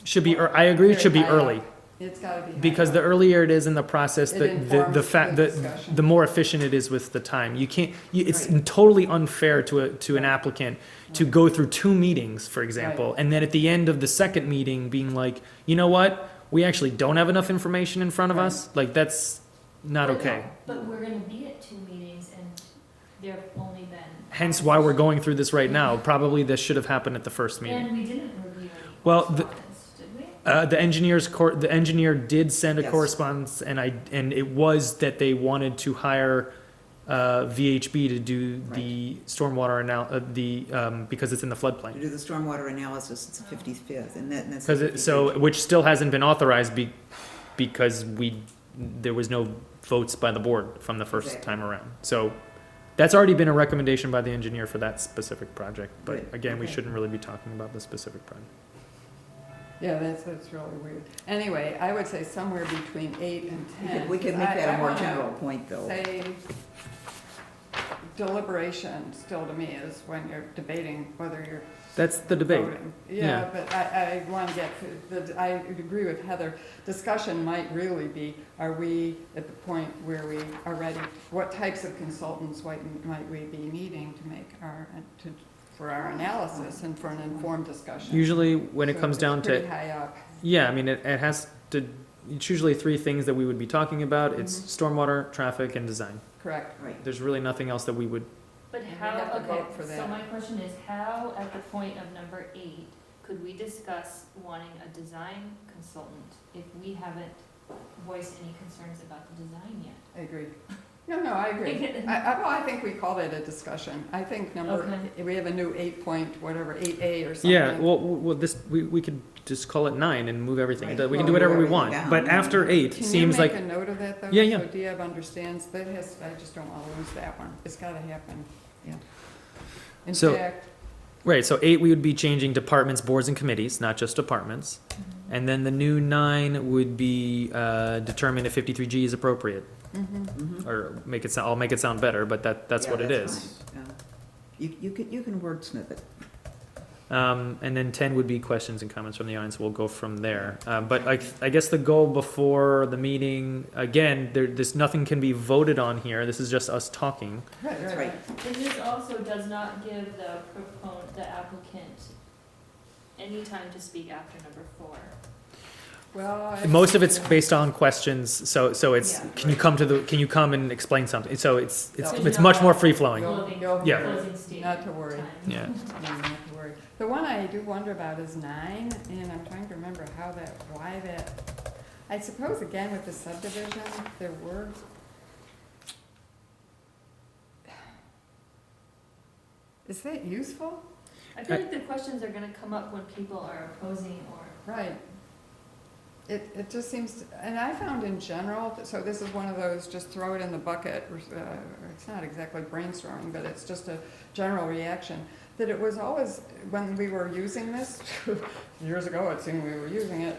Should be, I agree, it should be
Very high
early.
up. It's gotta be. high
Because the
up.
earlier it is in the process,
It
the
informs
fact,
the
the
discussion.
the more efficient it is with the time. You can't, it's
Right.
totally unfair to an applicant to go through 2 meetings, for example,
Right.
and then at the end of the second meeting being like, you know what? We actually don't have enough information in front of
Right.
us. Like, that's not
But no,
okay.
But we're gonna be at 2 meetings and there've only been.
Hence why we're going through this right now. Probably this should have happened at the first meeting.
And we didn't review any
Well,
correspondence, did we?
The engineer did send a
Yes.
correspondence, and it was that they wanted to hire VHB to do the stormwater because it's in the
To
floodplain.
do the stormwater analysis, it's the 55th, and that's. the
Because
55th.
which still hasn't been authorized because there was no votes by the board from the first
Exactly.
time around. So that's already been a recommendation by the engineer for that specific project. But
Right,
again, we
okay.
shouldn't really be talking about the specific project.
Yeah, that's really weird. Anyway, I would say somewhere between 8 and 10.
We could make that a more general point, though.
Say deliberation still to me is when you're debating whether you're
That's the debate.
voting.
Yeah.
Yeah, but I want to get to I agree with Heather. Discussion might really be, are we at the point where we are ready? What types of consultants might we be needing to make for our analysis and for an informed discussion?
Usually when it
So
comes
it's
down
pretty
to,
high up.
yeah, I mean, it has to, it's usually 3 things that we would be talking about. It's
Mhm.
stormwater, traffic, and design.
Correct.
Right.
There's really nothing else that we would,
But
And we
how,
have to
okay,
vote for
so
that.
my question is, how at the point of number 8, could we discuss wanting a design consultant if we haven't voiced any concerns about the design yet?
I agree. No, I agree. I think we called it a discussion. I think we have a new 8 point, whatever, 8A or something.
yeah, well, we could just call it 9 and move everything.
Right.
We can
Well,
do whatever we
move
want.
everything
But
down.
after 8
Can you
seems
make
like,
a note of that, though?
Yeah, yeah.
So Diab understands that I just don't want to lose that one. It's got to happen.
Yeah.
In
So-
fact,
right, so 8 we would be changing departments, boards, and committees, not just departments. And then the new 9 would be determine if 53G is appropriate.
Mhm.
Or I'll make it sound better, but that's
Yeah,
what it is.
fine. Yeah. You can wordsmith it.
And then 10 would be questions and comments from the audience. We'll go from there. But I guess the goal before the meeting, again, nothing can be voted on here. This is just us talking.
That's right.
And this also does not give the applicant any time to speak after number 4.
well.
Most of it's based on questions, so it's,
Yeah.
can you come and explain something? So it's
There's
much
no
more free-flowing.
You'll
Yeah.
hear it.
Closing statement
Not to worry.
time.
Yeah.
No, not to worry. The one I do wonder about is 9, and I'm trying to remember why that, I suppose again with the subdivision, there were. Is that useful?
I feel like the questions are gonna come up when people are opposing or.
Right. It just seems, and I found in general, so this is one of those, just throw it in the bucket, it's not exactly brainstorming, but it's just a general reaction, that it was always, when we were using this, years ago it seemed we were using it,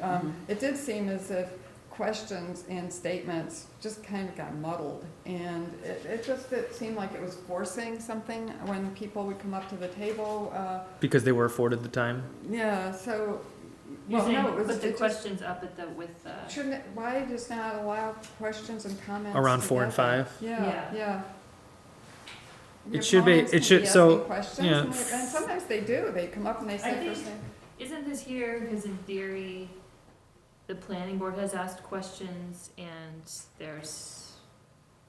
it did seem as if questions and statements just kind of got muddled, and it seemed like it was forcing something when people would come up to the table,
Because they were afforded the time.
yeah, so.
You're
Well,
saying
no, it was,
put the
it just,
questions up with the.
shouldn't it, why just not allow questions and comments?
Around 4 and
together?
5?
Yeah, yeah.
It should be-
Your
it should-
opponents
so,
can be asking questions,
yeah.
and sometimes they do, they come up and they
I
say
think-
first thing.
Isn't this here, because in theory, the planning board has asked questions and there's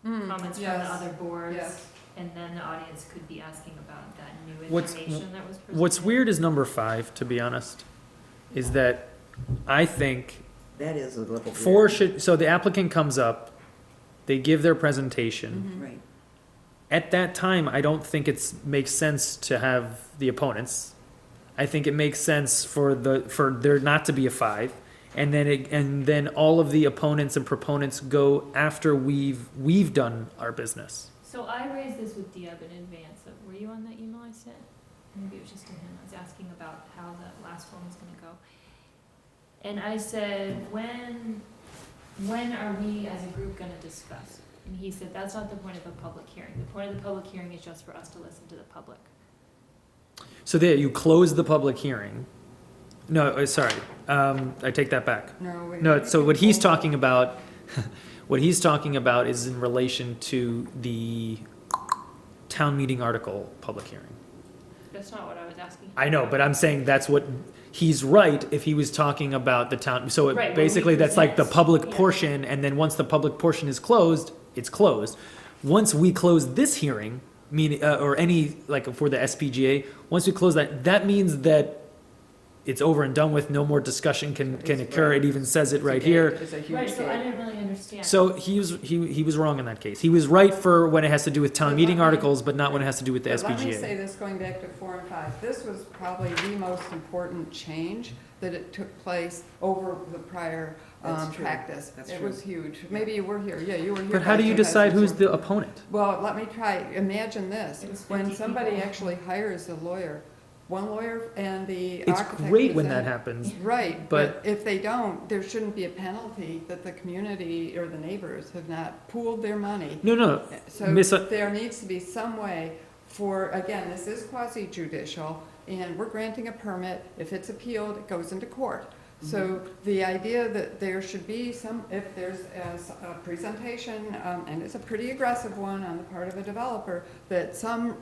comments from the
yes,
other boards?
Yes,
And then the audience could be asking about that new
What's-
information that was presented?
What's weird is number 5, to be honest, is that I think
That is a little.
4
weird.
so the applicant comes up, they give their presentation.
Mhm.
Right.
At that time, I don't think makes sense to have the opponents. I think it makes sense for there not to be a 5, and then all of the opponents and proponents go after we've done our business.
So I raised this with Diab in advance, were you on that email I sent? Maybe it was just to him, I was asking about how the last one was gonna go. And I said, when are we as a group gonna discuss? And he said, that's not the point of a public hearing, the point of the public hearing is just for us to listen to the public.
So there, you close the public hearing. No, sorry, I take that back. No, so what he's talking about, what he's talking about is in relation to the town meeting article public hearing.
That's not what I was asking.
I know, but I'm saying that's what, he's right if he was talking about the town, so
Right, when we
basically that's like the
present,
public
yeah.
portion, and then once the public portion is closed, it's closed. Once we close this hearing, meaning, or any, like for the SPGA, once we close that, that means that it's over and done with, no more discussion can occur, it even says it right here.
It's a huge
Right, so I
gate.
didn't really understand.
So he was wrong in that case. He was right for when it has to do with town
But
meeting
let me-
articles, but not when it has to do with the
But let me say
SPGA.
this, going back to 4 and 5, this was probably the most important change that it took place over the prior
That's true.
practice.
That's
It
true.
was huge. Maybe you were here, yeah, you were here.
But how do you
because
decide
this
who's
was-
the opponent?
Well, let me try, imagine this,
It was
when
50
somebody
people.
actually hires a lawyer, one lawyer and the
It's
architect
great when
present-
that happens.
Right,
But-
but if they don't, there shouldn't be a penalty that the community or the neighbors have not pooled their money.
No, no,
So
Miss-
there needs to be some way for, again, this is quasi-judicial, and we're granting a permit. If it's appealed, it goes into court. So the idea that there should be some, if there's a presentation, and it's a pretty aggressive one on the part of a developer, that some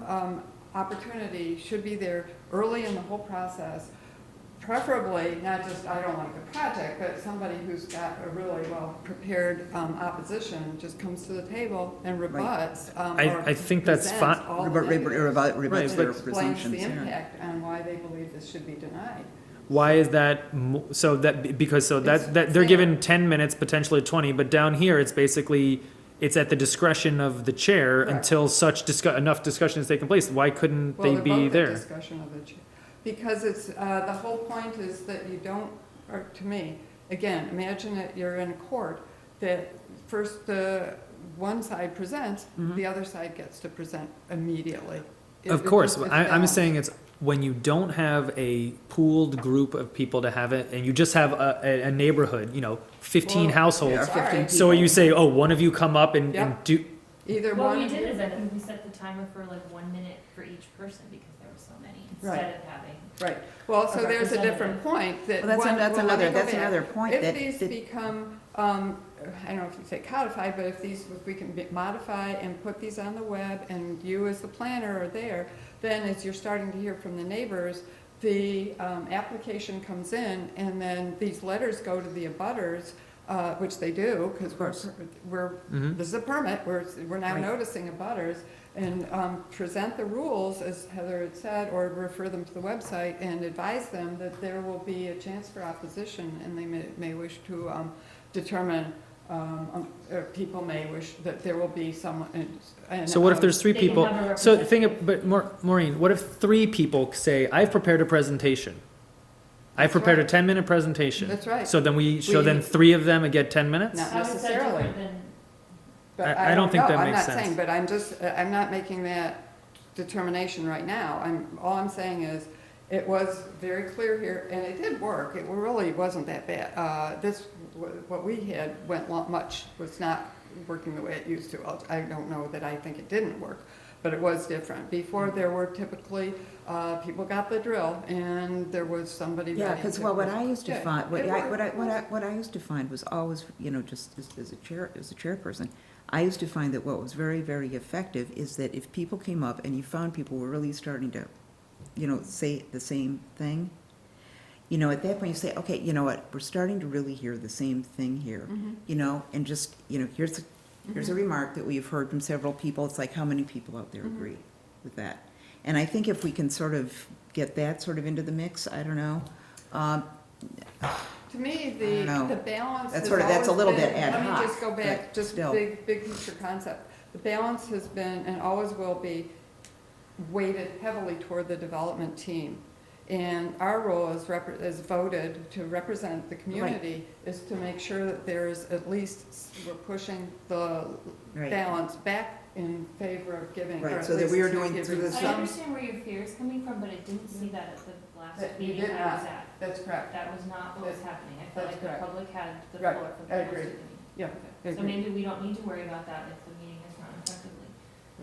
opportunity should be there early in the whole process. Preferably, not just, I don't like the project, but somebody who's got a really well-prepared opposition just comes to the table and rebuts.
I think that's fine.
Rebuts their
Explains
presumptions,
the
yeah.
impact on why they believe this should be denied.
Why is that, so that, because, so
It's
that they're
fair.
given 10 minutes, potentially 20, but down here, it's basically, it's at the discretion of the chair
Correct.
until such enough discussion has taken place. Why couldn't
Well,
they
they're
be
both a
there?
discussion of the, because it's, the whole point is that you don't, or to me, again, imagine that you're in a court, that first the one side presents, the other side gets to present immediately.
Of
It
course,
just- it's
I'm
balanced.
saying it's when you don't have a pooled group of people to have it, and you just have a neighborhood, 15
Well,
households.
yeah, 15
So you say, oh, one of you come up and
Yeah.
do,
Either
What
one
we
of
did
you.
is I think we set the timer for like 1 minute for each person because there were so many,
Right.
instead of having.
Right, well, so
A
there's a different
representative.
point that.
Well, that's,
one-
that's
well, let me
another,
go
that's
back.
another point that,
If these
that,
become, I don't know if you say codified, but if we can modify and put these on the web and you as the planner are there, then as you're starting to hear from the neighbors, the application comes in and then these letters go to the abutters, which they do, because we're,
Mhm.
this is a permit, we're now
Right.
noticing abutters, and present the rules, as Heather had said, or refer them to the website and advise them that there will be a chance for opposition, and they may wish to determine, or people may wish that there will be someone.
so what if there's 3
They can
people?
have a
So but Maureen, what if 3 people say, I've prepared a presentation? I've
That's
prepared a
right.
10-minute presentation.
That's right.
So then
We-
3 of them get 10 minutes?
Not
How is that
necessarily.
different than,
But
I don't think
know.
that
I'm
makes
not saying,
sense.
but I'm not making that determination right now. All I'm saying is, it was very clear here, and it did work. It really wasn't that bad. What we had was not working the way it used to. I don't know that I think it didn't work, but it was different. Before, there were typically, people got the drill, and there was somebody ready
yeah, because,
to-
well, what I used to
Yeah,
find,
it worked.
what I used to find was always, just as a chairperson, I used to find that what was very, very effective is that if people came up and you found people were really starting to, say the same thing, at that point you say, okay, you know what, we're starting to really hear the same thing here,
Mhm.
and just, here's a remark that we've heard from several people. It's like, how many people out there
Mhm.
agree with that? And I think if we can sort of get that sort of into the mix, I don't know.
To me,
I don't know.
the balance
That's
has
sort of- that's a
always
little
been-
bit ad
Let
hoc,
me just go back,
but
just
still.
big picture concept. The balance has been, and always will be, weighted heavily toward the development team. And our role as voted to represent the community is to make sure that there's at least, we're pushing the
Right.
balance back in favor of giving. or
Right,
at
so that
least
we are
to
doing
giving
through the
I
some-
understand where your fear is coming from, but I didn't see that at the last
That you
meeting
did
I was
not.
at.
That's correct.
That was not what was happening. I felt
That's
like the
correct.
public had the
Right,
floor for
I
the rest of the
agree.
meeting.
Yeah,
Okay.
I
So
agree.
maybe we don't need to worry about that if the meeting is run effectively.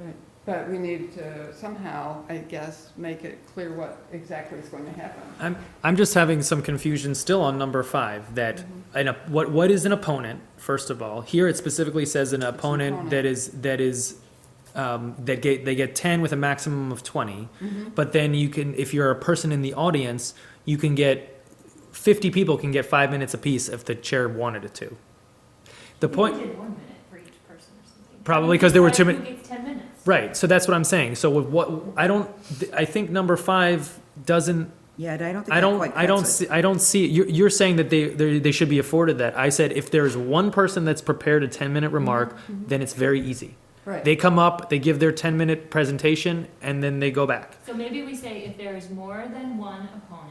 Right, but we need to somehow, I guess, make it clear what exactly is going to happen.
I'm just having some confusion still on number 5, that, what is an opponent, first of all? Here it specifically says an opponent that they get 10 with a maximum of 20. But then you can, if you're a person in the audience, you can get, 50 people can get 5 minutes apiece if the chair wanted it to. The point,
We did 1 minute for each person or something.
Probably 'cause there were too
Decide
many-
Who gets 10 minutes?
right, so that's what I'm saying. So with what, I think number 5 doesn't,
Yeah, I don't think
I
that quite
don't
cuts it.
see, I don't see, you're saying that they should be afforded that. I said if there's one person that's prepared a 10-minute remark, then it's very easy.
Right.
They come up, they give their 10-minute presentation, and then they go back.
So maybe we say if there is more than one opponent,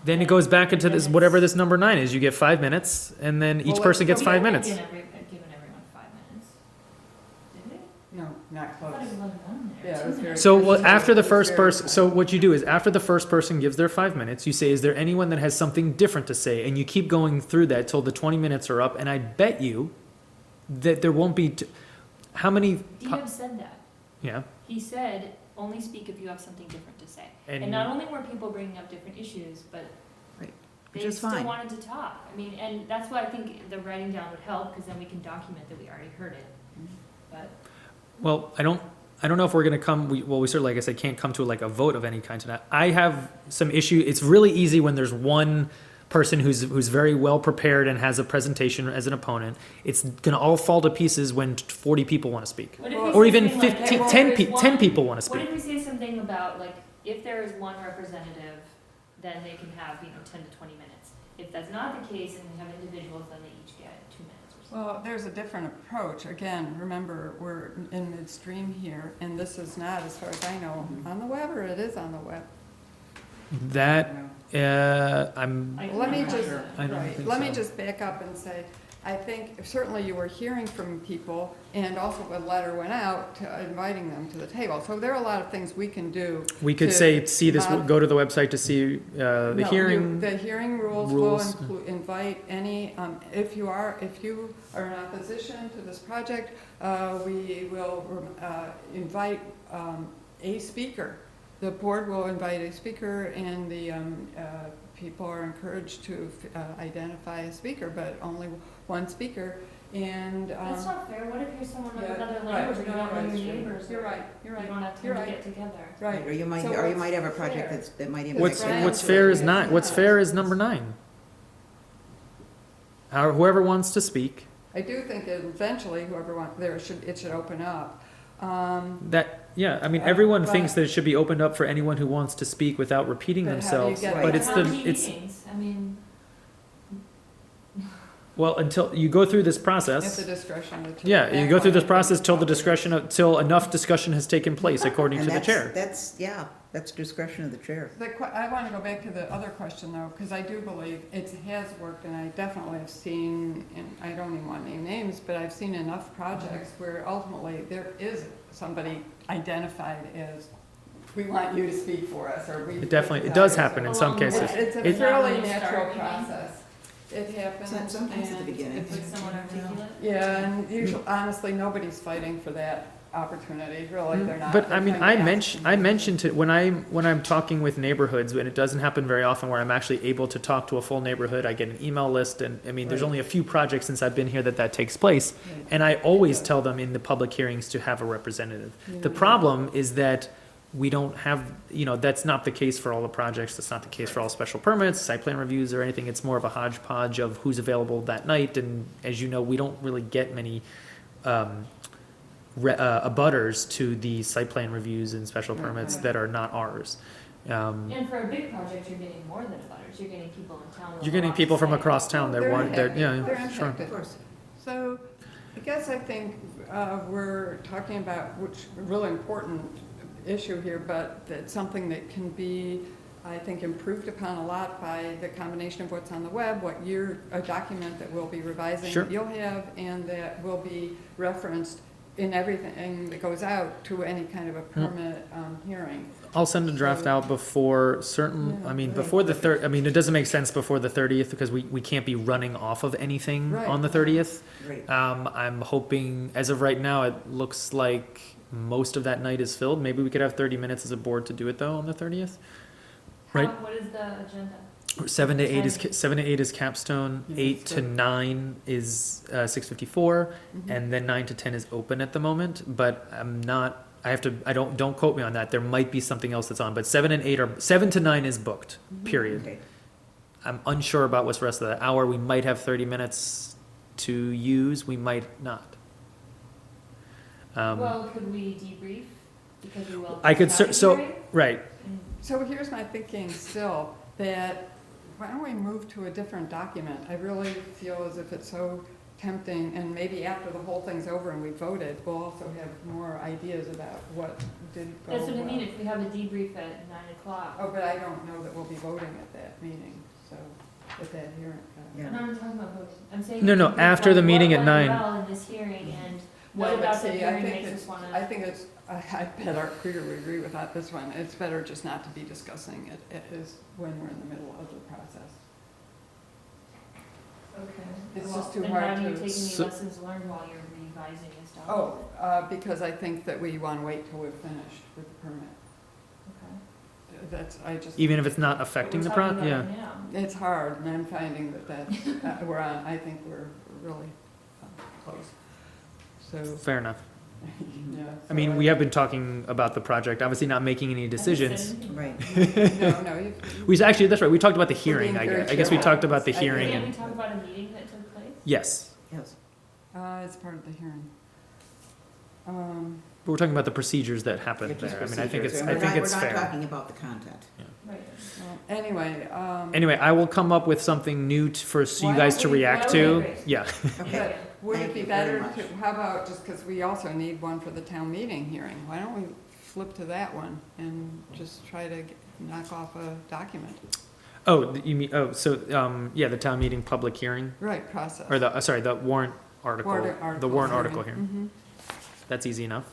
Then it goes back into this, whatever this number 9 is, you get 5 minutes, and then each
Well,
person
let's
gets
we
5
haven't
minutes.
given everyone 5 minutes. Did we?
No, not
I thought
close.
it was 11 there.
Yeah, it was very.
So
it was
after the
very-
first
very
person,
close.
so what you do is after the first person gives their 5 minutes, you say, is there anyone that has something different to say? And you keep going through that till the 20 minutes are up, and I bet you that there won't be, how many,
Diab said that.
yeah,
He said, only speak if you have something different to say. And
and,
not only were people bringing up different issues, but
Right,
they
which is
still
fine.
wanted to talk. I mean, and that's why I think the writing down would help, because then we can document that we already heard it. But
well, I don't know if we're gonna come, we sort of, like I said, can't come to like a vote of any kind tonight. I have some issue, it's really easy when there's one person who's very well prepared and has a presentation as an opponent. It's gonna all fall to pieces when 40 people wanna speak.
what if we
Or
say
even
something like,
15,
if
10,
there is
10
one-
people wanna
What
speak.
if we say something about, like, if there is one representative, then they can have, 10 to 20 minutes. If that's not the case and we have individuals, then they each get 2 minutes or something.
Well, there's a different approach. Again, remember, we're in midstream here, and this is not, as far as I know, on the web, or it is on the web.
That, I'm,
I
Let me
can
just,
remember.
I don't
right,
think
let me
so.
just back up and say, I think certainly you were hearing from people, and also a letter went out inviting them to the table. So there are a lot of things we can do.
we could
to
say, see this,
mod-
go to the website to see, the
No,
hearing.
The hearing rules will
rules.
invite any, if you are in opposition to this project, we will invite a speaker. The board will invite a speaker, and the people are encouraged to identify a speaker, but only one speaker. And
That's not fair. What if you're someone of
yeah,
another
right,
language, or you
no,
don't know
that's
your
true.
neighbors?
You're
or
right. You're right.
You don't have
You're
time to
right.
get together.
Right.
Or you might,
So
or you
what's
might have a project
fair?
that might impact.
What's,
Right.
what's fair is not, what's fair is number 9. Whoever wants to speak,
I do think that eventually whoever wants, it should open up.
that, yeah, I mean, everyone
Right.
thinks that it should be opened up for anyone who wants to speak without repeating
But how do you
themselves.
get
Right.
But
that?
it's
How
the,
many
it's,
meetings? I mean,
well, until you go through this
At
process.
the discretion of the chair.
Yeah, you go through this process till the discretion of, till enough discussion has taken place according
And
to the
that's,
chair.
that's discretion of the chair.
I want to go back to the other question though, because I do believe it has worked, and I definitely have seen, and I don't even want to name names, but I've seen enough projects where ultimately there is somebody identified as, we want you to speak for us, or we.
It definitely, it does happen in some
Along the
cases.
way.
It's a
It-
fairly
When you start,
natural
you mean?
process. It happens.
Sometimes at the
and
beginning.
it's-
like someone articulate.
Yeah, and usually, honestly, nobody's fighting for that opportunity, really, they're not.
But I
They're
mean,
trying to
I
ask.
mentioned it, when I'm talking with neighborhoods, and it doesn't happen very often where I'm actually able to talk to a full neighborhood, I get an email list, and, I mean, there's
Right.
only a few projects since I've been here that takes place.
Right.
And I always tell them in the public hearings to have a representative. The problem is that we don't have, that's not the case for all the projects, that's not the case for all special permits, site plan reviews, or anything. It's more of a hodgepodge of who's available that night, and as you know, we don't really get many, abutters to the site plan reviews and special permits that are not ours.
And for a big project, you're getting more than abutters. You're getting people in town. with
You're
a
getting
lot to
people from
say.
across town that
They're
want, that,
impacted.
yeah,
They're
sure.
impacted.
Of course.
So, I think we're talking about, which, a really important issue here, but it's something that can be I think, improved upon a lot by the combination of what's on the web, a document that we'll be revising,
Sure.
that you'll have, and that will be referenced in everything that goes out to any kind of a permit, hearing.
I'll send a draft out before certain, I mean, before the I mean, it doesn't make sense before the 30th because we can't be running off of anything
Right.
on the 30th.
Right.
I'm hoping, as of right now, it looks like most of that night is filled. Maybe we could have 30 minutes as a board to do it though on the 30th. Right.
What is the agenda?
7 to 8 is, 7 to 8 is capstone,
Yeah,
8
that's
to
good.
9 is 654,
Mhm.
and then 9 to 10 is open at the moment, but I'm not, don't quote me on that. There might be something else that's on, but 7 and 8 7 to 9 is booked, period.
Okay.
I'm unsure about what's the rest of the hour. We might have 30 minutes to use, we might not.
Well, could we debrief? Because we will.
I could,
have a
so,
hearing?
right,
So here's my thinking still, that why don't we move to a different document? I really feel as if it's so tempting, and maybe after the whole thing's over and we voted, we'll also have more ideas about what didn't go well.
That's what I mean, if we have a debrief at 9:00.
Oh, but I don't know that we'll be voting at that meeting, so, at that hearing.
Yeah.
I'm not talking about voting, I'm saying.
No, no,
debrief
after
on
the meeting
what
at
went
9.
well in this hearing, and what
No, but
about the
see, I
hearing
think
makes
it's-
us wanna.
I think it's, I bet our Krieger would agree with that, this one, it's better just not to be discussing it is when we're in the middle of the process.
Okay.
It's
Well,
just too
and
hard
how do you
to
take any
So-
lessons learned while you're revising this
Oh,
document?
because I think that we wanna wait till we're finished with the permit.
Okay.
That's, I just.
even if it's not affecting the
But we're
pro,
talking
yeah.
about it now.
It's hard, and I'm finding that that's, we're on, I think we're really close. So,
Fair enough.
yeah.
I mean,
so
we have been talking about the project, obviously not making any decisions.
Right.
No, you.
We actually, that's right, we talked about the
We're being
hearing, I
very
guess. I guess we
careful.
talked about the
I
hearing
agree.
Can we
and,
talk about a meeting that took place?
yes.
Yes.
It's part of the hearing.
But we're talking about the procedures that happened
It's just
there. I mean, I think
procedures.
it's,
And
I
we're
think
not-
it's
We're not
fair.
talking about the content.
Right.
Well, anyway,
Anyway, I will come up with something new for you
Why
guys
don't
to
we-
react
why
to.
don't we-
Yeah,
Okay.
would
Thank
it be
you very
better
much.
to, how about, just because we also need one for the town meeting hearing, why don't we flip to that one and just try to knock off a document?
oh, you mean, oh, so, yeah, the town meeting public hearing,
Right, process.
or the, sorry, the warrant article, the warrant article hearing.
Mhm.
That's easy enough.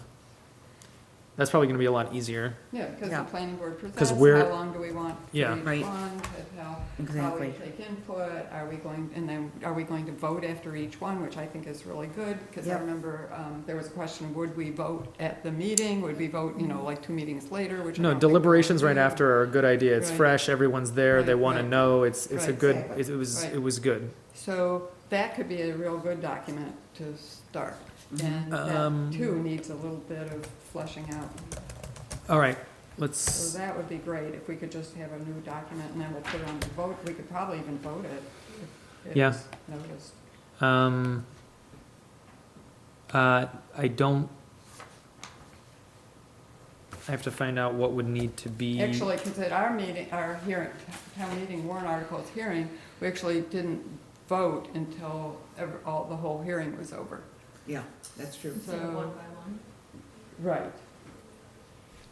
That's probably gonna be a lot easier.
Yeah, because
Yeah.
the planning board
'Cause
presents,
we're-
how long do we want for each
Yeah.
one,
Right.
how we
Exactly.
take input, are we going, and then are we going to vote after each one, which I think is really good, because I
Yep.
remember, there was a question, would we vote at the meeting, would we vote, like 2 meetings later, which I
No,
don't think we
deliberations
wanna
right
do.
after are a good idea. It's
Right.
fresh, everyone's there, they
Right,
wanna
right.
know, it's a
Right,
good,
exactly.
Right.
it was good.
So that could be a real good document to start, and
Um,
that too needs a little bit of fleshing out.
All right,
So
let's,
that would be great, if we could just have a new document, and then we'll put it on the vote, we could probably even vote it if
Yeah.
it's noticed.
I don't, I have to find out what would need to be.
Actually, because at our meeting, our hearing, town meeting warrant articles hearing, we actually didn't vote until the whole hearing was over.
Yeah, that's true.
Instead of
So-
one by one.
Right.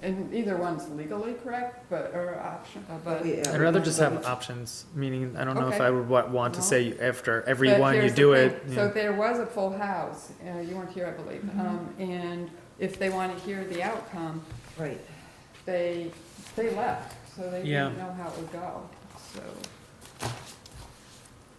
And either one's legally correct, or option, but.
I'd rather just have options, meaning, I don't know if
Okay.
I would want to
Well,
say after every
But
one you
here's the
do
thing.
it.
So
yeah.
there was a full house, you weren't here, I believe,
Mhm.
and if they want to hear the outcome,
Right.
they left, so they
Yeah.
didn't know how it would go, so.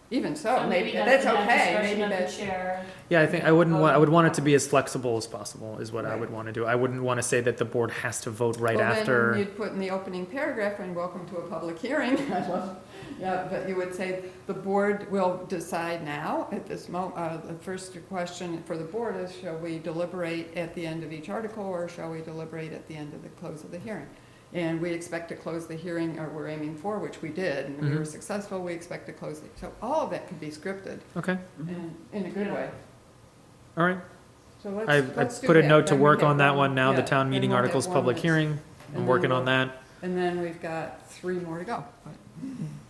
Even so,
So
maybe,
that's
that's
at
okay,
discretion
maybe
of the
that's.
chair.
Yeah, I think, I would want it to be
Okay.
as flexible as possible, is what I
Right.
would wanna do. I wouldn't wanna say that the board has to vote right
Well, then
after.
you'd put in the opening paragraph, and welcome to a public hearing, I love, yeah, but you would say, the board will decide now, at this the first question for the board is, shall we deliberate at the end of each article, or shall we deliberate at the end of the close of the hearing? And we expect to close the hearing, or we're aiming for, which we did, and we were
Mhm.
successful, we expect to close it, so all of that could be scripted,
Okay,
and in a good way,
all right.
so let's,
I
let's do
put a
that.
note to
Then we
work
have
on that one now, the
yeah,
town
then
meeting
we'll have
articles,
one
public
that's-
hearing.
and
I'm
then
working
we'll-
on that.
And then we've got 3 more to go.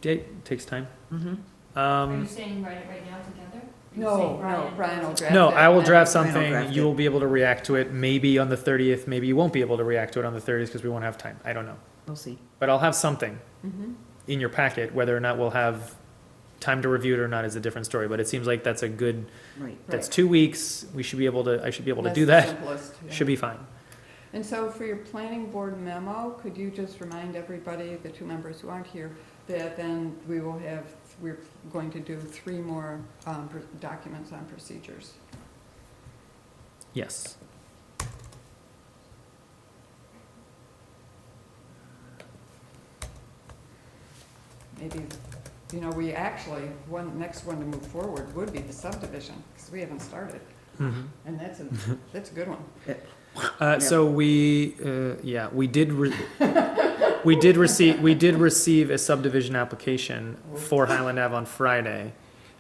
It takes time.
Mm-hmm.
Are you saying write it right now together? Are you
No,
saying
no, Brian will draft
No,
it,
I will
and
draft
then-
Brian will
something,
draft
you
it.
will be able to react to it, maybe on the 30th, maybe you won't be able to react to it on the 30th, because we won't have time, I don't know.
We'll see.
But I'll have something
Mm-hmm.
in your packet. Whether or not we'll have time to review it or not is a different story, but it seems like that's a good,
Right.
that's
Right.
2 weeks. We should be able to, I should be able to
That's
do
the
that.
simplest, yeah.
Should be fine.
And so for your planning board memo, could you just remind everybody, the 2 members who aren't here, that then we will have, we're going to do 3 more documents on procedures?
Yes.
Maybe, you know, we actually, next one to move forward would be the subdivision, because we haven't started. And that's a good one.
So we, yeah, we did, we did receive a subdivision application for Highland Ave on Friday.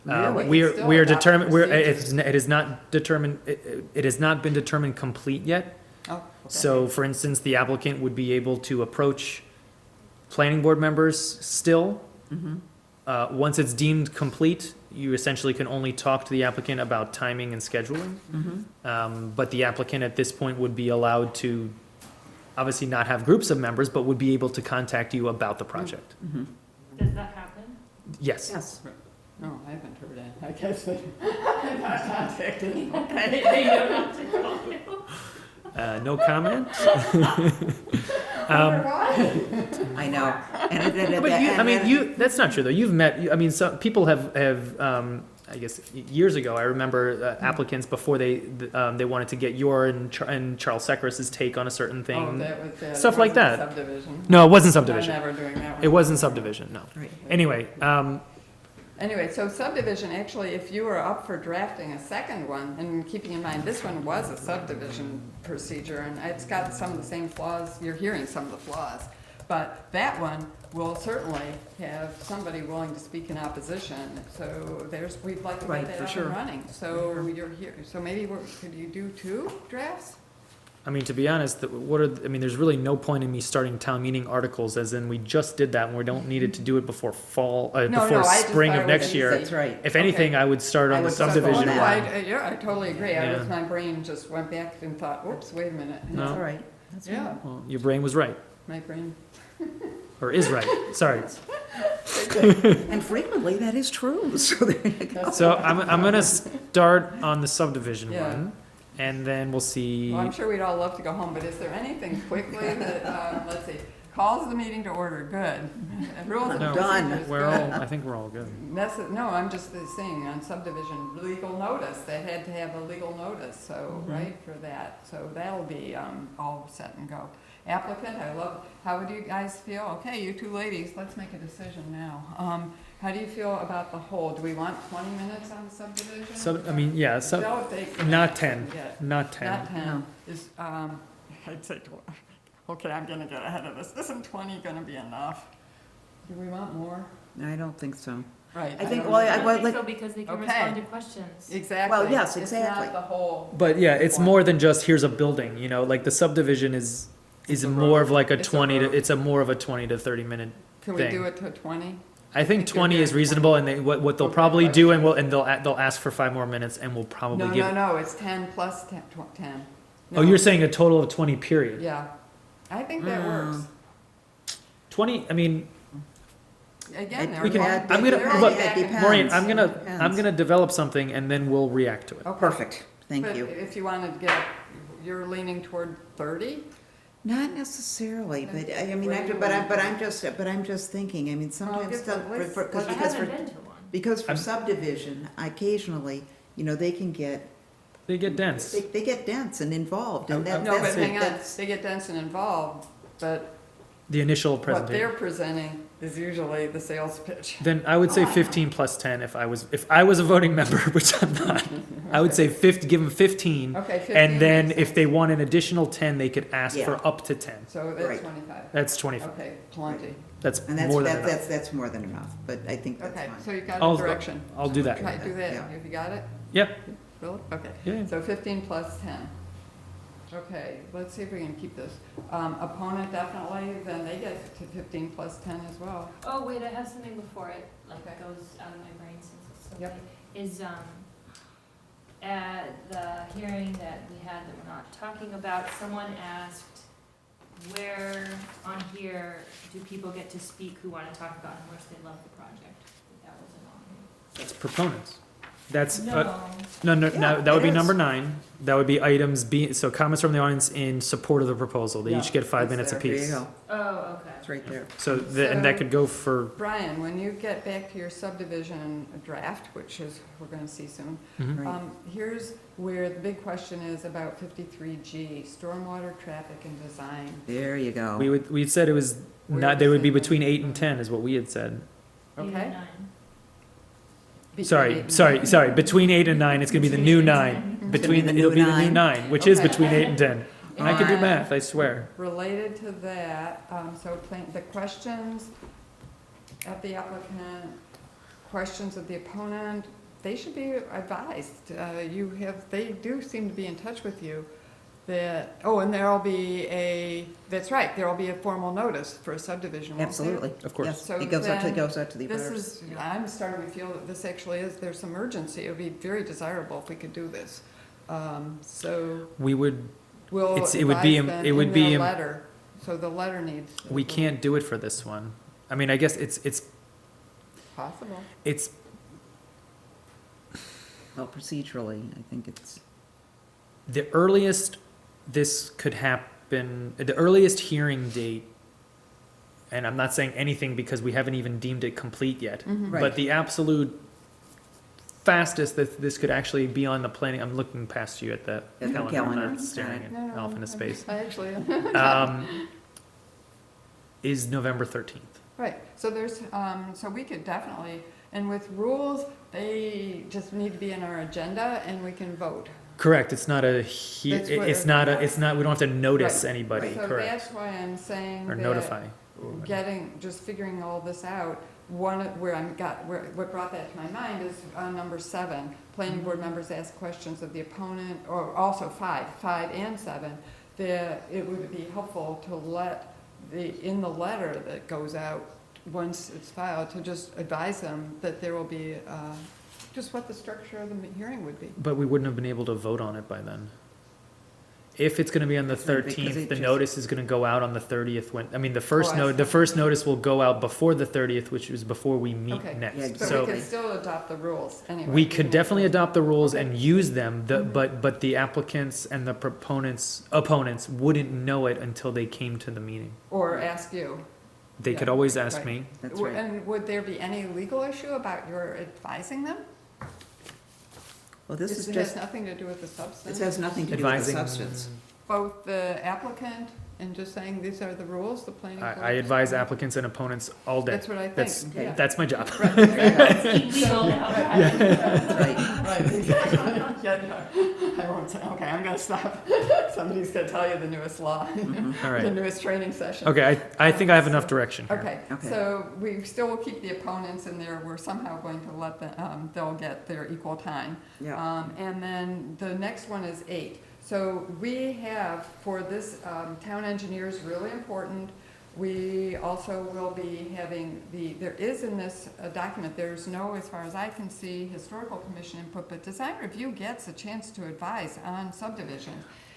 Really?
We
It's still
are
about
determined,
procedures.
it is not determined, it has not been determined complete yet.
Oh, okay.
So, for instance, the applicant would be able to approach planning board members still.
Mm-hmm.
Once it's deemed complete, you essentially can only talk to the applicant about timing and scheduling.
Mm-hmm.
But the applicant at this point would be allowed to, obviously not have groups of members, but would be able to contact you about the project.
Mm-hmm.
Does that happen?
Yes.
Yes.
No, I haven't heard that. I guess they're not contacting. Okay.
They don't have to call you.
No comment.
I know.
But you, I mean, you, that's not true though. You've met, I mean, some people have, I guess, years ago, I remember applicants before they wanted to get your and Charles Sechrist's take on a certain thing.
Oh, that was,
Stuff like
wasn't
that.
Subdivision.
No, it wasn't
I'm
subdivision.
never doing that one.
It wasn't subdivision, no.
Right.
Anyway,
Anyway, so subdivision, actually, if you were up for drafting a second one, and keeping in mind, this one was a subdivision procedure, and it's got some of the same flaws, you're hearing some of the flaws. But that one will certainly have somebody willing to speak in opposition, so we'd like to
Right,
get
for
that up
sure.
and running. So you're here, so maybe could you do 2 drafts?
I mean, to be honest, I mean, there's really no point in me starting town meeting articles, as in we just did that and we don't need it to do it before fall, before
I just
spring
thought
of
it
next
was
year.
easy.
That's right.
If anything, I would start
I
on the
would start on
subdivision
No,
one.
that.
yeah, I totally agree.
Yeah.
My brain just went back and thought, whoops, wait a minute.
No.
That's all right. That's
Yeah,
Well, your brain was right,
my brain.
or is right, sorry.
And frequently that is true, so there you go.
So I'm gonna start on the subdivision
Yeah.
one, and then we'll see.
Well, I'm sure we'd all love to go home, but is there anything quickly that, let's see, calls the meeting to order, good. Rules and
No.
Done.
procedures,
We're
good.
all, I think we're all good.
No, I'm just saying, on subdivision, legal notice, they had to have a legal notice, so,
Mm-hmm.
right, for that. So that'll be, all set and go. Applicant, how would you guys feel? Okay, you 2 ladies, let's make a decision now. How do you feel about the whole? Do we want 20 minutes on the subdivision?
So, I mean, yeah, so,
Don't take-
not 10,
Yeah.
not 10.
Not 10,
No.
is, I'd say, okay, I'm gonna get ahead of this, isn't 20 gonna be enough? Do we want more?
I don't think so.
Right.
I think,
don't
well,
know.
I
I-
don't
well,
think
like-
so, because they can
Okay.
respond to questions.
Exactly.
Well, yes,
It's
exactly.
not the whole.
But yeah, it's
one.
more than just here's a building, you know, like the subdivision is
It's a
more of
road.
like a
It's a
20 to,
road.
it's a more of a 20 to 30 minute.
Can we
thing.
do it to 20?
I think
think you're
20 is
good.
reasonable, and what they'll
Okay,
probably
fine.
do, and they'll ask for 5 more minutes, and we'll probably give.
No, it's 10 plus 10.
Oh,
No.
you're saying a total of 20 period.
Yeah, I think that works.
20, I mean,
Again,
we can-
they're
I'm gonna-
they're
look,
back and forth.
Maureen,
Depends.
I'm gonna develop something, and then we'll react to it.
Okay.
Perfect, thank
But
you.
if you wanted to get, you're leaning toward 30?
Not necessarily, but I mean,
Where do you
but
want
I'm just thinking, I mean, sometimes,
give the list.
because
I
because
haven't
for,
been to one.
because for
I'm-
subdivision, occasionally, you know, they can get,
They get dense.
they get dense and involved, and
I'm-
that,
No, but
that's,
hang on,
that's,
they get dense and involved, but
The initial
what
presentation.
they're presenting is usually the sales pitch.
Then I would say 15 plus 10 if I was a voting member, which I'm not. I would say give them 15,
Okay, 15.
and then
makes
if
sense.
they want an additional 10, they could ask
Yeah.
for up to 10.
So that's
Right.
25.
That's 25.
Okay, plenty.
That's
and that's,
more than enough.
that's more than enough, but I think that's
Okay,
fine.
so you got
I'll-
a direction.
I'll do that.
Try to do that.
Yeah.
Have you got it?
Yep.
Really? Okay.
Yeah.
So 15 plus 10. Okay, let's see if we can keep this. Opponent definitely, then they get to 15 plus 10 as well.
Oh, wait, I have something before it, like,
Okay.
goes out of my brain since it's so
Yep.
late. Is, at the hearing that we had that we're not talking about, someone asked where on here do people get to speak who wanna talk about how much they love the project? That wasn't on here.
That's proponents. That's,
No,
no,
Yeah,
that would be
it is.
number 9. That would be items B, so comments from the audience in support of the proposal. They
Yeah,
each get 5
it's
minutes
there.
There you
apiece.
go,
oh, okay.
it's right there.
So, and that
So-
could go for,
Brian, when you get back to your subdivision draft, which is, we're gonna see soon,
Mhm.
Right.
here's where the big question is about 53G, stormwater, traffic, and design.
There you go.
we'd said it was
Where
not,
does
they would be
it-
between 8 and 10 is what we had said.
8 and
Okay?
9.
Between 8 and 9.
Between 8 and 9, it's gonna be the new 9.
It's
Between,
gonna be the
it'll
new
be the new
9.
9, which is
Okay.
between 8 and 10. And I can do
And
math, I swear.
Related to that, the questions of the applicant, questions of the opponent, they should be advised. They do seem to be in touch with you that, and that's right, there'll be a formal notice for a subdivision, won't there?
Absolutely.
Of course.
Yes,
So
it goes out to,
then
the
This
abutters.
is, I'm starting to feel that this actually there's some urgency. It would be very desirable if we could do this. So
We would,
we'll
It would be
advise them
it would
in
be
their letter. So the letter needs.
we can't do it for this one. I mean, I guess it's
Possible.
Well, procedurally, I think it's,
the earliest this could happen, the earliest hearing date, and I'm not saying anything because we haven't even deemed it complete yet,
Mhm.
Right.
but the absolute fastest that this could actually be on the planning, I'm looking past you at that
At the
calendar, I'm
calendar.
not staring
No,
at off into space,
I actually,
is November 13th.
right. So there's, so we could definitely, and with rules, they just need to be in our agenda and we can vote.
Correct, it's not
That's what-
it's not, we don't have to notice
Right.
anybody,
So
correct,
that's why I'm saying
or
that
notify.
just figuring all this out, what brought that to my mind is number 7. Planning board members ask questions of the opponent, or also 5 and 7, that it would be helpful to let in the letter that goes out, once it's filed, to just advise them that there will be, just what the structure of the hearing would be.
But we wouldn't have been able to vote on it by then. If it's gonna be on the
Right, because
13th,
it
the
just-
notice is gonna go out on the 30th the first
Oh, I
the
see.
first notice will go out before the 30th, which is before we meet
Okay.
Yeah,
next.
But we
So
can still adopt the rules anyway.
we could definitely adopt the rules
Okay.
and use them,
Mhm.
but the applicants and the opponents wouldn't know it until they came to the meeting.
Or ask you.
They
Yeah,
could always ask
right.
me.
that's right.
And would there be any legal issue about your advising them?
Well, this is
It has
just,
nothing to do with the substance?
this has nothing to do with the
Advising,
substance.
Both the applicant and just saying these are the rules, the planning board?
I advise applicants and opponents all day.
That's what I think,
That's,
yeah.
that's my job.
Right, there you go.
Legal now.
Right.
Right, exactly. Yeah, no, I won't say, okay, I'm gonna stop. Somebody's gonna tell you the newest law,
Mhm.
All
the
right.
newest training session.
Okay, I think I have enough direction here.
Okay,
Okay.
so we still will keep the opponents in there, we're somehow going to let them, they'll get their equal time.
Yeah,
And then the next one is 8. So we have, for this, town engineer is really important. We also will be having there is in this document, there's no, as far as I can see, historical commission input, but design review gets a chance to advise on subdivision.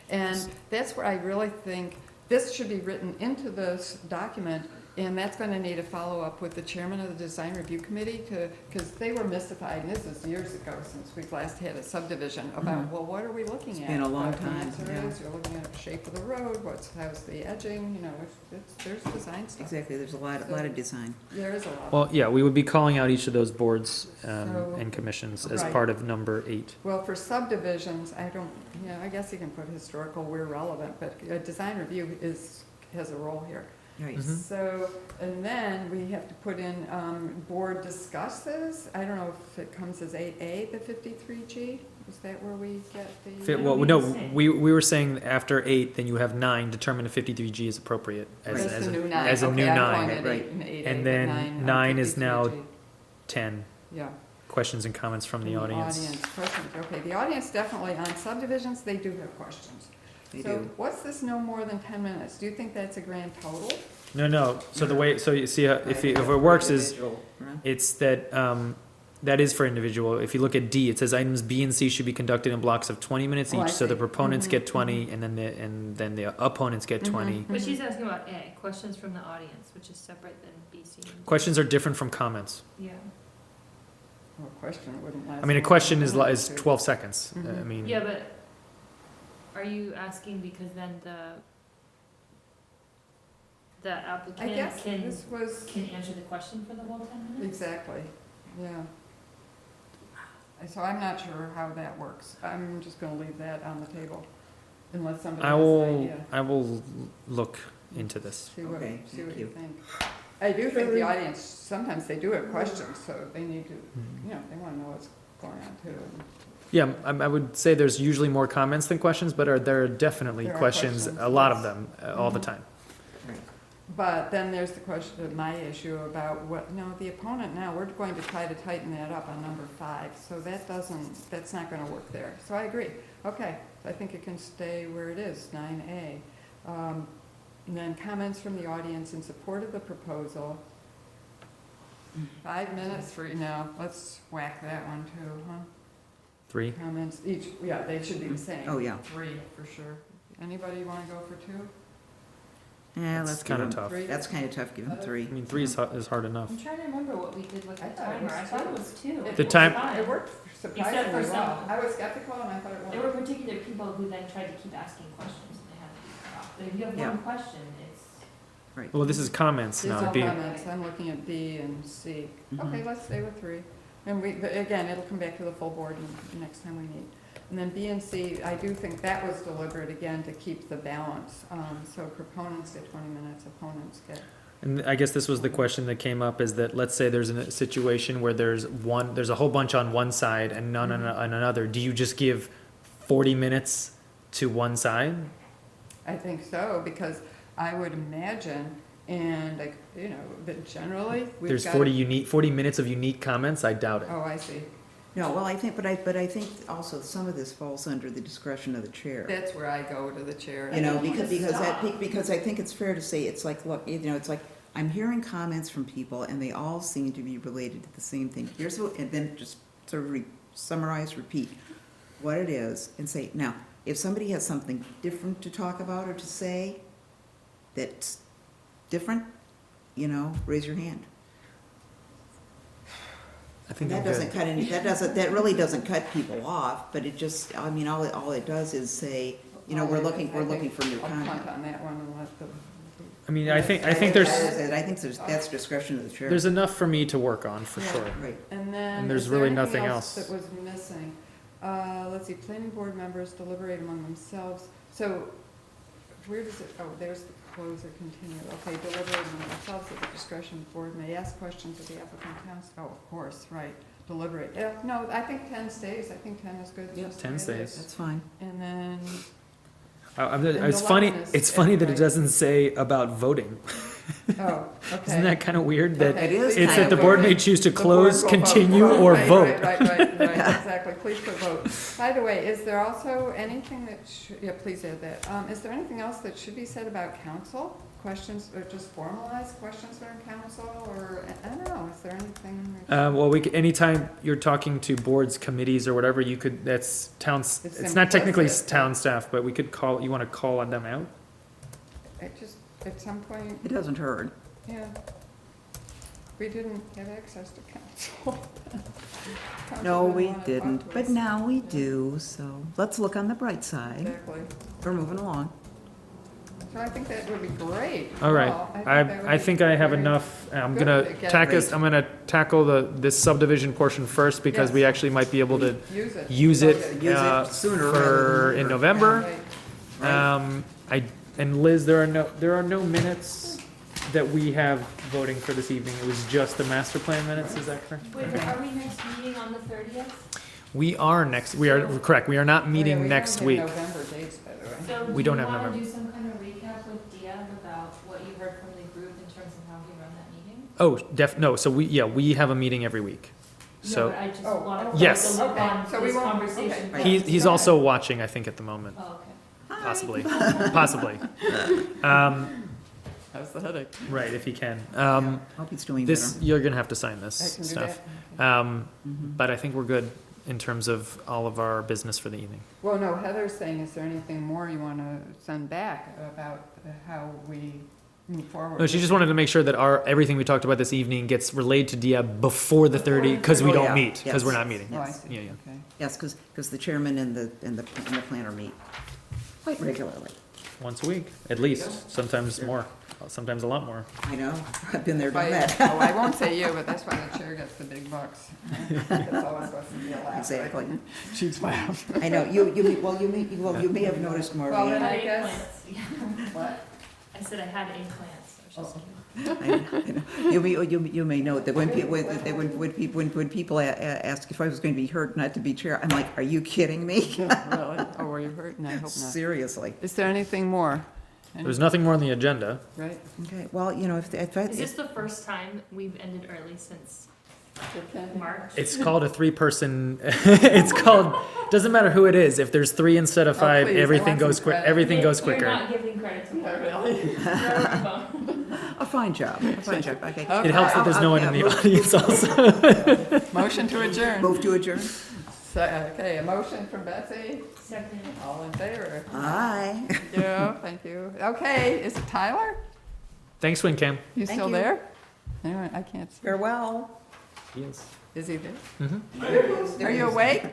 And that's where I really think this should be written into this document, and that's gonna need a follow-up with the chairman of the design review committee because they were mystified, and this is years ago since we've last had a subdivision, about,
Mhm.
well, what are we looking at?
It's been a long
The
time,
answer
yeah.
is, you're looking at the shape of the road, how's the edging, there's design stuff.
exactly, there's a lot of design.
There is a lot.
Well, yeah, we would be calling out each of those boards
So-
and commissions as
Right.
part of number 8.
Well, for subdivisions, I guess you can put historical where relevant, but design review has a role here.
Right.
Mhm.
So, and then we have to put in, board discusses, I don't know if it comes as 8A, the 53G, is that where we get the?
Well,
we
no,
just say?
we were saying after 8, then you have 9, determine if 53G is appropriate
That's
as
the
a
new 9,
as a new
okay, I'm
9.
calling it
Right.
8 and 8A,
And
but
then
9
9 is now
53G.
10.
Yeah.
Questions and comments from the audience.
Questions, okay, the audience definitely, on subdivisions, they do have questions.
They
So
do.
what's this no more than 10 minutes? Do you think that's a grand total?
No, so the way, so you see, if it works is,
Individual, right?
it's that that is for individual. If you look at D, it says items B and C should be conducted in blocks of 20 minutes
Oh, I
each, so the
see.
proponents
Mhm,
get 20, and then the opponents get 20.
But she's asking about A, questions from the audience, which is separate than B, C, and D.
Questions are different from comments.
Yeah.
Well, a question wouldn't last.
I mean, a
more
question
than
is,
a minute or
is
two.
12 seconds. I
Mhm.
mean,
Yeah, but are you asking because then the
I
applicant
guess
can
this was,
answer the question for the whole 10 minutes?
exactly, yeah. So I'm not sure how that works. I'm just gonna leave that on the table unless somebody
I
has an
will,
idea.
I will look into this.
See what,
Okay,
see what
thank
you
you.
think. I do think the audience, sometimes they do have questions, so they need to,
Mhm.
you know, they wanna know what's going on too.
Yeah, I would say there's usually more comments than questions, but there are definitely
There are
questions,
questions,
a lot of
yes.
them, all the
Mhm.
time.
But then there's the question of my issue about what, no, the opponent now, we're going to try to tighten that up on number 5, so that's not gonna work there. So I agree. Okay, I think it can stay where it is, 9A. And then comments from the audience in support of the proposal. 5 minutes for, now, let's whack that one too, huh?
3.
Comments, each, yeah, they should be the same.
Oh, yeah.
3 for sure. Anybody wanna go for 2?
Yeah,
That's
let's give
kinda
them,
tough.
3?
that's kind of tough, give them 3.
I mean, 3 is hard enough.
I'm trying to remember what we did with the
I thought it
timer.
was
I thought it
two.
was 2.
It
The
was
time-
fine.
It worked surprisingly
for some-
well. I was skeptical and I thought it
There
worked.
were particular people who then tried to keep asking questions and they had to be cut off. But if you have
Yeah.
one question, it's.
Right.
Well, this is comments
These
now.
are
B.
comments, I'm looking at B and C.
Mhm.
Okay, let's stay with 3. And we, but again, it'll come back to the full board next time we meet. And then B and C, I do think that was deliberate, again, to keep the balance. So proponents get 20 minutes, opponents get,
And I guess this was the question that came up, is that, let's say there's a situation where there's a whole bunch on one side and none on another. Do you just give 40 minutes to one side?
I think so, because I would imagine, and like, you know, that generally, we've
There's
got.
40 minutes of unique comments? I doubt it.
Oh, I see.
No, well, I think, but I think also some of this falls under the discretion of the chair.
That's where I go to the chair.
You know,
I think you
because
just stop.
because I think it's fair to say, it's like, look, you know, it's like, I'm hearing comments from people and they all seem to be related to the same thing. Here's what, and then just sort of summarize, repeat what it is and say, now, if somebody has something different to talk about or to say that's different, you know, raise your hand.
I think
That
I'm good.
doesn't cut any, that really doesn't cut people off, but it just, I mean, all it does is say, you know, we're looking for new
I'll
content.
punt on that one and let the.
I mean, I think
That
there's,
is it. I think that's discretion of the chair.
there's enough for me to work on, for
Yeah.
sure.
Right.
And then,
And there's
is there
really
anything
nothing
else
else.
that was missing? Let's see, planning board members deliberate among themselves. So, where does it, oh, there's the close or continue. Okay, deliberate among themselves at the discretion of the board, may ask questions of the applicant counsel. Oh, of course, right, deliberate. Yeah, no, I think 10 stays. I think 10 is good.
Yeah,
just the
10
way it
stays.
is.
That's fine.
And then,
It's funny,
11 is
it's funny that it
everybody.
doesn't say about voting.
oh, okay.
Isn't that kind of weird that
Okay,
It is
please
it's
kind
that the
of
board
weird.
may choose to
The board
close,
will vote.
continue,
Right,
or
right,
vote?
Right, exactly, please put vote. By the way, is there also anything that yeah, please add that. Is there anything else that should be said about council? Questions, or just formalized questions from council, or, I don't know, is there anything?
Well, anytime you're talking to boards, committees, or whatever, you could, that's towns,
It's
it's not technically
implicit,
town staff, but we could call, you wanna call on them out?
It just, at some point,
It doesn't hurt.
yeah. We didn't have access to council. Council
No, we
wanna talk
didn't,
to
but
us.
now we
Yeah.
do, so let's look on the bright side.
Exactly.
We're moving along.
So I think that would be great.
All right,
Well,
I think I have
great.
enough, I'm
Good.
gonna
Get
great.
I'm gonna tackle this subdivision portion first, because we
Yes.
actually might be able to
Use it.
use it,
Okay.
Use it
uh,
sooner
for,
rather than
in
later.
November.
Right.
And Liz, there are no minutes that we have voting for this evening, it was just the master plan minutes, is that correct?
Wait, are we next meeting on the 30th?
We are correct, we are not
Oh, yeah,
meeting
we
next
don't
week.
have November dates, by the way.
So
We
do
don't
you
have
wanna
November.
do some kind of recap with Diab about what you heard from the group in terms of how he run that meeting?
No, so we have a meeting every week.
No,
So,
but I just
Oh,
wanna
okay.
close
Yes.
the loop
Okay,
on
so we
this
won't-
conversation.
okay.
he's
Go
also
ahead.
watching, I think, at the moment,
Oh, okay.
possibly, possibly.
How's the headache?
Right, if he can.
Hope he's doing better.
This, you're gonna have to sign
I
this
can do
stuff.
that?
Um, but I think we're good in terms of all of our business for the evening.
Well, no, Heather's saying, is there anything more you want to send back about how we move forward?
No, she just wanted to make sure that everything we talked about this evening gets relayed to Diab before the 30, because we
Oh,
don't
yeah.
meet, because we're
Yes.
not meeting.
Oh, I
Yes.
see,
Yeah, yeah.
okay.
Yes, because the chairman and the planner meet quite regularly.
Once a week, at least, sometimes more, sometimes a lot more.
I know, I've been there, done
Oh,
that.
I won't say you, but that's why the chair gets the big bucks. That's always supposed to be allowed.
Exactly.
She's laughed.
I know, you may have noticed,
Well,
Maureen.
then
I
I
had
guess,
eggplants, yeah.
what?
I said I had eggplants, I was just kidding.
You may note that when people ask if I was going to be hurt not to be chair, I'm like, are you kidding me?
Really? Oh, were you hurt? No, I hope not.
Seriously.
Is there anything more?
There's nothing more on the agenda.
Right?
Okay, well, you know, if
Is this the first time we've ended early since March?
It's called a 3-person, it's called, doesn't matter who it is, if there's 3 instead of 5,
please, I
everything
want
goes
some
quick,
credit.
everything goes
You're
quicker.
not giving credit to me.
Really?
a fine job, okay.
It helps that there's no one in the audience also.
Motion to adjourn.
Move to adjourn?
Okay, a motion from Betsy.
Second.
All in favor?
Aye.
Thank you, thank you. Okay, is it Tyler?
Thanks, WinCam.
You
Thank
still
you.
there? Anyway, I can't see.
Farewell.
Yes.
Is he there?
Mhm.
Are you awake?